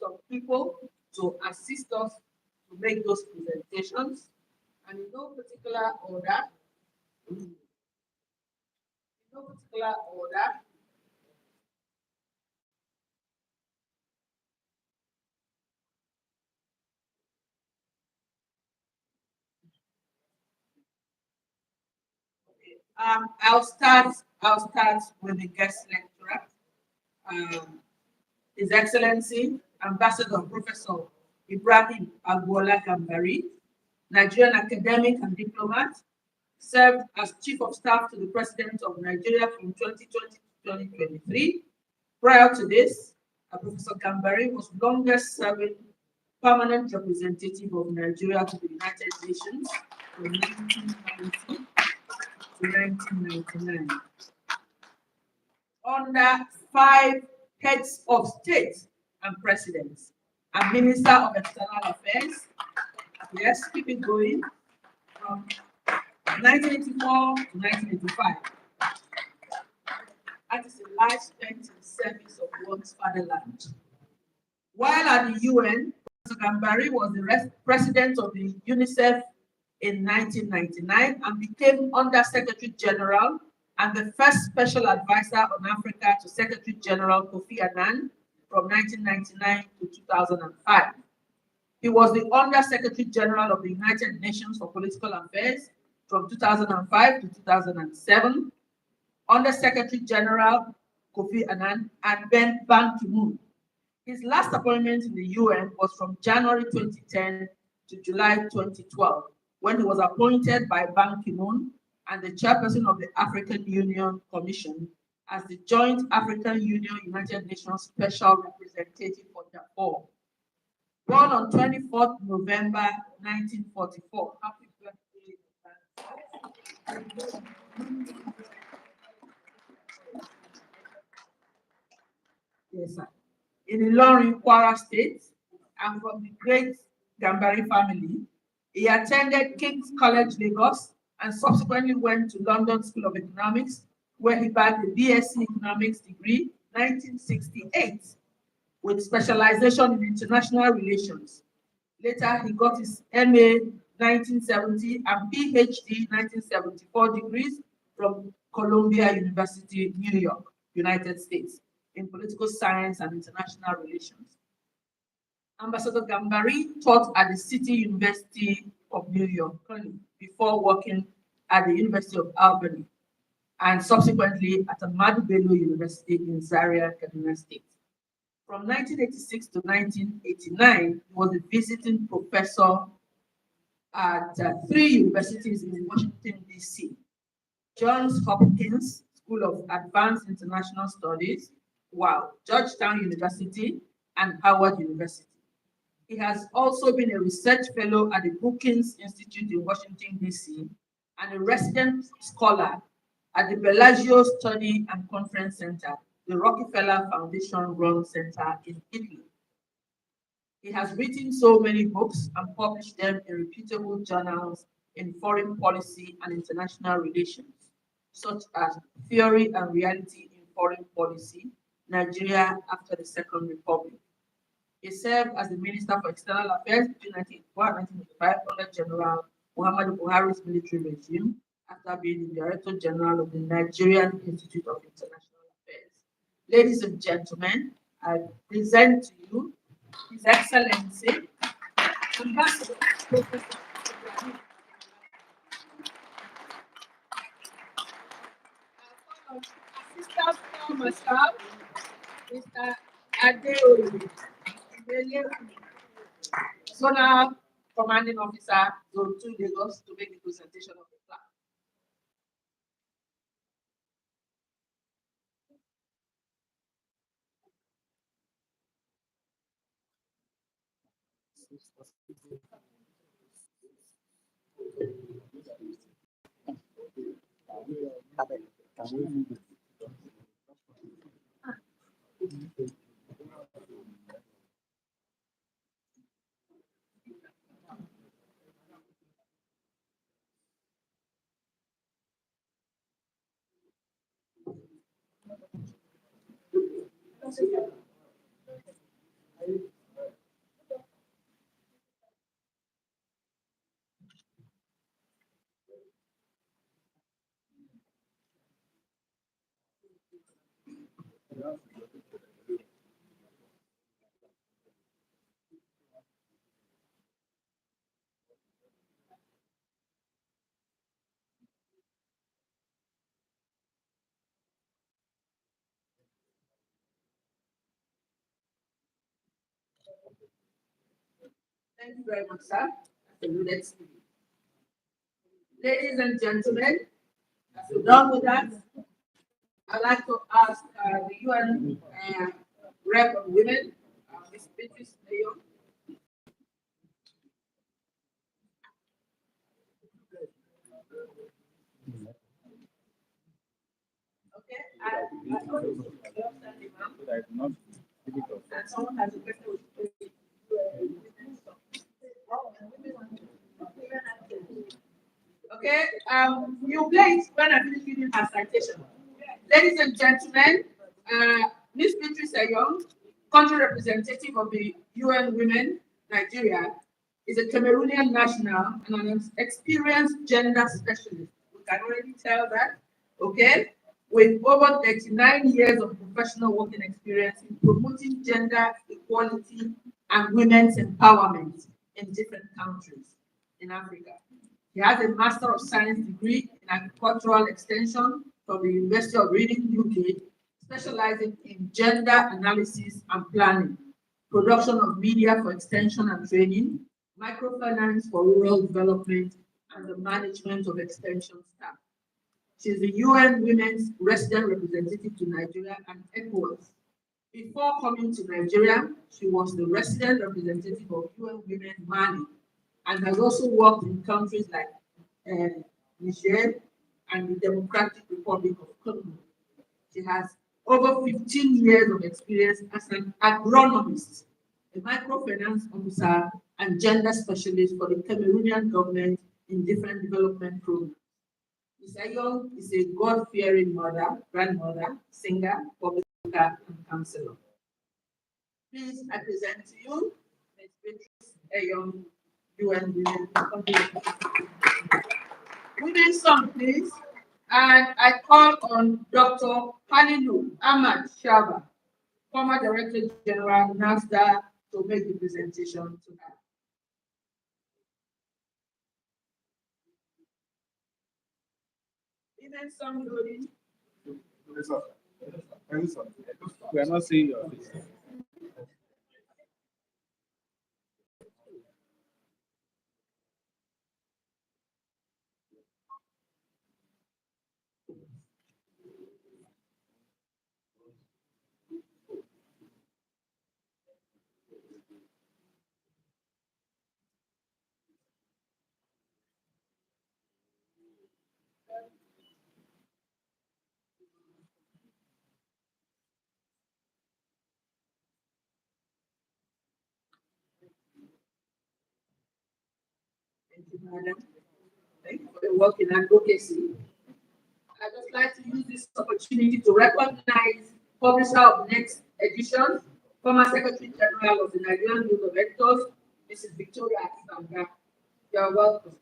some people to assist us to make those presentations, and in no particular order. I'll start with the guest lecturer, His Excellency Ambassador Professor Ibrahim Agbola Gambari, Nigerian academic and diplomat, served as Chief of Staff to the President of Nigeria from 2020 to 2023. Prior to this, Professor Gambari was longest serving permanent representative of Nigeria to the United Nations from 1990 to 1999. Under 5 heads of state and presidents and Minister of External Affairs. Yes, keep it going. From 1984 to 1985. That is a life spent in service of one's fatherland. While at the UN, Professor Gambari was the president of the UNICEF in 1999 and became Under Secretary General and the first special advisor on Africa to Secretary General Kofi Annan from 1999 to 2005. He was the Under Secretary General of the United Nations for Political Affairs from 2005 to 2007, Under Secretary General Kofi Annan, and then Ban Ki-moon. His last appointment in the UN was from January 2010 to July 2012, when he was appointed by Ban Ki-moon and the chairperson of the African Union Commission as the Joint African Union United Nations Special Representative for Darfur. Born on 24th November 1944. Happy birthday. Yes, sir. In Ilorin, Kwara State, and from the great Gambari family. He attended King's College, Lagos, and subsequently went to London School of Economics, where he bagged a BSc Economics degree 1968 with specialization in international relations. Later, he got his MA 1970 and PhD 1974 degrees from Columbia University, New York, United States, in political science and international relations. Ambassador Gambari taught at the City University of New York before working at the University of Albany and subsequently at Ahmadu Bello University in Zaria, Kaduna State. From 1986 to 1989, he was a visiting professor at three universities in Washington, D.C. Johns Hopkins School of Advanced International Studies, wow, Georgetown University, and Howard University. He has also been a research fellow at the Brookings Institute in Washington, D.C., and a resident scholar at the Bellagio Study and Conference Center, the Rockefeller Foundation-run center in Italy. He has written so many books and published them in reputable journals in foreign policy and international relations, such as Theory and Reality in Foreign Policy, Nigeria after the Second Republic. He served as the Minister for External Affairs between 1984 and 1985 under General Muhammadu Buhari's military regime, after being the Director General of the Nigerian Institute of International Affairs. Ladies and gentlemen, I present to you His Excellency, Ambassador Professor Assistant Marshal, Mr. Adeoye, Zonal Commanding Officer, Zone 2 Lagos, to make the presentation of the plan. Thank you very much, sir. Ladies and gentlemen, as we're done with that, I'd like to ask the UN Rep of Women, Ms. Beatrice Leon. Okay, and someone has a question. Okay, you play it when I finish reading her citation. Ladies and gentlemen, Ms. Beatrice Young, country representative of the UN Women, Nigeria, is a Cameroonian national and an experienced gender specialist. We can already tell that, okay? With over 39 years of professional working experience in promoting gender equality and women's empowerment in different countries in Africa. He has a Master of Science degree in Agricultural Extension from the University of Reading, UK, specializing in gender analysis and planning, production of media for extension and training, microfinance for rural development, and the management of extension staff. She is the UN Women's Resident Representative to Nigeria and ECOWAS. Before coming to Nigeria, she was the resident representative of UN Women Mali and has also worked in countries like Niger and the Democratic Republic of Congo. She has over 15 years of experience as an agronomist, a microfinance officer, and gender specialist for the Cameroonian government in different development programs. Ms. Ayong is a God-fearing mother, grandmother, singer, public speaker, and counselor. Please, I present to you Ms. Beatrice Ayong, UN Women. Women's song, please. And I call on Dr. Halilu Ahmad Shaba, former Director General, NASDA, to make the presentation to her. Women's song, Lodi. We are not seeing your face. Thank you, madam. Thank you for the work in advocacy. I'd just like to use this opportunity to recognize publisher of the next edition, former Secretary General of the Nigerian Guild of Editors, Mrs. Victoria Akibanga. You are welcome.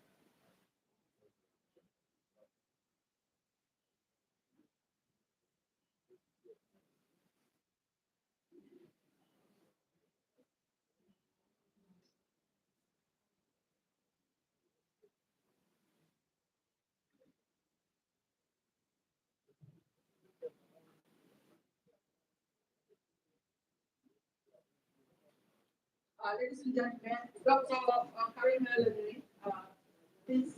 Ladies and gentlemen, Dr. Karim El-Anui, please.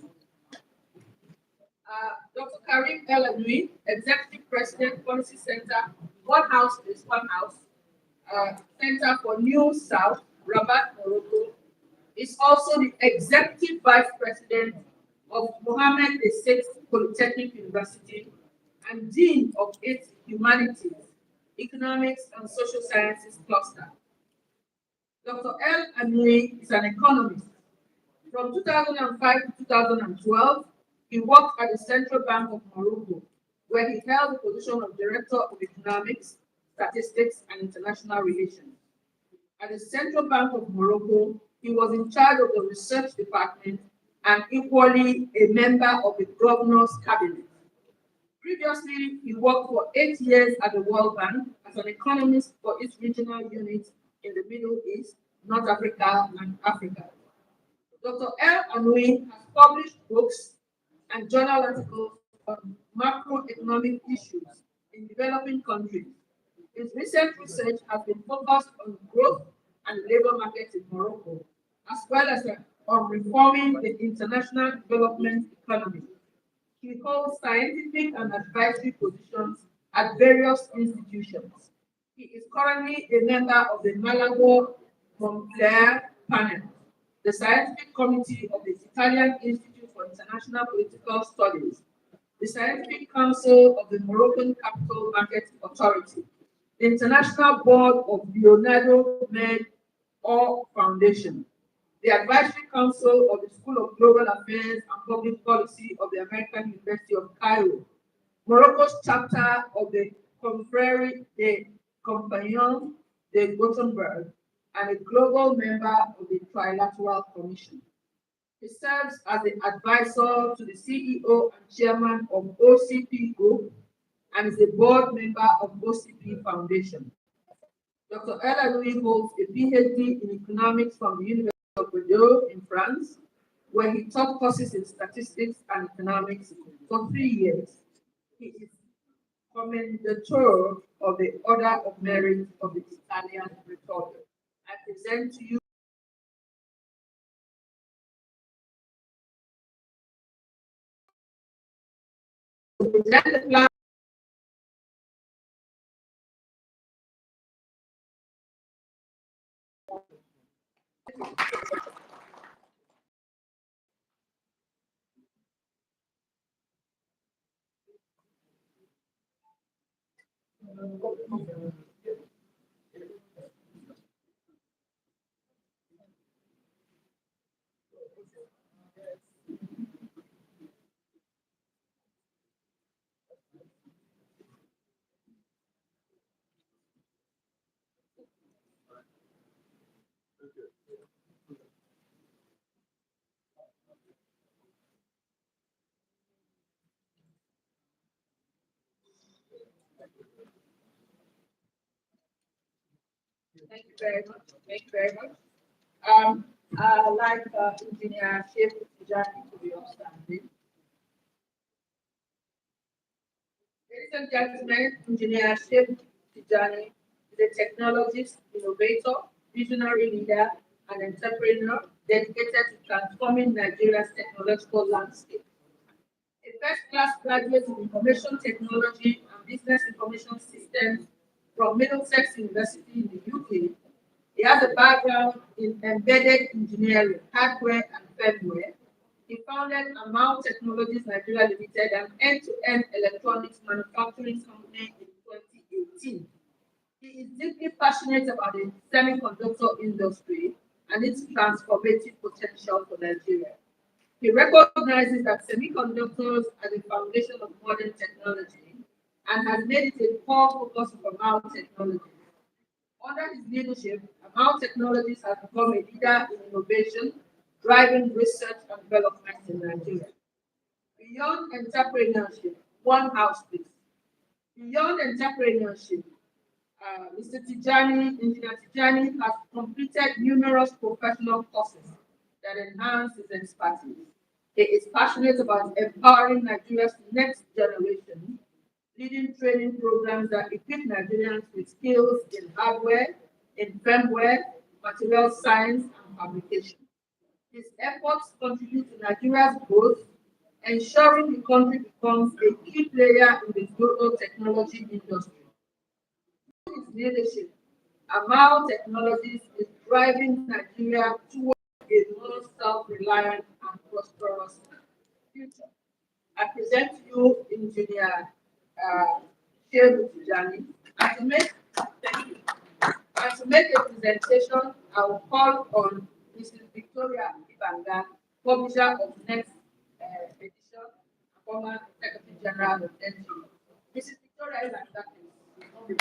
Dr. Karim El-Anui, Executive President, Policy Center, One House is One House, Center for New South, Rabat, Morocco, is also the Executive Vice President of Mohammed VI Polytechnic University and Dean of its Humanities, Economics, and Social Sciences cluster. Dr. El-Anui is an economist. From 2005 to 2012, he worked at the Central Bank of Morocco, where he held the position of Director of Economics, Statistics, and International Relations. At the Central Bank of Morocco, he was in charge of the research department and equally a member of the governor's cabinet. Previously, he worked for 8 years at the World Bank as an economist for its regional units in the Middle East, North Africa, and Africa. Dr. El-Anui has published books and journal articles on macroeconomic issues in developing countries. His recent research has been focused on growth and labor markets in Morocco, as well as on reforming the international development economy. He holds scientific and advisory positions at various institutions. He is currently a member of the Malago Montclair panel, the scientific committee of the Italian Institute for International Political Studies, the scientific council of the Moroccan Capital Market Authority, the international board of Leonardo Med or Foundation, the advisory council of the School of Global Affairs and Public Policy of the American University of Cairo, Morocco's chapter of the Confrérie des Compagnons de Gothenburg, and a global member of the Trilateral Commission. He serves as the advisor to the CEO and chairman of OCP Group and is a board member of OCP Foundation. Dr. El-Anui holds a PhD in economics from the University of Bordeaux in France, where he taught courses in statistics and economics for 3 years. He is commendator of the Order of Merit of the Italian Republic. I present to you to present the plan Thank you very much. Thank you very much. I like Engineer Shiv Tijani to be upstanding. Ladies and gentlemen, Engineer Shiv Tijani is a technologist, innovator, visionary leader, and entrepreneur dedicated to transforming Nigeria's technological landscape. A first-class graduate in information technology and business information systems from Middlesex University in the UK, he has a background in embedded engineering, hardware, and firmware. He founded Amount Technologies Nigeria Limited, an end-to-end electronics manufacturing company in 2018. He is deeply passionate about the semiconductor industry and its transformative potential for Nigeria. He recognizes that semiconductors are the foundation of modern technology and has made it a core focus of Amount Technologies. Under his leadership, Amount Technologies has become a leader in innovation, driving research and development in Nigeria. Beyond entrepreneurship, one house please. Beyond entrepreneurship, Mr. Tijani, Engineer Tijani, has completed numerous professional courses that enhance his expertise. He is passionate about empowering Nigeria's next generation, leading training programs that equip Nigerians with skills in hardware, in firmware, material science, and fabrication. His efforts contribute to Nigeria's growth, ensuring the country becomes a key player in the global technology industry. Through his leadership, Amal Technologies is driving Nigeria towards a more self-reliant and prosperous future. I present to you Engineer Shehu Tijani. And to make, thank you. And to make a presentation, I will call on Mrs. Victoria Ibanga, publisher of next edition, and former Secretary General of NGO. Mrs. Victoria Ibanga, please.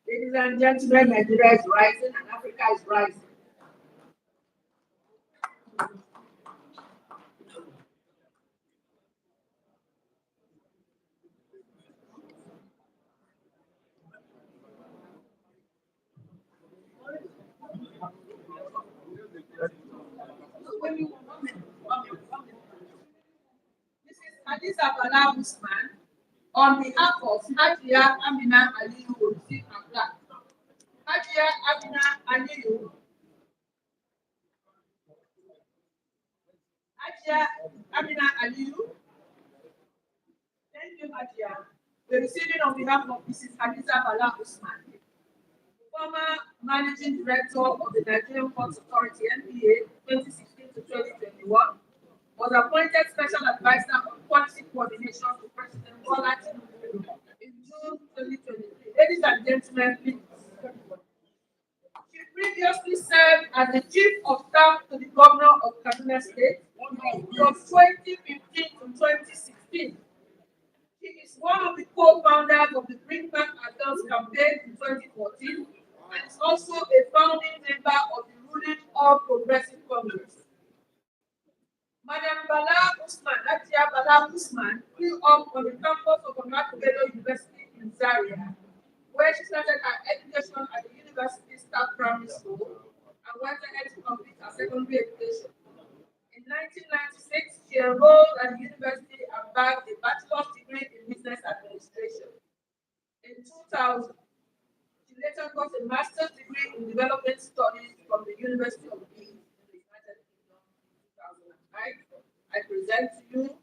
Ladies and gentlemen, Nigeria is rising and Africa is rising. This is Hadiza Bala Usman on behalf of Hajia Amina Aliyu will receive her plaque. Hajia Amina Aliyu. Hajia Amina Aliyu. Thank you, Hajia. We're receiving on behalf of Mrs. Hadiza Bala Usman, former Managing Director of the Nigerian Ports Authority (NPA) 2016 to 2021, was appointed Special Advisor on Policy Coordination to President Bola Tinubu in June 2023. Ladies and gentlemen, please. She previously served as the Chief of Staff to the Governor of Kaduna State from 2015 to 2016. She is one of the co-founders of the Bring Back Adults campaign in 2014 and is also a founding member of the ruling All Progressive Congress. Madam Bala Usman, Atia Bala Usman, grew up on the campus of Ahmadu Bello University in Zaria, where she started her education at the University Staff Primary School and wanted her to complete her secondary education. In 1996, she enrolled at the university and bagged a bachelor's degree in business administration. In 2000, she later got a master's degree in development studies from the University of Leeds in the United Kingdom in 2009. I present to you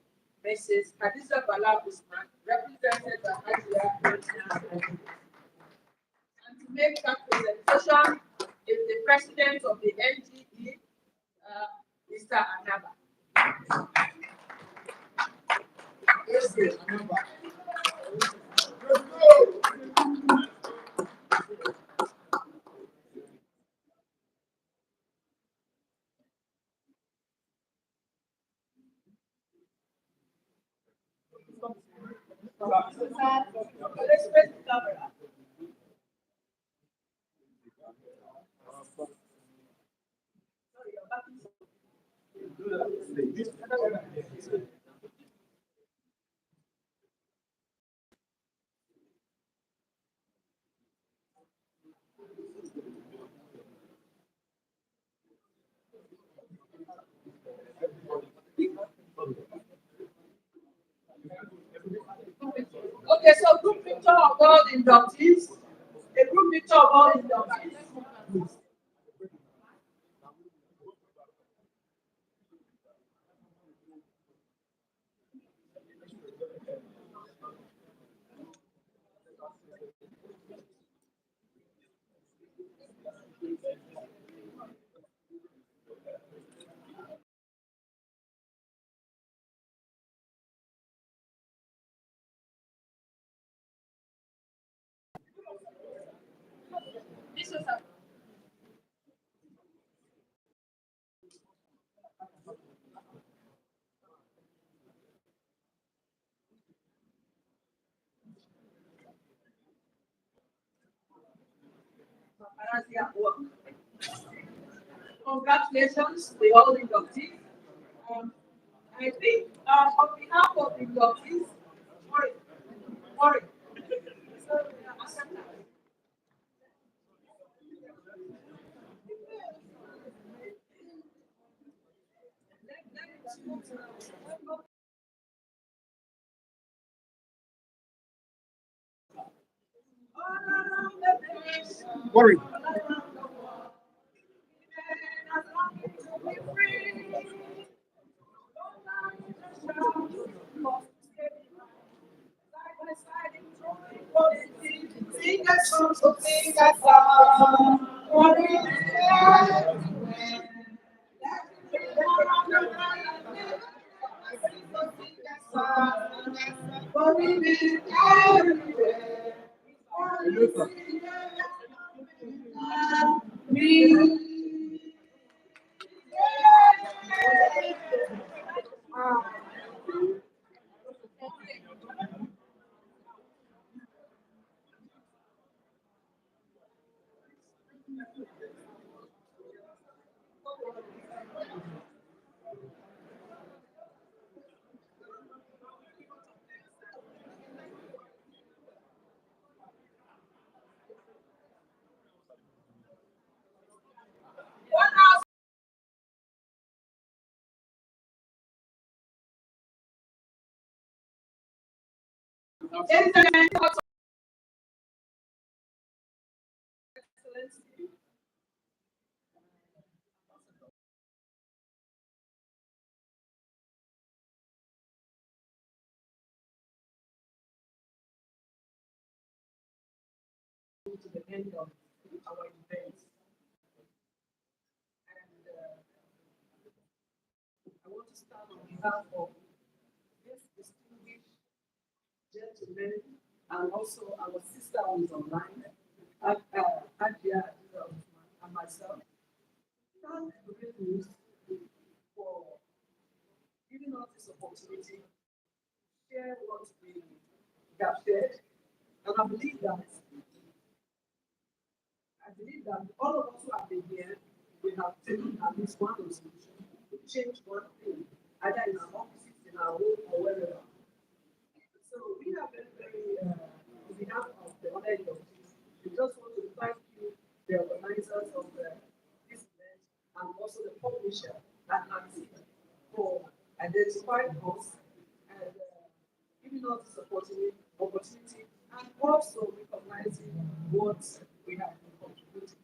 Mrs. Hadiza Bala Usman, represented by Hadiza. And to make that presentation is the president of the NGE, Mr. Anaba. Yes, yes, remember. Let's face the camera. Sorry, your back is okay, so group picture of all the inductees. A group picture of all the inductees. This was a paparazzi at work. Congratulations to all the inductees. I think on behalf of the inductees, sorry. So, accept that. Worry. Sing a song, so sing a song. To the end of our event. And I want to start on behalf of this distinguished gentleman and also our sister who is online, Adia and myself. Thank the Realnews for giving us this opportunity to share what we have shared. And I believe that all of us who have been here, we have taken at least one resolution to change one thing, either in our offices, in our home, or wherever. So we are very, on behalf of the other industries, we just want to thank you, the organizers of this event. identifying us and giving us this opportunity and also recognizing what we have been contributing.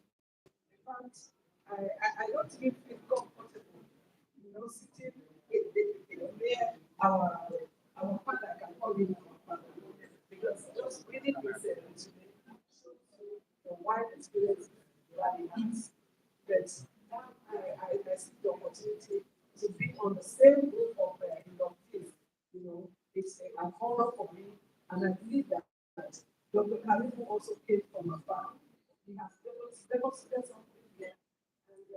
In fact, I don't even feel comfortable, sitting where our father can call him our father. Because just reading this today shows you the wide experience that he has. But now I see the opportunity to be on the same group of inductees. It's an honor for me, and I believe that Dr. Kalifu also came from afar. He has demonstrated something here,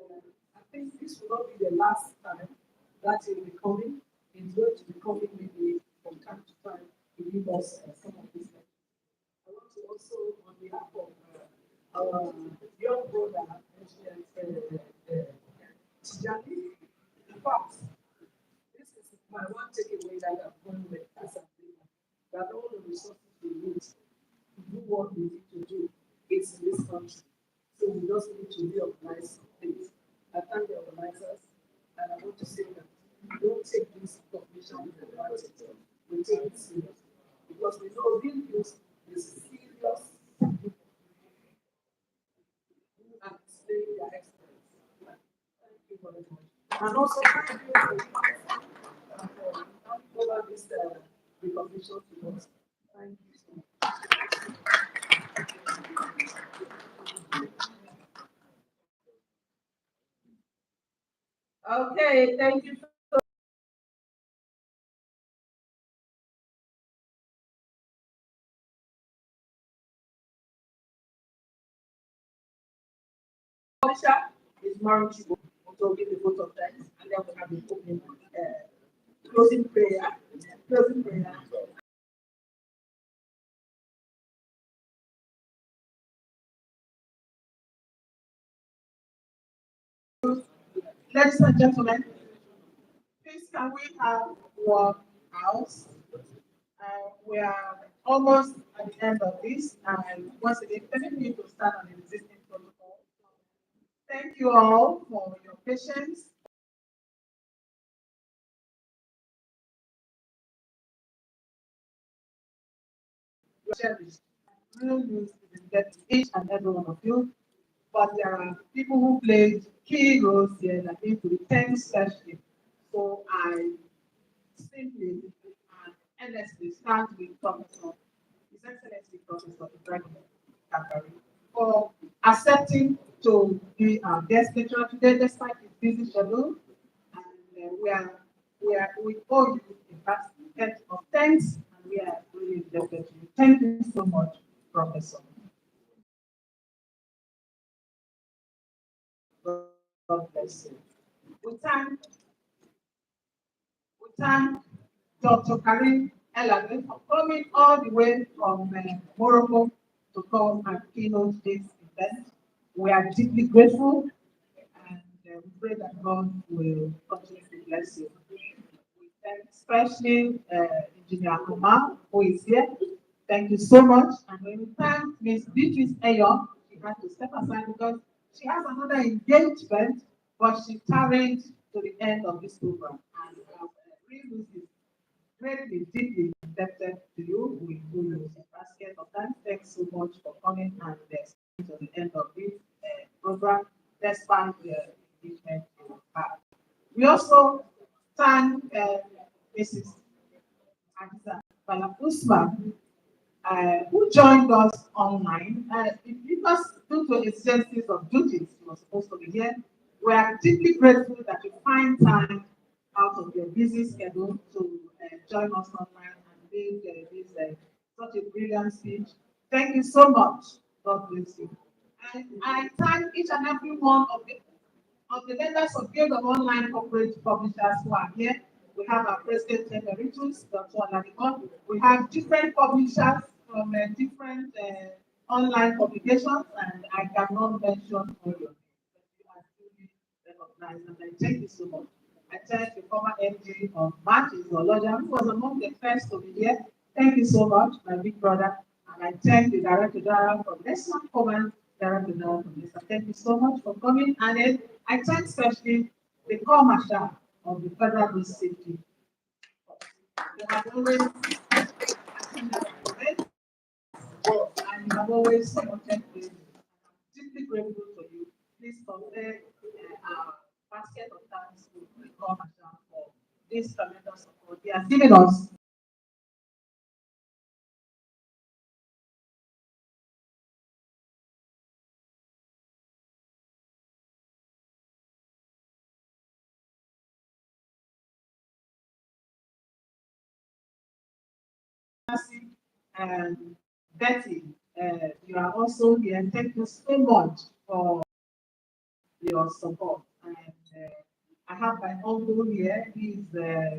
and I think this will not be the last time that he will be coming. He's going to be coming maybe from time to time to give us some of these things. I want to also, on behalf of our young brother, Tijani, in fact, this is my one takeaway that I've gone with as a leader, that all the resources we need to do what we need to do is in this country. So we just need to reorganize things. I thank the organizers, and I want to say that we don't take this recognition for granted. We take it seriously because we know real news is serious people who are displaying their excellence. Thank you very much. And also thank you for handing over this recognition to us. Thank you so much. Okay, thank you. Publisher is Maruchi. Also give the vote of thanks, and then we have the opening closing prayer. Closing prayer. Ladies and gentlemen, please can we have one house? We are almost at the end of this, and once again, permit me to start on the existing protocol. Thank you all for your patience. Realnews is indebted to each and every one of you, but there are people who played key roles here that need to be thanked especially. So I simply and endlessly start with Professor, His Excellency Professor Ibrahim Kakari, for accepting to be our guest lecturer today despite his busy schedule. And we owe you a basket of thanks, and we are really indebted to you. Thank you so much, Professor. God bless you. We thank Dr. Karim Elade for coming all the way from Morocco to come and keynote this event. We are deeply grateful, and we pray that God will continue to bless you. We thank especially Engineer Omar, who is here. Thank you so much. And we thank Ms. Beatrice Ayon. She had to step aside because she has another engagement, but she tarried to the end of this program. And Realnews is greatly, deeply indebted to you. We owe you a basket of thanks. Thanks so much for coming and staying to the end of this program, despite the engagement you have. We also thank Mrs. Adiza Balafusman, who joined us online. Because due to exigencies of duties, she was supposed to be here. We are deeply grateful that you find time out of your busy schedule to join us online and make this such a brilliant speech. Thank you so much. God bless you. And I thank each and every one of the members of Guild of Online Corporate Publishers who are here. We have our President Emeritus, Dr. Oladipon. We have different publishers from different online publications, and I cannot mention all of them, but you are truly recognized, and I thank you so much. I thank the former MD of Matthew Zoologia, who was among the first to be here. Thank you so much, my big brother. And I thank the Director General from National Command, Director General from this. Thank you so much for coming. And then I thank especially the Corps Marshal of the Federal Road Safety have always and you have always supported me. Deeply grateful to you. Please compare our basket of thanks to the commercial for this tremendous support they have given us. And Betty, you are also here. Thank you so much for your support. And I have my uncle here. He's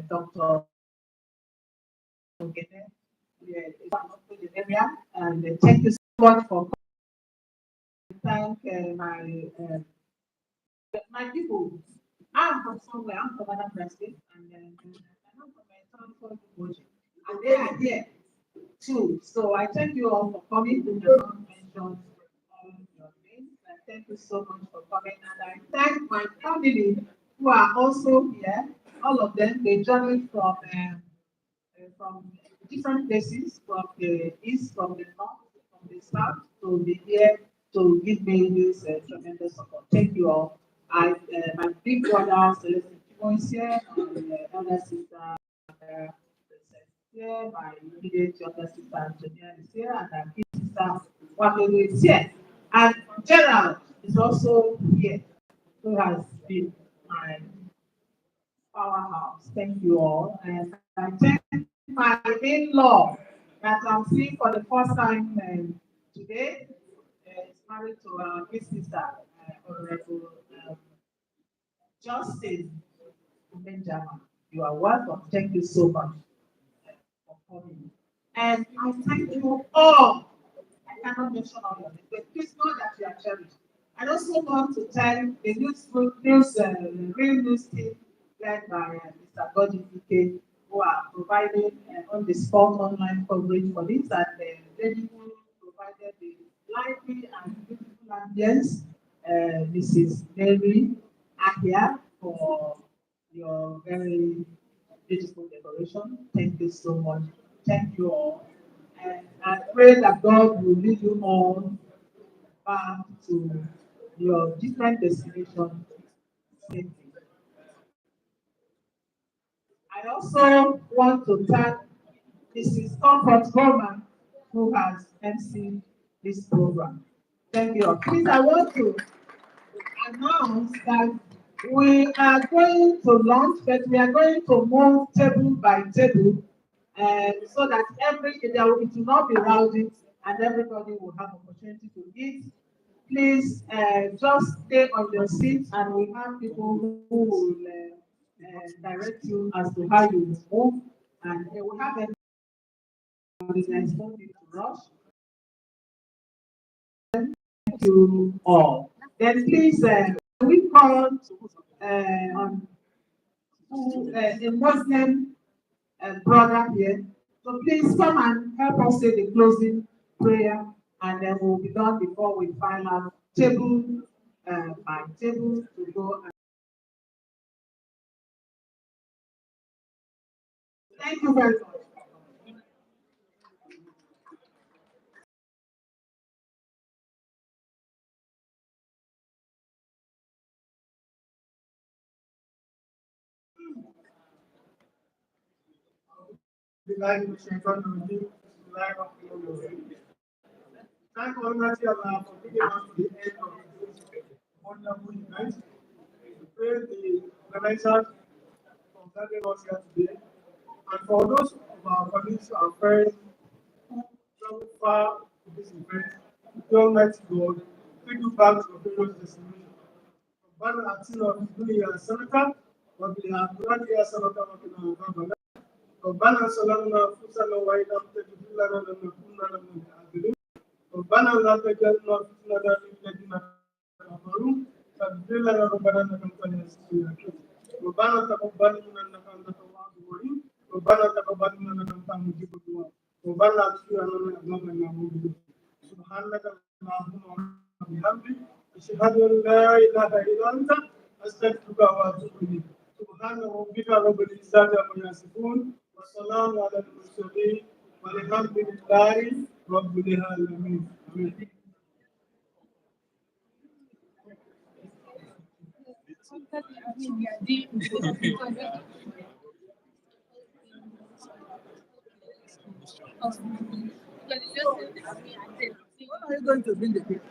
Dr. Ogene. Yeah, he's an uncle in the area. And thank you so much for thank my people. I'm from somewhere. I'm from another state, and I'm from my town called Umoji. And they are here too. So I thank you all for coming. I don't mention all your names. I thank you so much for coming, and I thank my family who are also here. All of them, they journeyed from different places, from the east, from the north, from the south, to be here to give me this tremendous support. Thank you all. My big brother, Celestine Chimo is here, my elder sister, Princess is here, my immediate younger sister, Antonia is here, and my big sister, Wakelu is here. And Gerald is also here, who has been my powerhouse. Thank you all. And I thank my in-law that I'm seeing for the first time today. Is married to our big sister, Honorable Justin Benjamin. You are welcome. Thank you so much for coming. And I thank you all. I cannot mention all of it, but please know that you are cherished. I also want to thank the real news team led by Mr. Gordon Ike, who are providing on the spot online coverage for this, and they provided the lively and beautiful ambience. Mrs. Mary Ahia, for your very beautiful decoration. Thank you so much. Thank you all. And I pray that God will lead you all back to your different destinations safely. I also want to thank Mrs. Comfort Bowman, who has emceed this program. Thank you. Please, I want to announce that we are going to launch, but we are going to move table by table, so that it will not be rowdy and everybody will have opportunity to eat. Please just stay on your seats, and we have people who will direct you as to how you move, and we have a there's no need to rush. Thank you all. Then please, we call on a Muslim brother here. So please come and help us say the closing prayer, and then we'll be done before we find out table by table to go. Thank you very much. The light of Shaitan will be the light of the Lord. Thank Almighty Allah for bringing us to the end of this wonderful event. We pray the organizers for gathering us here today, and for those of our colleagues and friends who travel far to this event, the Almighty God take you back to your various destinations. ربنا آتنا في الدنيا حسنة وفي الآخرة حسنة وقنا عذاب النار. ربنا ظلمنا أنفسنا وإن لم تغفر لنا لنكونن من الخاسرين. ربنا لا تجعلنا فتنة للذين كفروا فاغفر لنا ربنا إنك أنت العزيز الحكيم. ربنا تقبل منا إنك أنت التواب الرحيم. ربنا تقبل منا إنك أنت مجيب الدعاء. ربنا اغفر لنا ذنوبنا وذنوبنا. سبحانك اللهم وبحمدك أشهد أن لا إله إلا أنت أستغفرك وأتوب إليك. سبحان ربك رب العزة عما يصفون والسلام على المرسلين والحمد لله رب العالمين. آمين. When are you going to bring the picture?